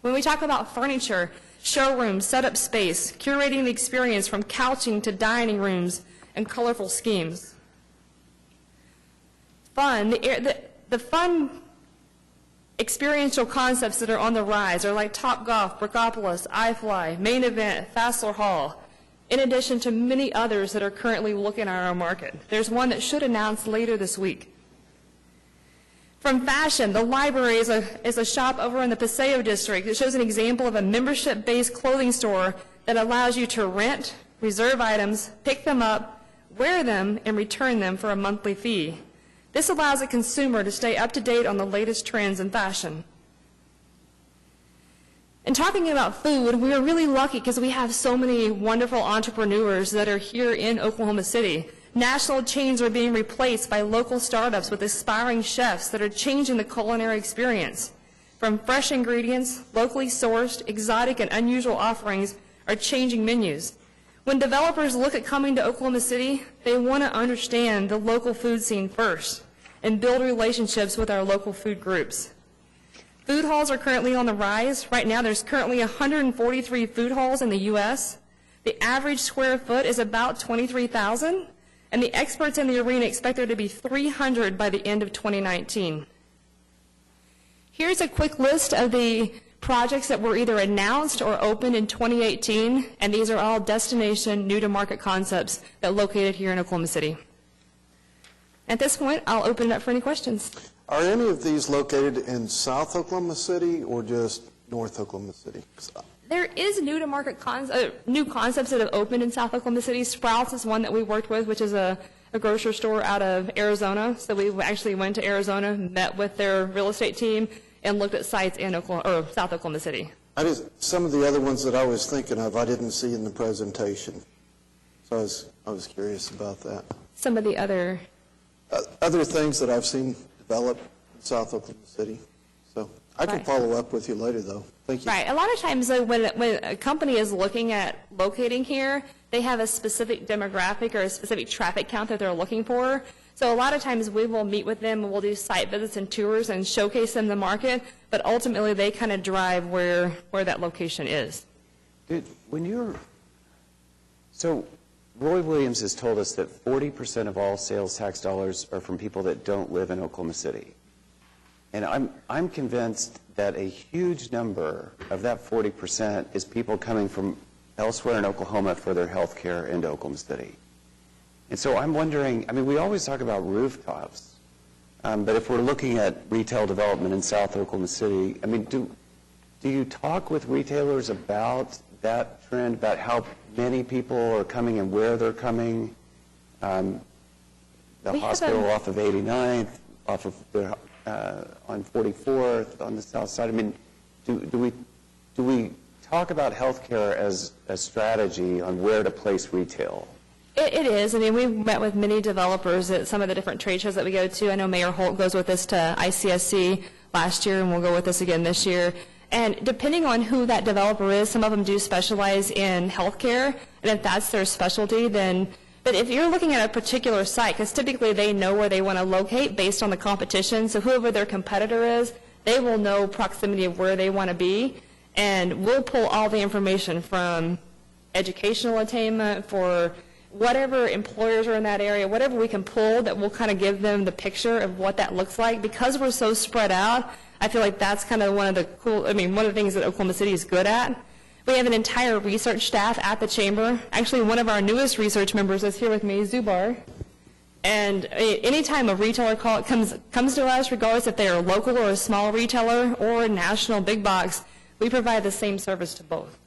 When we talk about furniture, showrooms, setup space, curating the experience from couching to dining rooms, and colorful schemes. Fun, the fun experiential concepts that are on the rise are like Topgolf, Brickopolis, iFly, Main Event, Fassler Hall, in addition to many others that are currently looking at our market. There's one that should announce later this week. From fashion, the library is a shop over in the Paseo District that shows an example of a membership-based clothing store that allows you to rent, reserve items, pick them up, wear them, and return them for a monthly fee. This allows a consumer to stay up to date on the latest trends in fashion. And talking about food, we are really lucky because we have so many wonderful entrepreneurs that are here in Oklahoma City. National chains are being replaced by local startups with aspiring chefs that are changing the culinary experience. From fresh ingredients, locally sourced, exotic, and unusual offerings are changing menus. When developers look at coming to Oklahoma City, they want to understand the local food scene first and build relationships with our local food groups. Food halls are currently on the rise. Right now, there's currently 143 food halls in the U.S. The average square foot is about 23,000, and the experts in the arena expect there to be 300 by the end of 2019. Here's a quick list of the projects that were either announced or opened in 2018, and these are all destination, new-to-market concepts that are located here in Oklahoma City. At this point, I'll open it up for any questions. Are any of these located in South Oklahoma City or just North Oklahoma City? There is new-to-market new concepts that have opened in South Oklahoma City. Sprouts is one that we worked with, which is a grocery store out of Arizona. So we actually went to Arizona, met with their real estate team, and looked at sites in South Oklahoma City. Some of the other ones that I was thinking of, I didn't see in the presentation. So I was curious about that. Some of the other things that I've seen develop in South Oklahoma City. So I can follow up with you later, though. Thank you. Right. A lot of times, though, when a company is looking at locating here, they have a specific demographic or a specific traffic count that they're looking for. So a lot of times we will meet with them and we'll do site visits and tours and showcase them the market, but ultimately they kind of drive where that location is. So Roy Williams has told us that 40% of all sales tax dollars are from people that don't live in Oklahoma City. And I'm convinced that a huge number of that 40% is people coming from elsewhere in Oklahoma for their health care into Oklahoma City. And so I'm wondering, I mean, we always talk about rooftops, but if we're looking at retail development in South Oklahoma City, I mean, do you talk with retailers about that trend, about how many people are coming and where they're coming? The hospital off of 89th, off of on 44th, on the south side. I mean, do we talk about healthcare as a strategy on where to place retail? It is. I mean, we've met with many developers at some of the different trade shows that we go to. I know Mayor Holt goes with us to ICSC last year, and we'll go with us again this year. And depending on who that developer is, some of them do specialize in healthcare, and if that's their specialty, then But if you're looking at a particular site, because typically they know where they want to locate based on the competition, so whoever their competitor is, they will know proximity of where they want to be, and we'll pull all the information from educational attainment for whatever employers are in that area, whatever we can pull that will kind of give them the picture of what that looks like. Because we're so spread out, I feel like that's kind of one of the things that Oklahoma City is good at. We have an entire research staff at the chamber. Actually, one of our newest research members is here with me, Zubar. And anytime a retailer comes to us, regardless if they are local or a small retailer or a national big box, we provide the same service to both.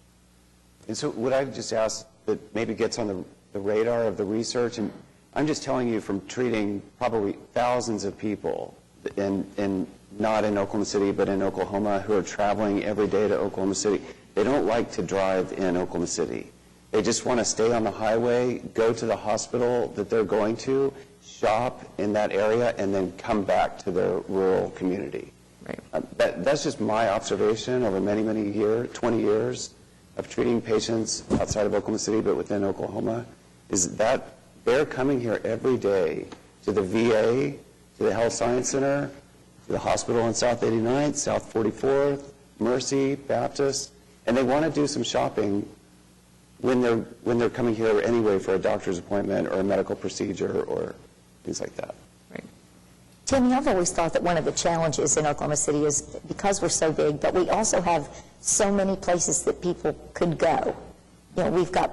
And so would I just ask that maybe gets on the radar of the research? And I'm just telling you from treating probably thousands of people not in Oklahoma City, but in Oklahoma, who are traveling every day to Oklahoma City. They don't like to drive in Oklahoma City. They just want to stay on the highway, go to the hospital that they're going to, shop in that area, and then come back to their rural community. Right. That's just my observation over many, many years, 20 years of treating patients outside of Oklahoma City, but within Oklahoma, is that they're coming here every day to the VA, to the Health Science Center, to the hospital on South 89th, South 44th, Mercy, Baptist, and they want to do some shopping when they're coming here anyway for a doctor's appointment or a medical procedure or things like that. Right. Tammy, I've always thought that one of the challenges in Oklahoma City is because we're so big, but we also have so many places that people could go. You know, we've got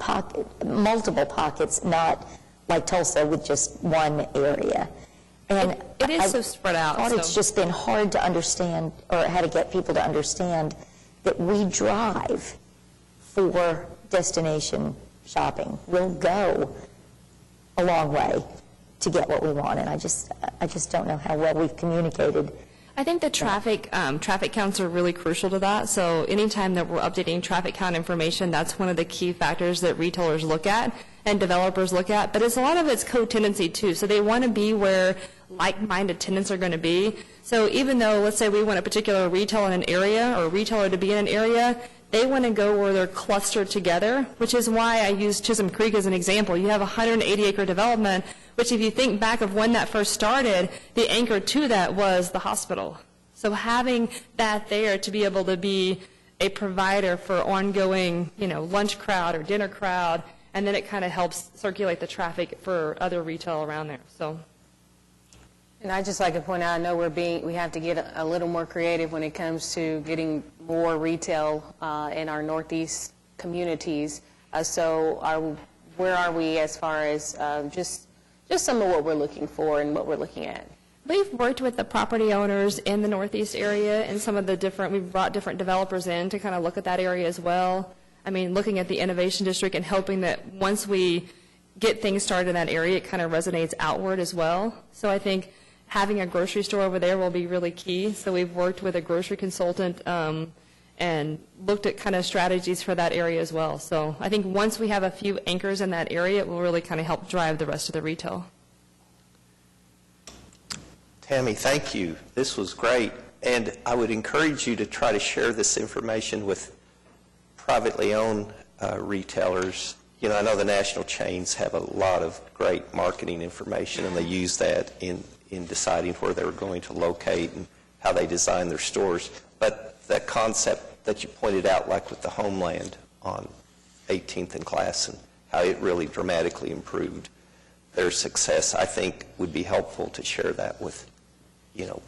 multiple pockets, not like Tulsa with just one area. And it is so spread out. I thought it's just been hard to understand, or how to get people to understand, that we drive for destination shopping. We'll go a long way to get what we want, and I just don't know how well we've communicated. I think the traffic counts are really crucial to that. So anytime that we're updating traffic count information, that's one of the key factors that retailers look at and developers look at. But a lot of it's co-tenancy too. So they want to be where like-minded tenants are going to be. So even though, let's say we want a particular retail in an area or a retailer to be in an area, they want to go where they're clustered together, which is why I use Chisholm Creek as an example. You have a 180-acre development, which if you think back of when that first started, the anchor to that was the hospital. So having that there to be able to be a provider for ongoing, lunch crowd or dinner crowd, and then it kind of helps circulate the traffic for other retail around there. So. And I'd just like to point out, I know we have to get a little more creative when it comes to getting more retail in our Northeast communities. Where are we as far as just some of what we're looking for and what we're looking at? We've worked with the property owners in the Northeast area and we've brought different developers in to kind of look at that area as well. I mean, looking at the Innovation District and hoping that once we get things started in that area, it kind of resonates outward as well. So I think having a grocery store over there will be really key. So we've worked with a grocery consultant and looked at kind of strategies for that area as well. So I think once we have a few anchors in that area, it will really kind of help drive the rest of the retail. Tammy, thank you. This was great. And I would encourage you to try to share this information with privately owned retailers. I know the national chains have a lot of great marketing information, and they use that in deciding where they're going to locate and how they design their stores. But that concept that you pointed out, like with the Homeland on 18th and Glass, and how it really dramatically improved their success, I think would be helpful to share that with,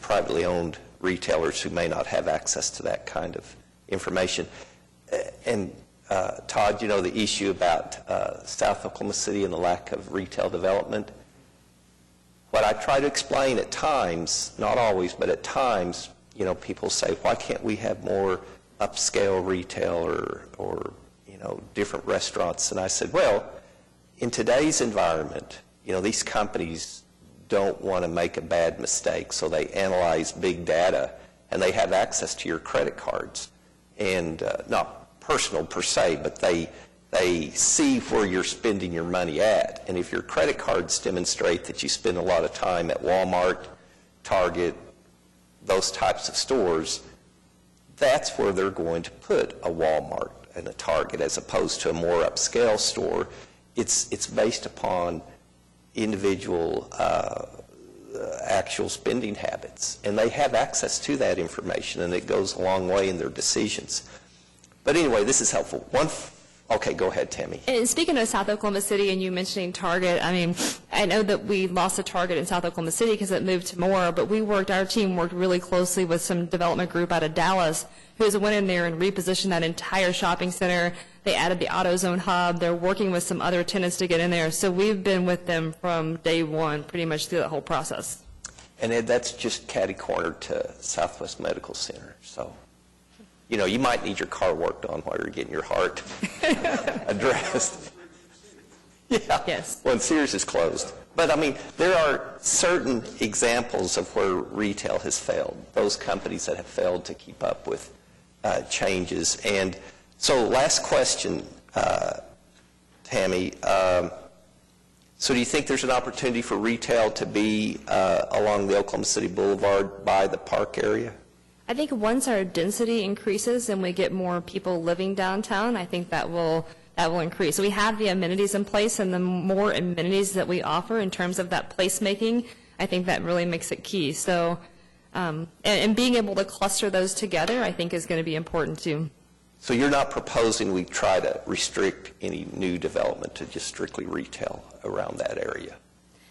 privately owned retailers who may not have access to that kind of information. And Todd, the issue about South Oklahoma City and the lack of retail development. What I try to explain at times, not always, but at times, people say, why can't we have more upscale retail or different restaurants? And I said, well, in today's environment, these companies don't want to make a bad mistake, so they analyze big data, and they have access to your credit cards. And not personal per se, but they see where you're spending your money at. And if your credit cards demonstrate that you spend a lot of time at Walmart, Target, those types of stores, that's where they're going to put a Walmart and a Target as opposed to a more upscale store. it's based upon individual actual spending habits, and they have access to that information, and it goes a long way in their decisions. But anyway, this is helpful. Okay, go ahead, Tammy. And speaking of South Oklahoma City and you mentioning Target, I mean, I know that we lost a Target in South Oklahoma City because it moved to Moore, but our team worked really closely with some development group out of Dallas who went in there and repositioned that entire shopping center. They added the AutoZone hub. They're working with some other tenants to get in there. So we've been with them from day one, pretty much through the whole process. And Ed, that's just catty-cornered to Southwest Medical Center. So, you know, you might need your car worked on while you're getting your heart addressed. Yeah. Yes. When Sears is closed. But, I mean, there are certain examples of where retail has failed, those companies that have failed to keep up with changes. And so last question, Tammy. So do you think there's an opportunity for retail to be along the Oklahoma City Boulevard by the park area? I think once our density increases and we get more people living downtown, I think that will increase. So we have the amenities in place, and the more amenities that we offer in terms of that placemaking, I think that really makes it key. So, and being able to cluster those together, I think is going to be important too. So you're not proposing we try to restrict any new development to just strictly retail around that area?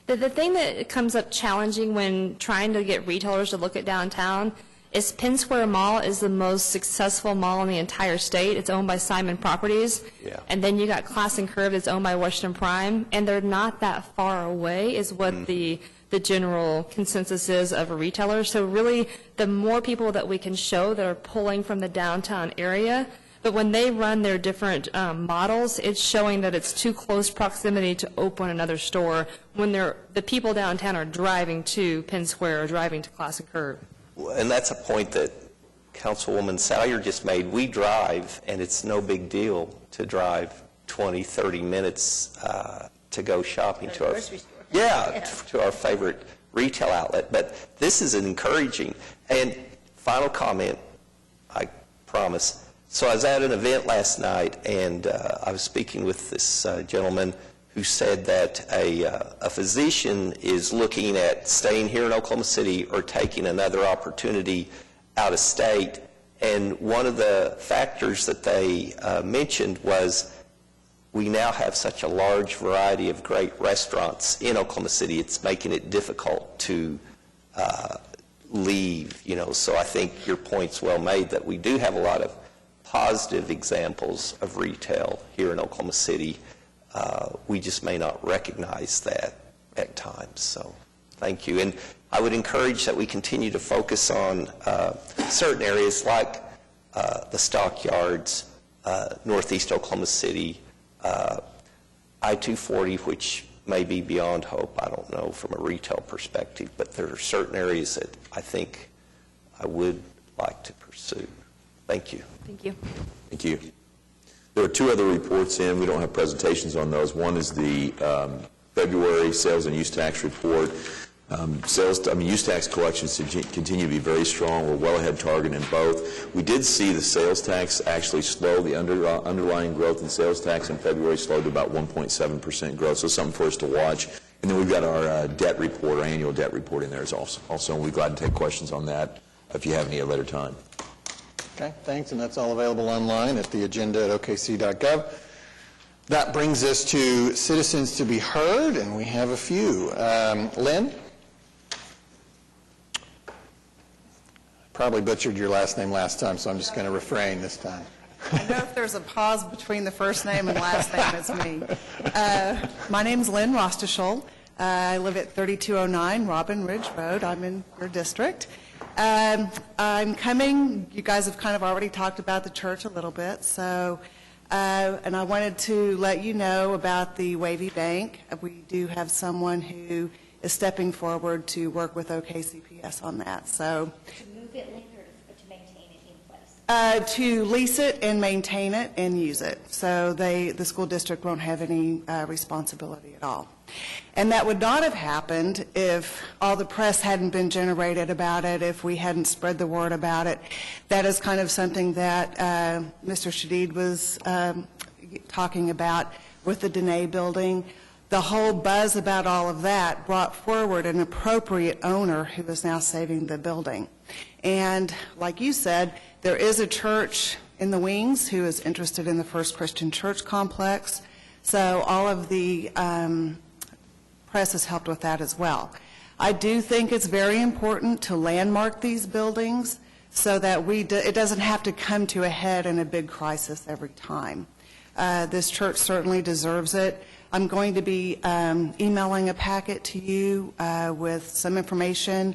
The thing that comes up challenging when trying to get retailers to look at downtown is Penn Square Mall is the most successful mall in the entire state. It's owned by Simon Properties. Yeah. And then you got Class and Curve that's owned by Washington Prime, and they're not that far away is what the general consensus is of a retailer. So really, the more people that we can show that are pulling from the downtown area, but when they run their different models, it's showing that it's too close proximity to open another store when the people downtown are driving to Penn Square or driving to Class and Curve. And that's a point that Councilwoman Salyer just made. We drive, and it's no big deal to drive 20, 30 minutes to go shopping to our favorite retail outlet. But this is encouraging. And final comment, I promise. So I was at an event last night, and I was speaking with this gentleman who said that a physician is looking at staying here in Oklahoma City or taking another opportunity out of state. And one of the factors that they mentioned was we now have such a large variety of great restaurants in Oklahoma City, it's making it difficult to leave, you know. So I think your point's well made that we do have a lot of positive examples of retail here in Oklahoma City. We just may not recognize that at times. So thank you. And I would encourage that we continue to focus on certain areas like the stockyards, northeast Oklahoma City, I-240, which may be beyond hope, I don't know, from a retail perspective, but there are certain areas that I think I would like to pursue. Thank you. Thank you. Thank you. There are two other reports in. We don't have presentations on those. One is the February sales and use tax report. Use tax collections continue to be very strong. We're well ahead target in both. We did see the sales tax actually slow. The underlying growth in sales tax in February slowed to about 1.7% growth, so something for us to watch. And then we've got our debt report, our annual debt report in there also. And we're glad to take questions on that if you have any at a later time. Okay, thanks, and that's all available online at the agenda at okc.gov. That brings us to citizens to be heard, and we have a few. Lynn? Probably butchered your last name last time, so I'm just going to refrain this time. I know if there's a pause between the first name and last name, it's me. My name's Lynn Rostashol. I live at 3209 Robin Ridge Road. I'm in your district. I'm coming, you guys have kind of already talked about the church a little bit, so, and I wanted to let you know about the Wavy Bank. We do have someone who is stepping forward to work with OKCPS on that, so. To move it, Lynn, or to maintain it in place? To lease it and maintain it and use it, so the school district won't have any responsibility at all. And that would not have happened if all the press hadn't been generated about it, if we hadn't spread the word about it. That is kind of something that Mr. Shadid was talking about with the Dene building, the whole buzz about all of that brought forward an appropriate owner who is now saving the building. And like you said, there is a church in the wings who is interested in the First Christian Church complex. So all of the press has helped with that as well. I do think it's very important to landmark these buildings so that it doesn't have to come to a head in a big crisis every time. This church certainly deserves it. I'm going to be emailing a packet to you with some information.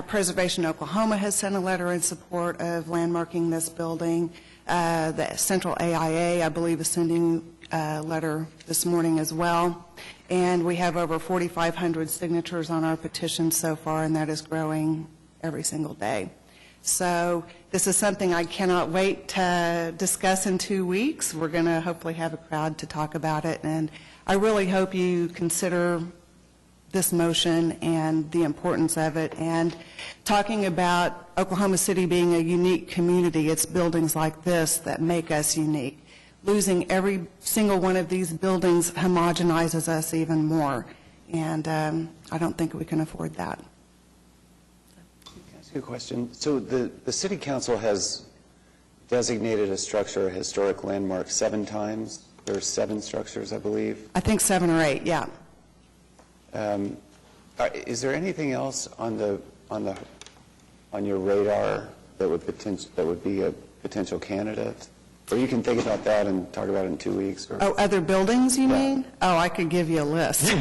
Preservation Oklahoma has sent a letter in support of landmarking this building. The Central AIA, I believe, is sending a letter this morning as well. And we have over 4,500 signatures on our petition so far, and that is growing every single day. So this is something I cannot wait to discuss in 2 weeks. We're going to hopefully have a crowd to talk about it, and I really hope you consider this motion and the importance of it. And talking about Oklahoma City being a unique community, it's buildings like this that make us unique. Losing every single one of these buildings homogenizes us even more, and I don't think we can afford that. Good question. So the City Council has designated a structure a historic landmark 7 times. There are 7 structures, I believe. I think 7 or 8, yeah. Is there anything else on your radar that would be a potential candidate? Or you can think about that and talk about it in 2 weeks. Or... Oh, other buildings, you mean? Oh, I could give you a list.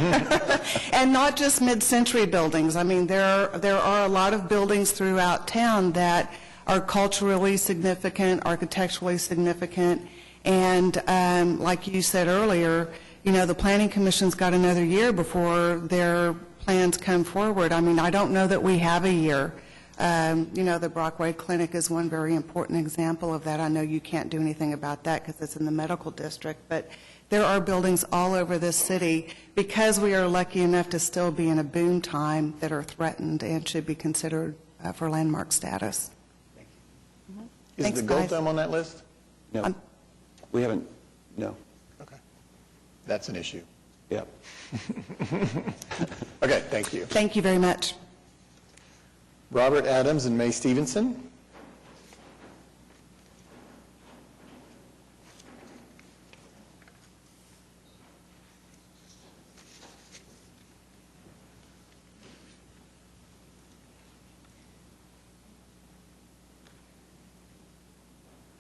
And not just mid-century buildings. I mean, there are a lot of buildings throughout town that are culturally significant, architecturally significant, and like you said earlier, you know, the Planning Commission's got another year before their plans come forward. I mean, I don't know that we have a year. You know, the Brockway Clinic is one very important example of that. I know you can't do anything about that because it's in the medical district, but there are buildings all over this city, because we are lucky enough to still be in a boom time, that are threatened and should be considered for landmark status. Is Thanks, the Gold guys. Dome on that list? No. We haven't, no. Okay. That's an issue. Yep. Okay, thank you. Thank you very much. Robert Adams and May Stevenson.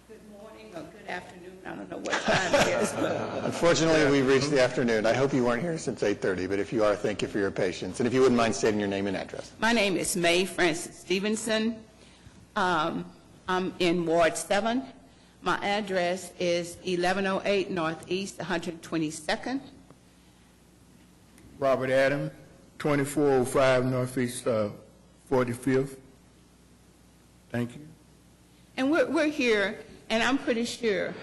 Good morning or good afternoon. I don't know what time it is. Unfortunately, we've reached the afternoon. I hope you weren't here since 8:30, but if you are, thank you for your patience. And if you wouldn't mind stating your name and address. My name is May Francis Stevenson. I'm in Ward 7. My address is 1108 Northeast 122nd. Robert Adams, 2405 Northeast 45th. Thank you. And we're here, and I'm pretty sure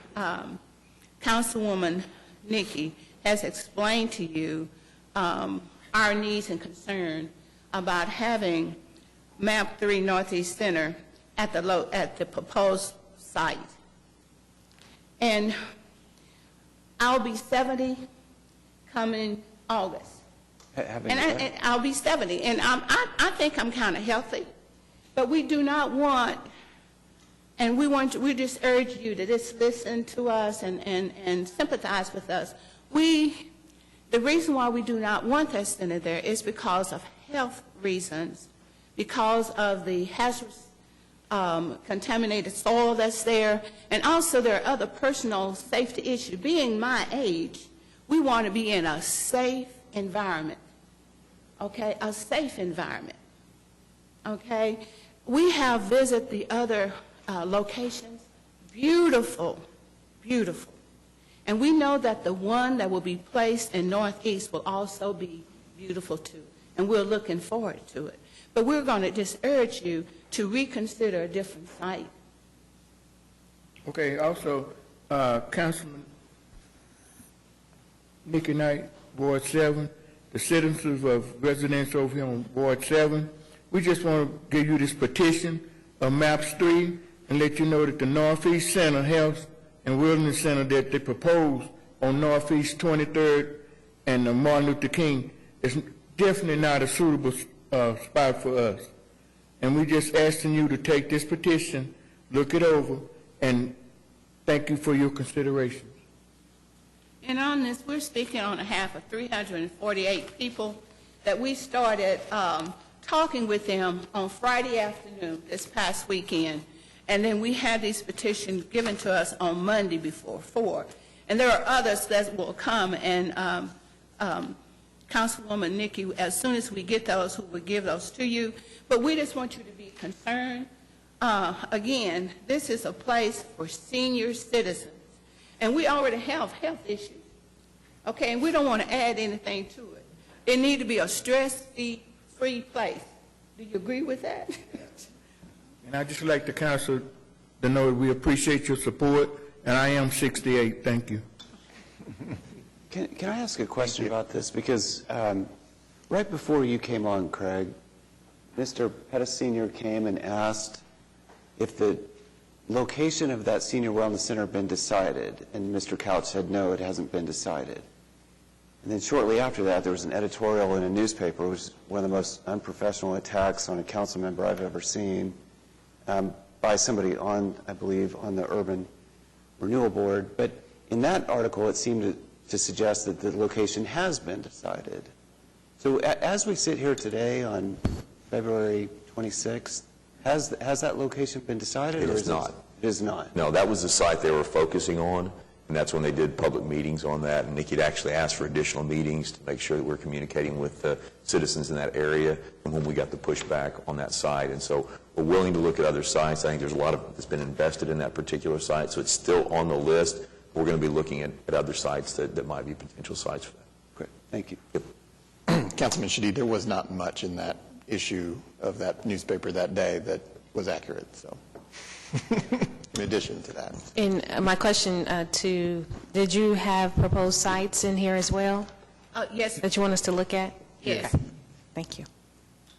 Councilwoman Nikki has explained to you our needs and concern about having MAP 3 Northeast Center at the proposed site. And I'll be 70 coming August. And I'll be 70, and I think I'm kind of healthy, but we do not want, and we just urge you to just listen to us and sympathize with us. The reason why we do not want that center there is because of health reasons, because of the hazardous contaminated soil that's there, and also there are other personal safety issues. Being my age, we want to be in a safe environment, okay, a safe environment, okay? We have visited the other locations, beautiful, beautiful. And we know that the one that will be placed in Northeast will also be beautiful too, and we're looking forward to it. But we're going to just urge you to reconsider a different site. Okay, also, Councilman Nikki Knight, Ward 7, the citizens of residents over here on Ward 7, we just want to give you this petition of MAPS 3 and let you know that the Northeast Center and Wilderness Center that they proposed on Northeast 23rd and Martin Luther King is definitely not a suitable spot for us. And we just asking you to take this petition, look it over, and thank you for your consideration. And on this, we're speaking on behalf of 348 people that we started talking with them on Friday afternoon this past weekend. And then we had these petitions given to us on Monday before 4. And there are others that will come, and Councilwoman Nikki, as soon as we get those, we will give those to you. But we just want you to be concerned. Again, this is a place for senior citizens, and we already have health issues, okay? And we don't want to add anything to it. It needs to be a stress-free place. Do you agree with that? And I'd just like the council to know that we appreciate your support, and I am 68. Thank you. Can I ask a question about this? Because right before you came on, Craig, Mr. Pettis Sr. came and asked if the location of that senior wellness center had been decided, and Mr. Couch said, no, it hasn't been decided. And then shortly after that, there was an editorial in a newspaper, which was one of the most unprofessional attacks on a council member I've ever seen, by somebody on, I believe, on the Urban Renewal Board. But in that article, it seemed to suggest that the location has been decided. So as we sit here today on February 26th, has that location been decided? It or is not. It is not. No, that was the site they were focusing on, and that's when they did public meetings on that. And Nikki had actually asked for additional meetings to make sure that we're communicating with the citizens in that area, and when we got the pushback on that site. And so we're willing to look at other sites. I think there's a lot that's been invested in that particular site, so it's still on the list. We're going to be looking at other sites that might be potential sites for that. Great. Thank you. Yep. Councilman Shadid, there was not much in that issue of that newspaper that day that was accurate, so in addition to that. And my question did you have proposed sites in here as well Yes. that you want us to look at? Yes. Okay. Thank you.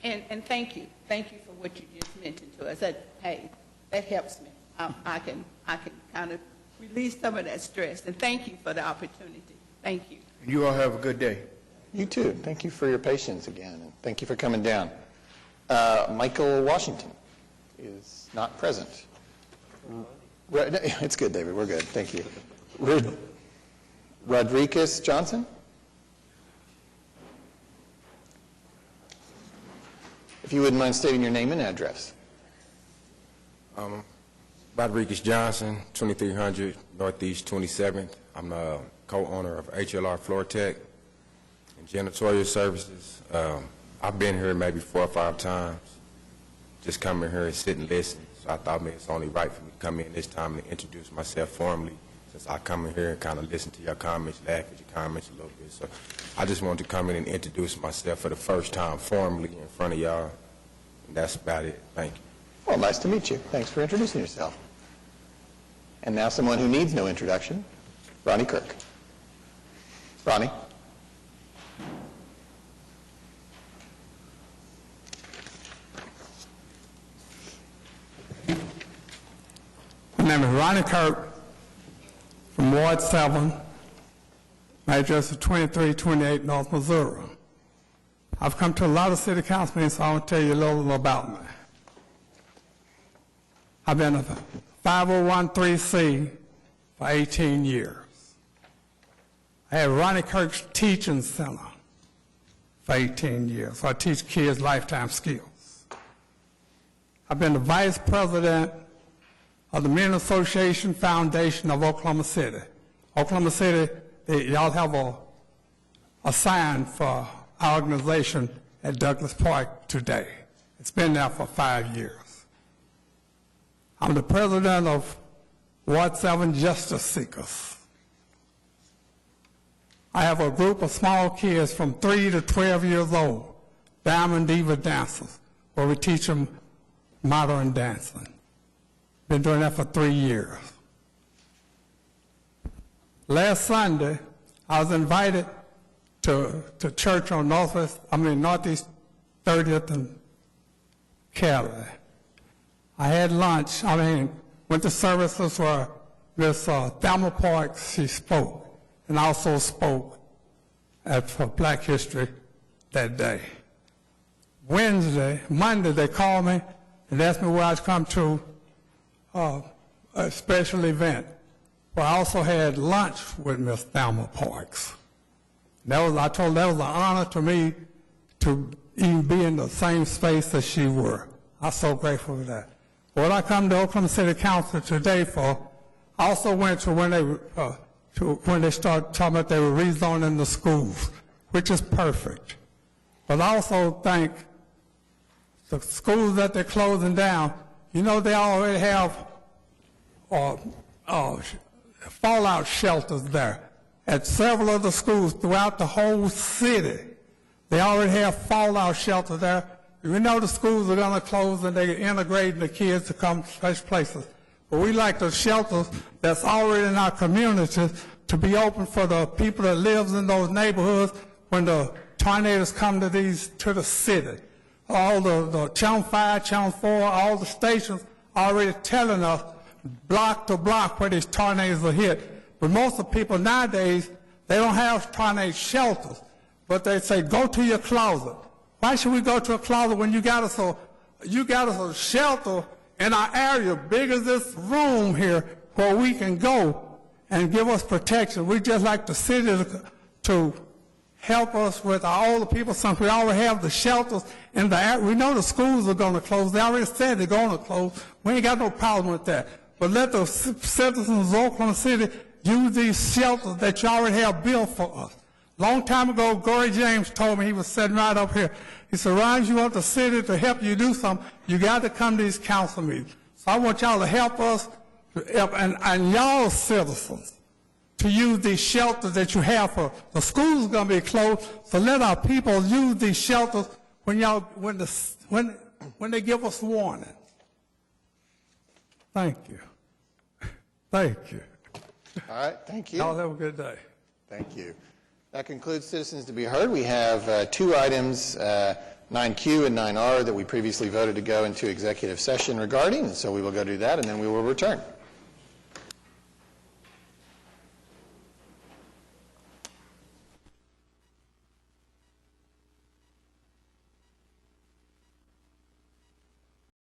And thank you. Thank you for what you just mentioned to us. That helps me. I can kind of release some of that stress. And thank you for the opportunity. Thank you. You all have a good day. You too. Thank you for your patience again, and thank you for coming down. Michael Washington is not present. It's good, David. We're good. Thank you. Rodriguez Johnson? If you wouldn't mind stating your name and address. Rodriguez Johnson, 2300 Northeast 27th. I'm the co-owner of HLR Floor Tech and Janitorial Services. I've been here maybe 4 or 5 times, just coming here and sit and listen. So I thought maybe it's only right for me to come in this time and introduce myself formally, since I come in here and kind of listen to your comments, laugh at your comments a little bit. So I just wanted to come in and introduce myself for the first time formally in front of y'all. And that's about it. Thank you. Well, nice to meet you. Thanks for introducing yourself. And now someone who needs no introduction, Ronnie Kirk. Ronnie? My name is Ronnie Kirk from Ward 7. My address is 2328 North Missouri. I've come to a lot of city council meetings, so I want to tell you a little about me. I've been a 501(c) for 18 years. I had Ronnie Kirk's Teaching Center for 18 years, so I teach kids lifetime skills. I've been the vice president of the Men Association Foundation of Oklahoma City. Oklahoma City, y'all have a sign for our organization at Douglas Park today. It's been there for 5 years. I'm the president of Ward 7 Justice Seekers. I have a group of small kids from 3 to 12 years old, Diamond Diva dancers, where we teach them modern dancing. Been doing that for 3 years. Last Sunday, I was invited to church on Northeast 30th and Kelly. I had lunch. Went to services where Ms. Thelma Parks, she spoke, and also spoke for Black History that day. Monday, they called me and asked me where I'd come to a special event. Well, I also had lunch with Ms. Thelma Parks. I told that was an honor to me to even be in the same space that she were. I'm so grateful for that. What I come to Oklahoma City Council today for, I also went to when they started talking about they were rezoning the schools, which is perfect. But I also think the schools that they're closing down, you know, they already have fallout shelters there. At several of the schools throughout the whole city, they already have fallout shelters there. We know the schools are going to close and they're integrating the kids to come to such places. But we like the shelters that's already in our communities to be open for the people that lives in those neighborhoods when the tornadoes come to the city. All the Channel 5, Channel 4, all the stations already telling us block to block where these tornadoes will hit. But most of the people nowadays, they don't have tornado shelters, but they say, go to your closet. Why should we go to a closet when you got us a shelter in our area, big as this room here, where we can go and give us protection? We just like the city to help us with our older people, since we already have the shelters in the area. We know the schools are going to close. They already said they're going to close. We ain't got no problem with that. But let the citizens of Oklahoma City use these shelters that you already have built for us. Long time ago, Gory James told me, he was sitting right up here. He said, Ron, you want the city to help you do something, you got to come to these council meetings. So I want y'all to help us, and y'all citizens, to use these shelters that you have for the schools are going to be closed. So let our people use these shelters when they give us warning. Thank you. Thank you. All right, thank you. Y'all have a good day. Thank you. That concludes citizens to be heard. We have two items, 9Q and 9R, that we previously voted to go into executive session regarding, and so we will go do that, and then we will return.